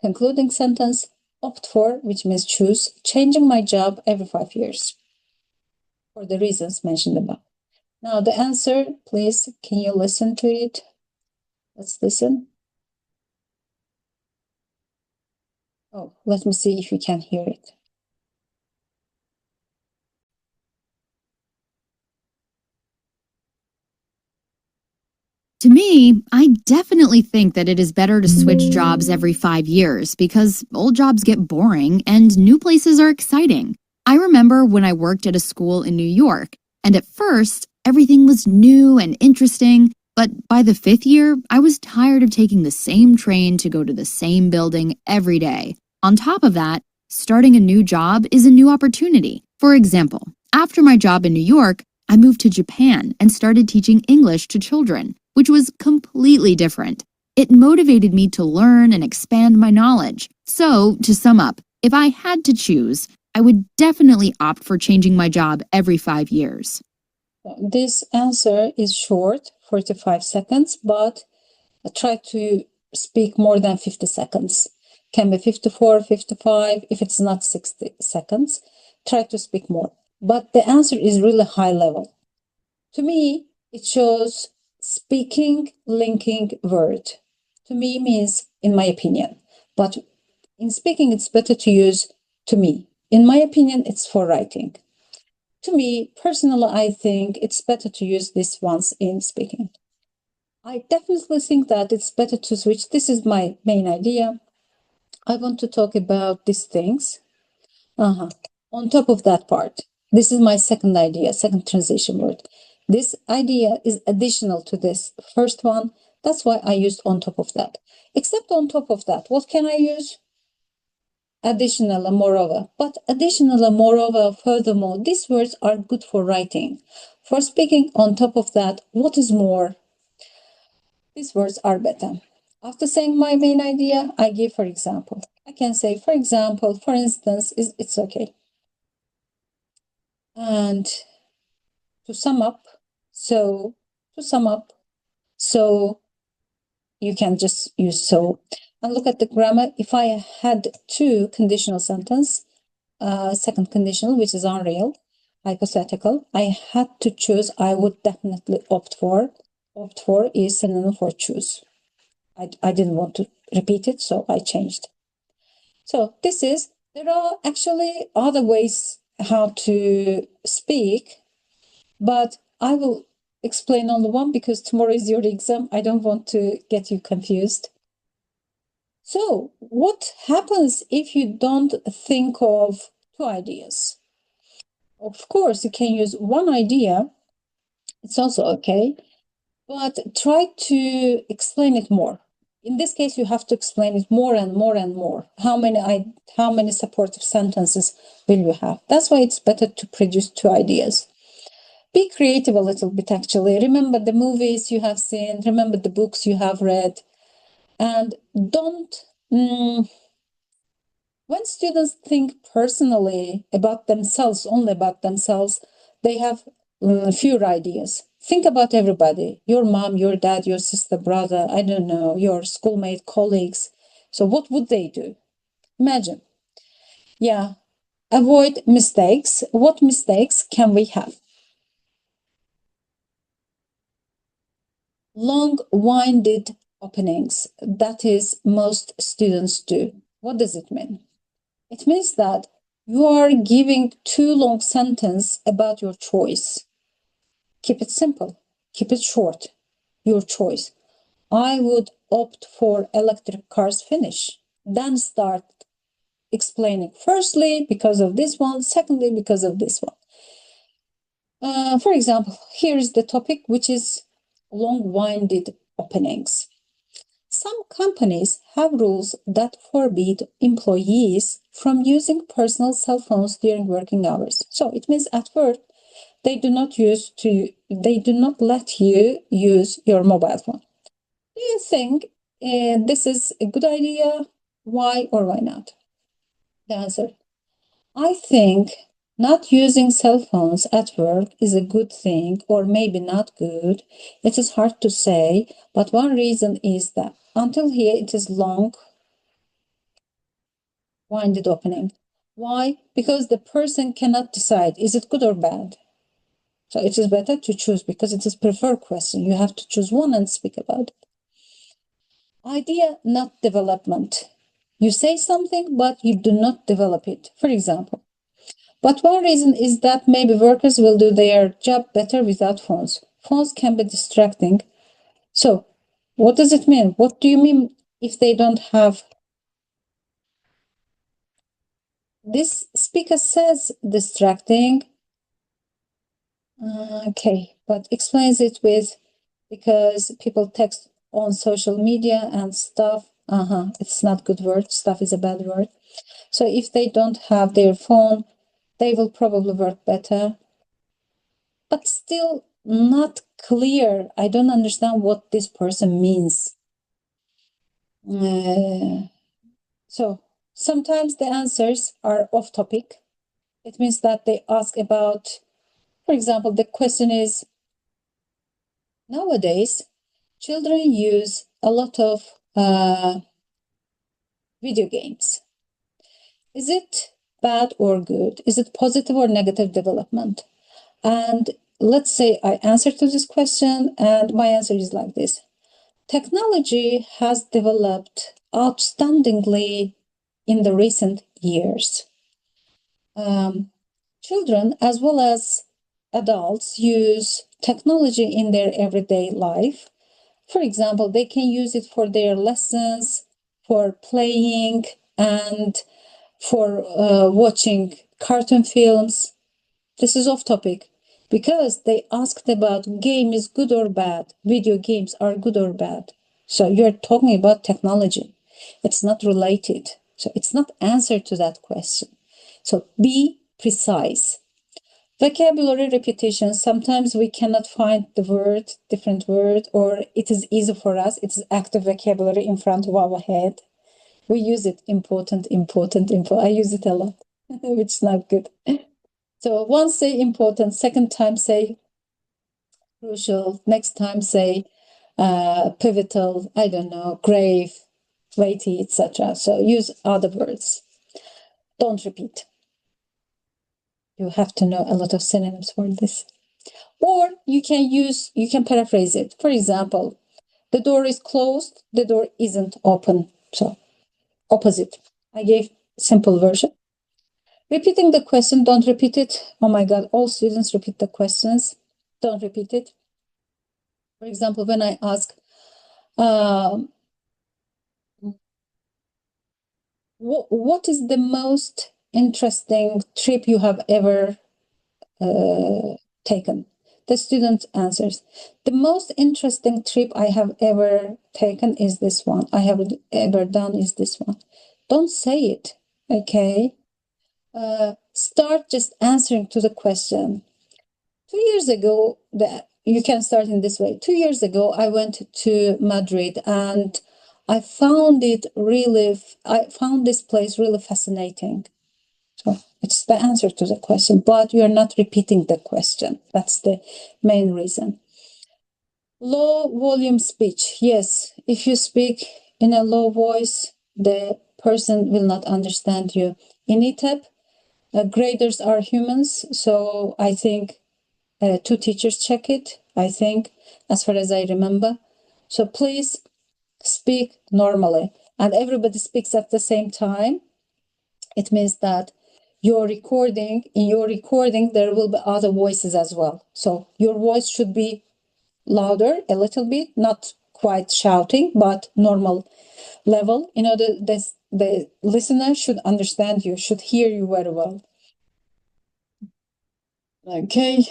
Concluding sentence, opt for, which means choose, changing my job every 5 years. For the reasons mentioned above. Now the answer, please, can you listen to it? Let's listen. Oh, let me see if you can hear it. To me, I definitely think that it is better to switch jobs every 5 years because old jobs get boring and new places are exciting. I remember when I worked at a school in New York, and at first, everything was new and interesting, but by the 5th year, I was tired of taking the same train to go to the same building every day. On top of that, starting a new job is a new opportunity. For example, after my job in New York, I moved to Japan and started teaching English to children, which was completely different. It motivated me to learn and expand my knowledge. So, to sum up, if I had to choose, I would definitely opt for changing my job every 5 years. This answer is short, 45 seconds, but try to speak more than 50 seconds. Can be 54, 55, if it's not 60 seconds. Try to speak more. But the answer is really high level. To me, it shows speaking, linking word. To me means, in my opinion. But In speaking, it's better to use to me. In my opinion, it's for writing. To me, personally, I think it's better to use this once in speaking. I definitely think that it's better to switch. This is my main idea. I want to talk about these things. On top of that part, this is my second idea, second transition word. This idea is additional to this first one. That's why I used on top of that. Except on top of that, what can I use? Additional and moreover. But additional and moreover, furthermore, these words are good for writing. For speaking, on top of that, what is more? These words are better. After saying my main idea, I give for example. I can say, for example, for instance, it's okay. And to sum up, so you can just use so. And look at the grammar. If I had two conditional sentence, second conditional, which is unreal, hypothetical, I had to choose, I would definitely opt for. Opt for is synonym for choose. I didn't want to repeat it, so I changed. So there are actually other ways how to speak, but I will explain only one because tomorrow is your exam. I don't want to get you confused. So what happens if you don't think of two ideas? Of course, you can use one idea. It's also okay, but try to explain it more. In this case, you have to explain it more and more and more. How many supportive sentences will you have? That's why it's better to produce two ideas. Be creative a little bit, actually. Remember the movies you have seen, remember the books you have read, and don't... When students think personally about themselves, only about themselves, they have fewer ideas. Think about everybody, your mom, your dad, your sister, brother, I don't know, your schoolmate, colleagues. So what would they do? Imagine. Yeah, avoid mistakes. What mistakes can we have? Long-winded openings. That is, most students do. What does it mean? It means that you are giving too long sentence about your choice. Keep it simple. Keep it short. Your choice. I would opt for electric cars finish. Then start explaining. Firstly, because of this one. Secondly, because of this one. For example, here is the topic, which is long-winded openings. Some companies have rules that forbid employees from using personal cell phones during working hours. So it means at work, they do not let you use your mobile phone. Do you think this is a good idea? Why or why not? The answer: I think not using cell phones at work is a good thing, or maybe not good. It is hard to say, but one reason is that until here it is long-winded opening. Why? Because the person cannot decide, is it good or bad? So it is better to choose because it is preferred question. You have to choose one and speak about it. Idea, not development. You say something, but you do not develop it. For example, but one reason is that maybe workers will do their job better without phones. Phones can be distracting. So, what does it mean? What do you mean if they don't have? This speaker says distracting. Okay, but explains it with because people text on social media and stuff. It's not good word. Stuff is a bad word. So if they don't have their phone, they will probably work better. But still not clear. I don't understand what this person means. So sometimes the answers are off topic. It means that they ask about, for example, the question is, nowadays, children use a lot of video games. Is it bad or good? Is it positive or negative development? And let's say I answer to this question, and my answer is like this. Technology has developed outstandingly in the recent years. Children as well as adults use technology in their everyday life. For example, they can use it for their lessons, for playing, and for watching cartoon films. This is off topic because they asked about game is good or bad. Video games are good or bad. So you're talking about technology. It's not related. So it's not answer to that question. So be precise. Vocabulary repetition. Sometimes we cannot find the word, different word, or it is easy for us. It is active vocabulary in front of our head. We use it important. I use it a lot, which is not good. So once say important, second time say crucial, next time say pivotal, I don't know, grave, weighty, etc. So use other words. Don't repeat. You have to know a lot of synonyms for this. Or you can paraphrase it. For example, the door is closed, the door isn't open. So opposite. I gave simple version. Repeating the question, don't repeat it. Oh my God, all students repeat the questions. Don't repeat it. For example, when I ask, what is the most interesting trip you have ever taken? The student answers, the most interesting trip I have ever taken is this one. I have ever done is this one. Don't say it, okay? Start just answering to the question. 2 years ago, you can start in this way. 2 years ago, I went to Madrid and I found this place really fascinating. So it's the answer to the question, but you're not repeating the question. That's the main reason. Low volume speech. Yes, if you speak in a low voice, the person will not understand you. In e-TEP, graders are humans, so I think 2 teachers check it, I think, as far as I remember. So please speak normally. And everybody speaks at the same time. It means that in your recording, there will be other voices as well. So your voice should be louder a little bit, not quite shouting, but normal level. In order the listener should understand you, should hear you very well. Okay.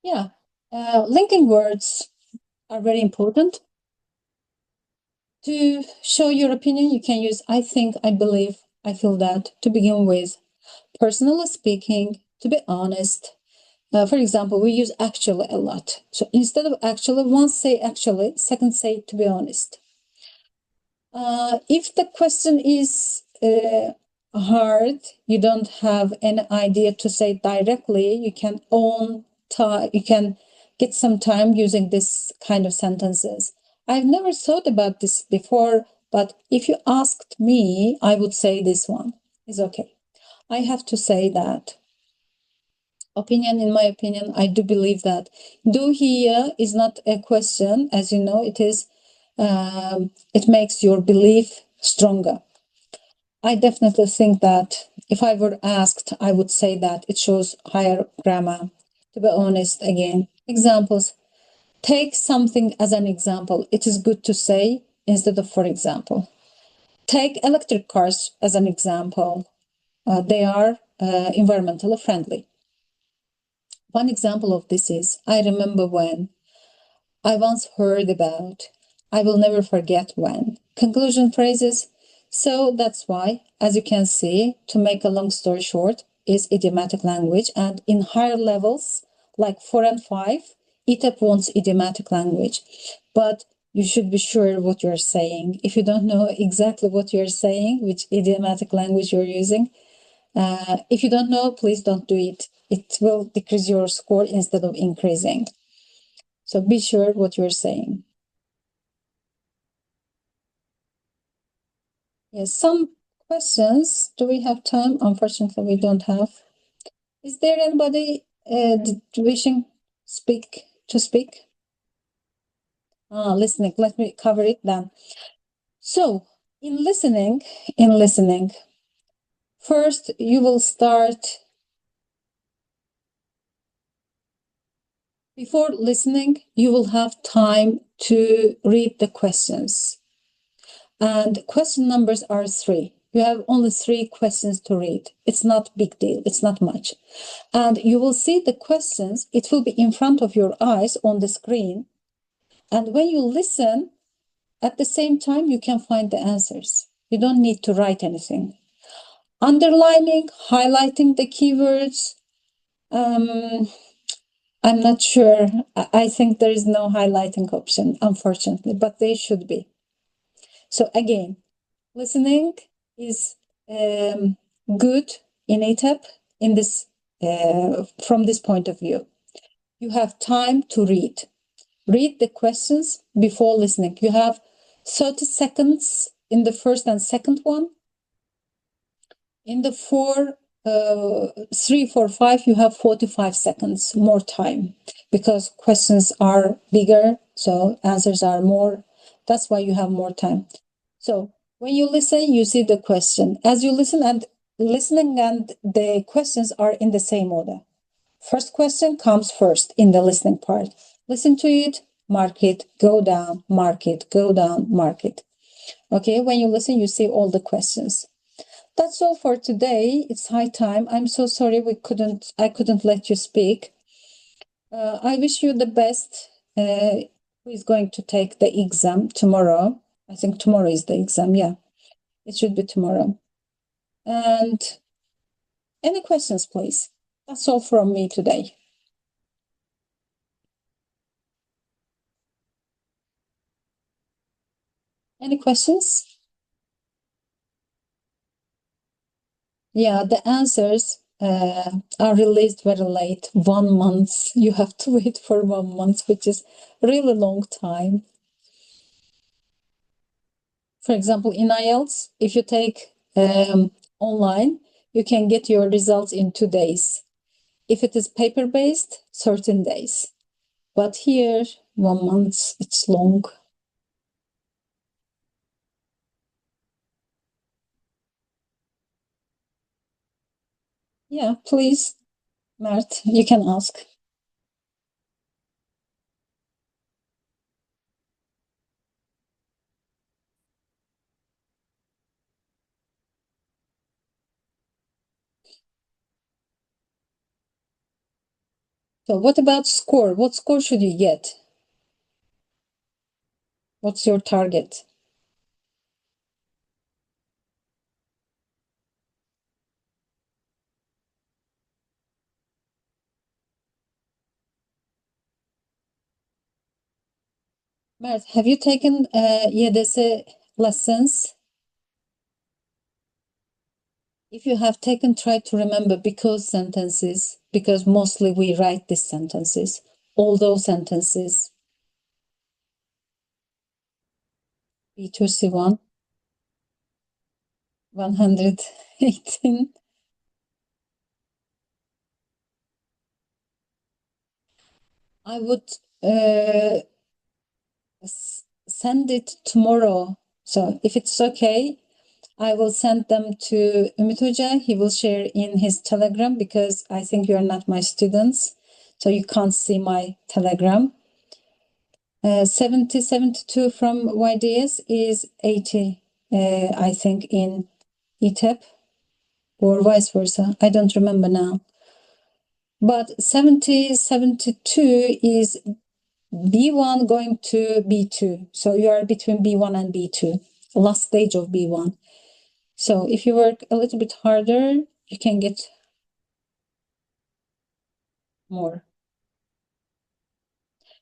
Yeah. Linking words are very important. To show your opinion, you can use I think, I believe, I feel that to begin with. Personally speaking, to be honest, for example, we use actually a lot. So instead of actually, once say actually, second say to be honest. If the question is hard, you don't have any idea to say directly, you can get some time using this kind of sentences. I've never thought about this before, but if you asked me, I would say this one is okay. I have to say that. In my opinion, I do believe that. Do here is not a question, as you know, it makes your belief stronger. I definitely think that if I were asked, I would say that it shows higher grammar. To be honest, again, examples. Take something as an example. It is good to say instead of for example. Take electric cars as an example. They are environmentally friendly. One example of this is, I remember when, I once heard about, I will never forget when. Conclusion phrases. So that's why, as you can see, to make a long story short, is idiomatic language. And in higher levels, like 4 and 5, e-TEP wants idiomatic language. But you should be sure what you're saying. If you don't know exactly what you're saying, which idiomatic language you're using, if you don't know, please don't do it. It will decrease your score instead of increasing. So be sure what you're saying. Yes, some questions. Do we have time? Unfortunately, we don't have. Is there anybody wishing to speak? Listening. Let me cover it then. So, in listening, first you will start. Before listening, you will have time to read the questions. And question numbers are 3. You have only 3 questions to read. It's not a big deal. It's not much. And you will see the questions. It will be in front of your eyes on the screen. And when you listen, at the same time, you can find the answers. You don't need to write anything. Underlining, highlighting the keywords. I'm not sure. I think there is no highlighting option, unfortunately, but there should be. So again, listening is good in e-TEP in this from this point of view. You have time to read. Read the questions before listening. You have 30 seconds in the first and second one. In the 3, 4, 5, you have 45 seconds more time because questions are bigger, so answers are more. That's why you have more time. So when you listen, you see the question. As you listen, and listening and the questions are in the same order. First question comes first in the listening part. Listen to it, mark it, go down, mark it, go down, mark it. Okay, when you listen, you see all the questions. That's all for today. It's high time. I'm so sorry I couldn't let you speak. I wish you the best. Who is going to take the exam tomorrow? I think tomorrow is the exam. Yeah, it should be tomorrow. And any questions, please? That's all from me today. Any questions? Yeah, the answers are released very late. 1 month. You have to wait for 1 month, which is really long time. For example, in IELTS, if you take online, you can get your results in 2 days. If it is paper-based, 13 days. But here, 1 month, it's long. Yeah, please, Mert, you can ask. So what about score? What score should you get? What's your target? Mert, have you taken YDS lessons? If you have taken, try to remember because sentences, because mostly we write these sentences, although sentences. B2 C1, 118. I would send it tomorrow. So if it's okay, I will send them to Ümit Hoca. He will share in his Telegram because I think you're not my students. So you can't see my Telegram. 70, 72 from YDS is 80, I think, in e-TEP or vice versa. I don't remember now. But 70, 72 is B1 going to B2. So you are between B1 and B2, last stage of B1. So if you work a little bit harder, you can get more.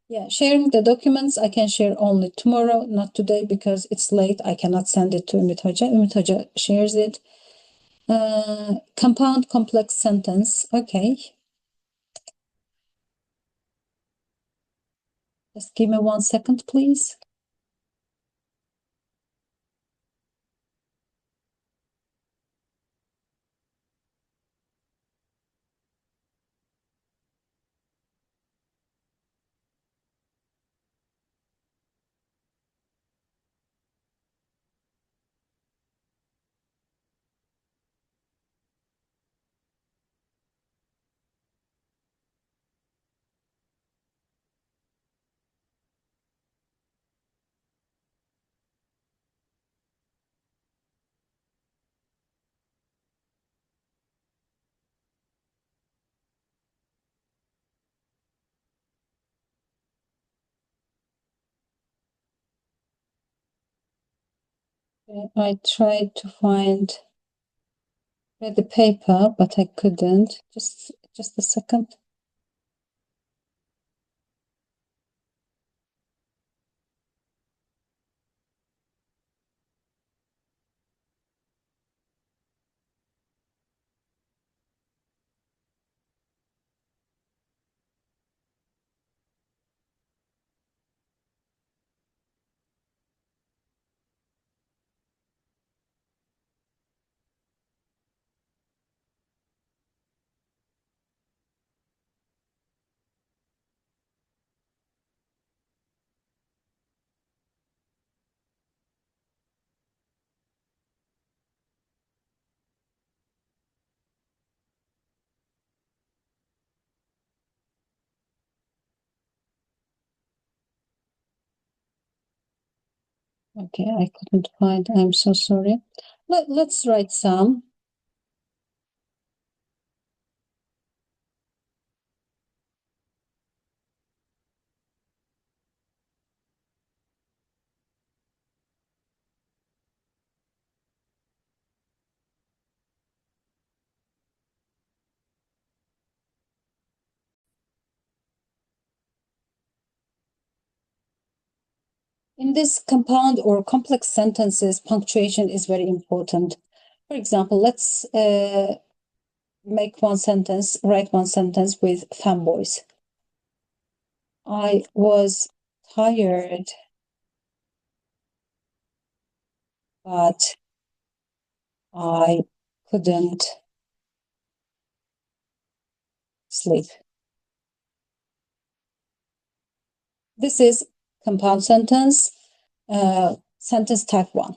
Yeah, sharing the documents, I can share only tomorrow, not today, because it's late. I cannot send it to Ümit Hoca. Ümit Hoca shares it. Compound complex sentence. Okay. Just give me 1 second, please. I tried to find the paper, but I couldn't. Just a second. Okay, I couldn't find. I'm so sorry. Let's write some. In this compound or complex sentences, punctuation is very important. For example, let's write one sentence with fanboys. I was tired, but I couldn't sleep. This is compound sentence, sentence type 1.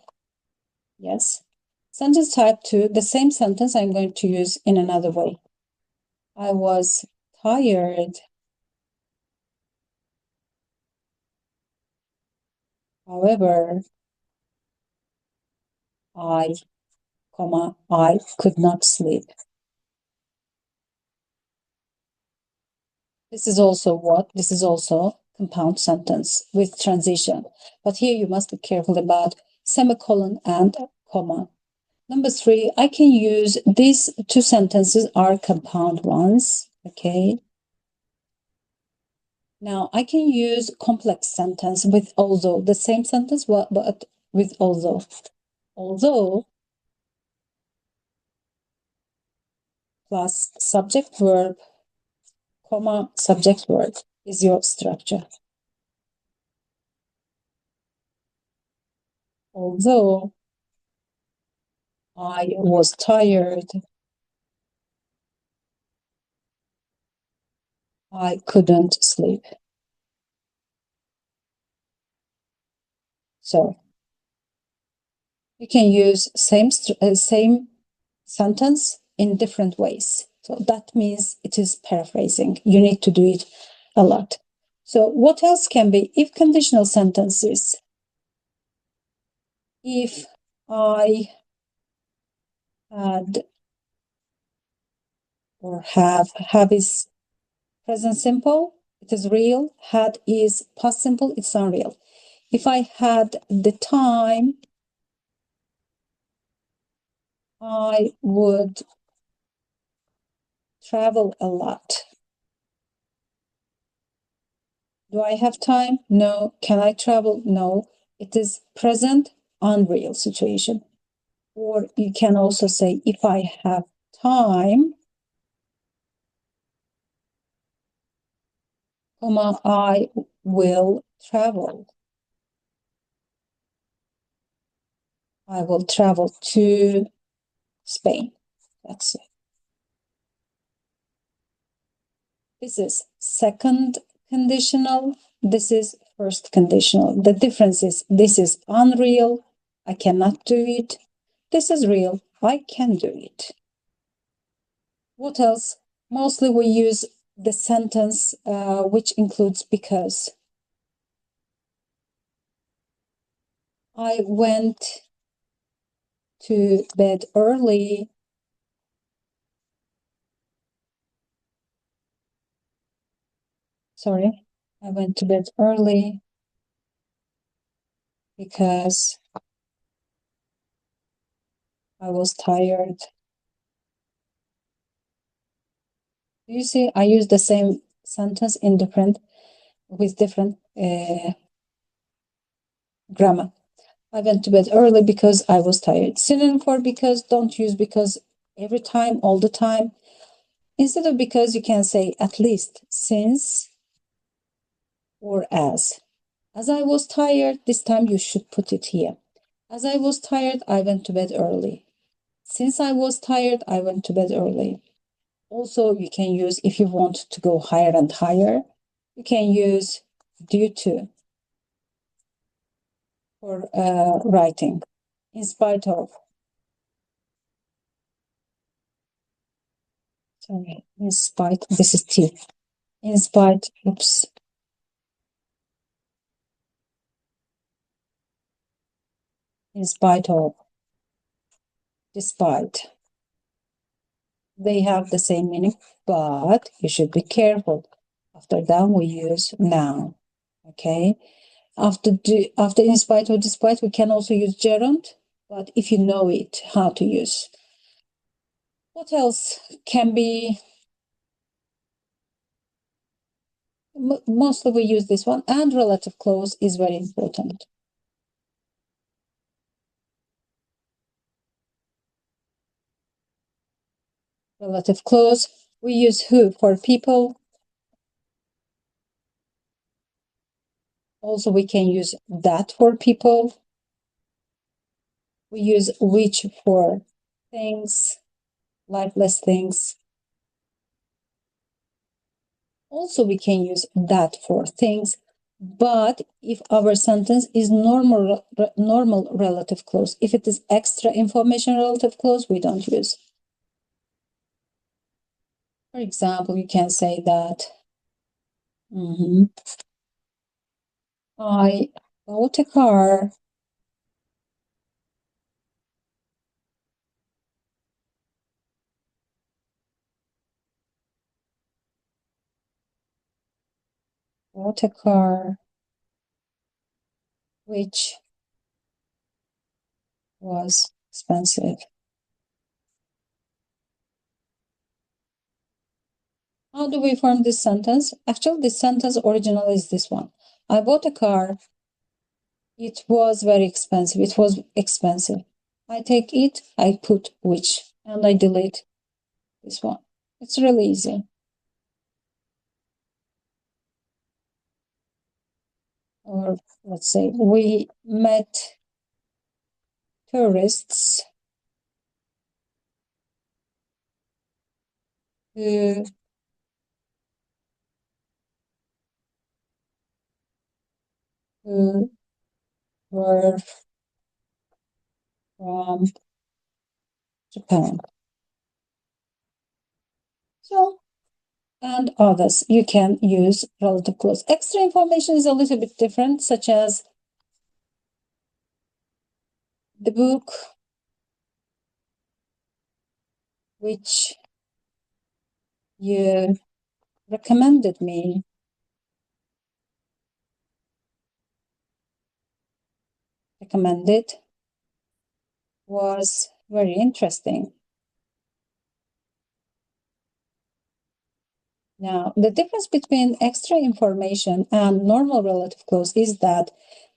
Yes. Sentence type 2, the same sentence I'm going to use in another way. I was tired. However, I could not sleep. This is also what? This is also compound sentence with transition. But here you must be careful about semicolon and comma. Number 3, I can use these two sentences are compound ones. Okay. Now I can use complex sentence with although, the same sentence, but with although. Although plus subject verb, comma, subject verb is your structure. Although I was tired, I couldn't sleep. So you can use same sentence in different ways. So that means it is paraphrasing. You need to do it a lot. So what else can be? If conditional sentences. If I had or have is present simple, it is real. Had is past simple, it's unreal. If I had the time, I would travel a lot. Do I have time? No. Can I travel? No. It is present, unreal situation. Or you can also say, if I have time, comma, I will travel. I will travel to Spain. That's it. This is second conditional. This is first conditional. The difference is this is unreal. I cannot do it. This is real. I can do it. What else? Mostly we use the sentence which includes because. I went to bed early. Sorry, I went to bed early because I was tired. Do you see? I use the same sentence in with different grammar. I went to bed early because I was tired. Synonym for because, don't use because every time, all the time. Instead of because, you can say at least, since, or as. As I was tired, this time you should put it here. As I was tired, I went to bed early. Since I was tired, I went to bed early. Also, you can use, if you want to go higher and higher, you can use due to for writing. In spite of. Sorry, in spite, this is T. In spite, oops. In spite of, despite. They have the same meaning, but you should be careful. After that, we use noun. Okay. After in spite or despite, we can also use gerund, but if you know it, how to use. What else can be? Mostly we use this one, and relative clause is very important. Relative clause, we use who for people. Also, we can use that for people. We use which for things, lifeless things. Also, we can use that for things, but if our sentence is normal relative clause, if it is extra information relative clause, we don't use. For example, you can say that I bought a car. Bought a car which was expensive. How do we form this sentence? Actually, this sentence original is this one. I bought a car. It was very expensive. It was expensive. I take it, I put which, and I delete this one. It's really easy. Or let's say we met tourists who were from Japan. So, and others, you can use relative clause. Extra information is a little bit different, such as the book which you recommended me was very interesting. Now, the difference between extra information and normal relative clause is that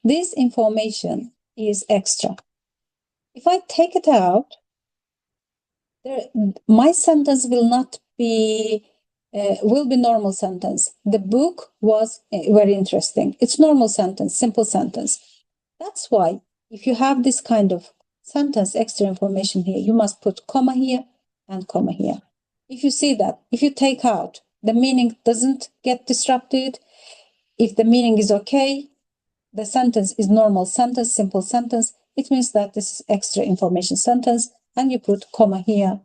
this information is extra. If I take it out, my sentence will not be, will be normal sentence. The book was very interesting. It's normal sentence, simple sentence. That's why if you have this kind of sentence, extra information here, you must put comma here and comma here. If you see that, if you take out, the meaning doesn't get disrupted. If the meaning is okay, the sentence is normal sentence, simple sentence, it means that this is extra information sentence, and you put comma here,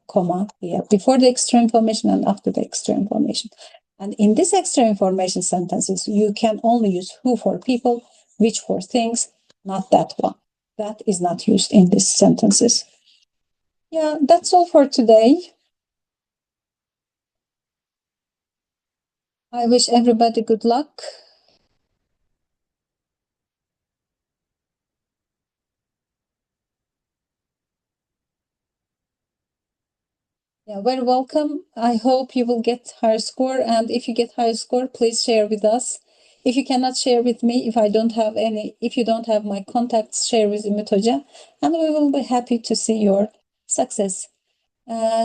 before the extra information and after the extra information. And in this extra information sentences, you can only use who for people, which for things, not that one. That is not used in these sentences. Yeah, that's all for today. I wish everybody good luck. Yeah, very welcome. I hope you will get higher score, and if you get higher score, please share with us. If you cannot share with me, if you don't have my contacts, share with Ümit Hoca, and we will be happy to see your success.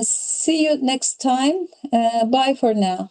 See you next time. Bye for now.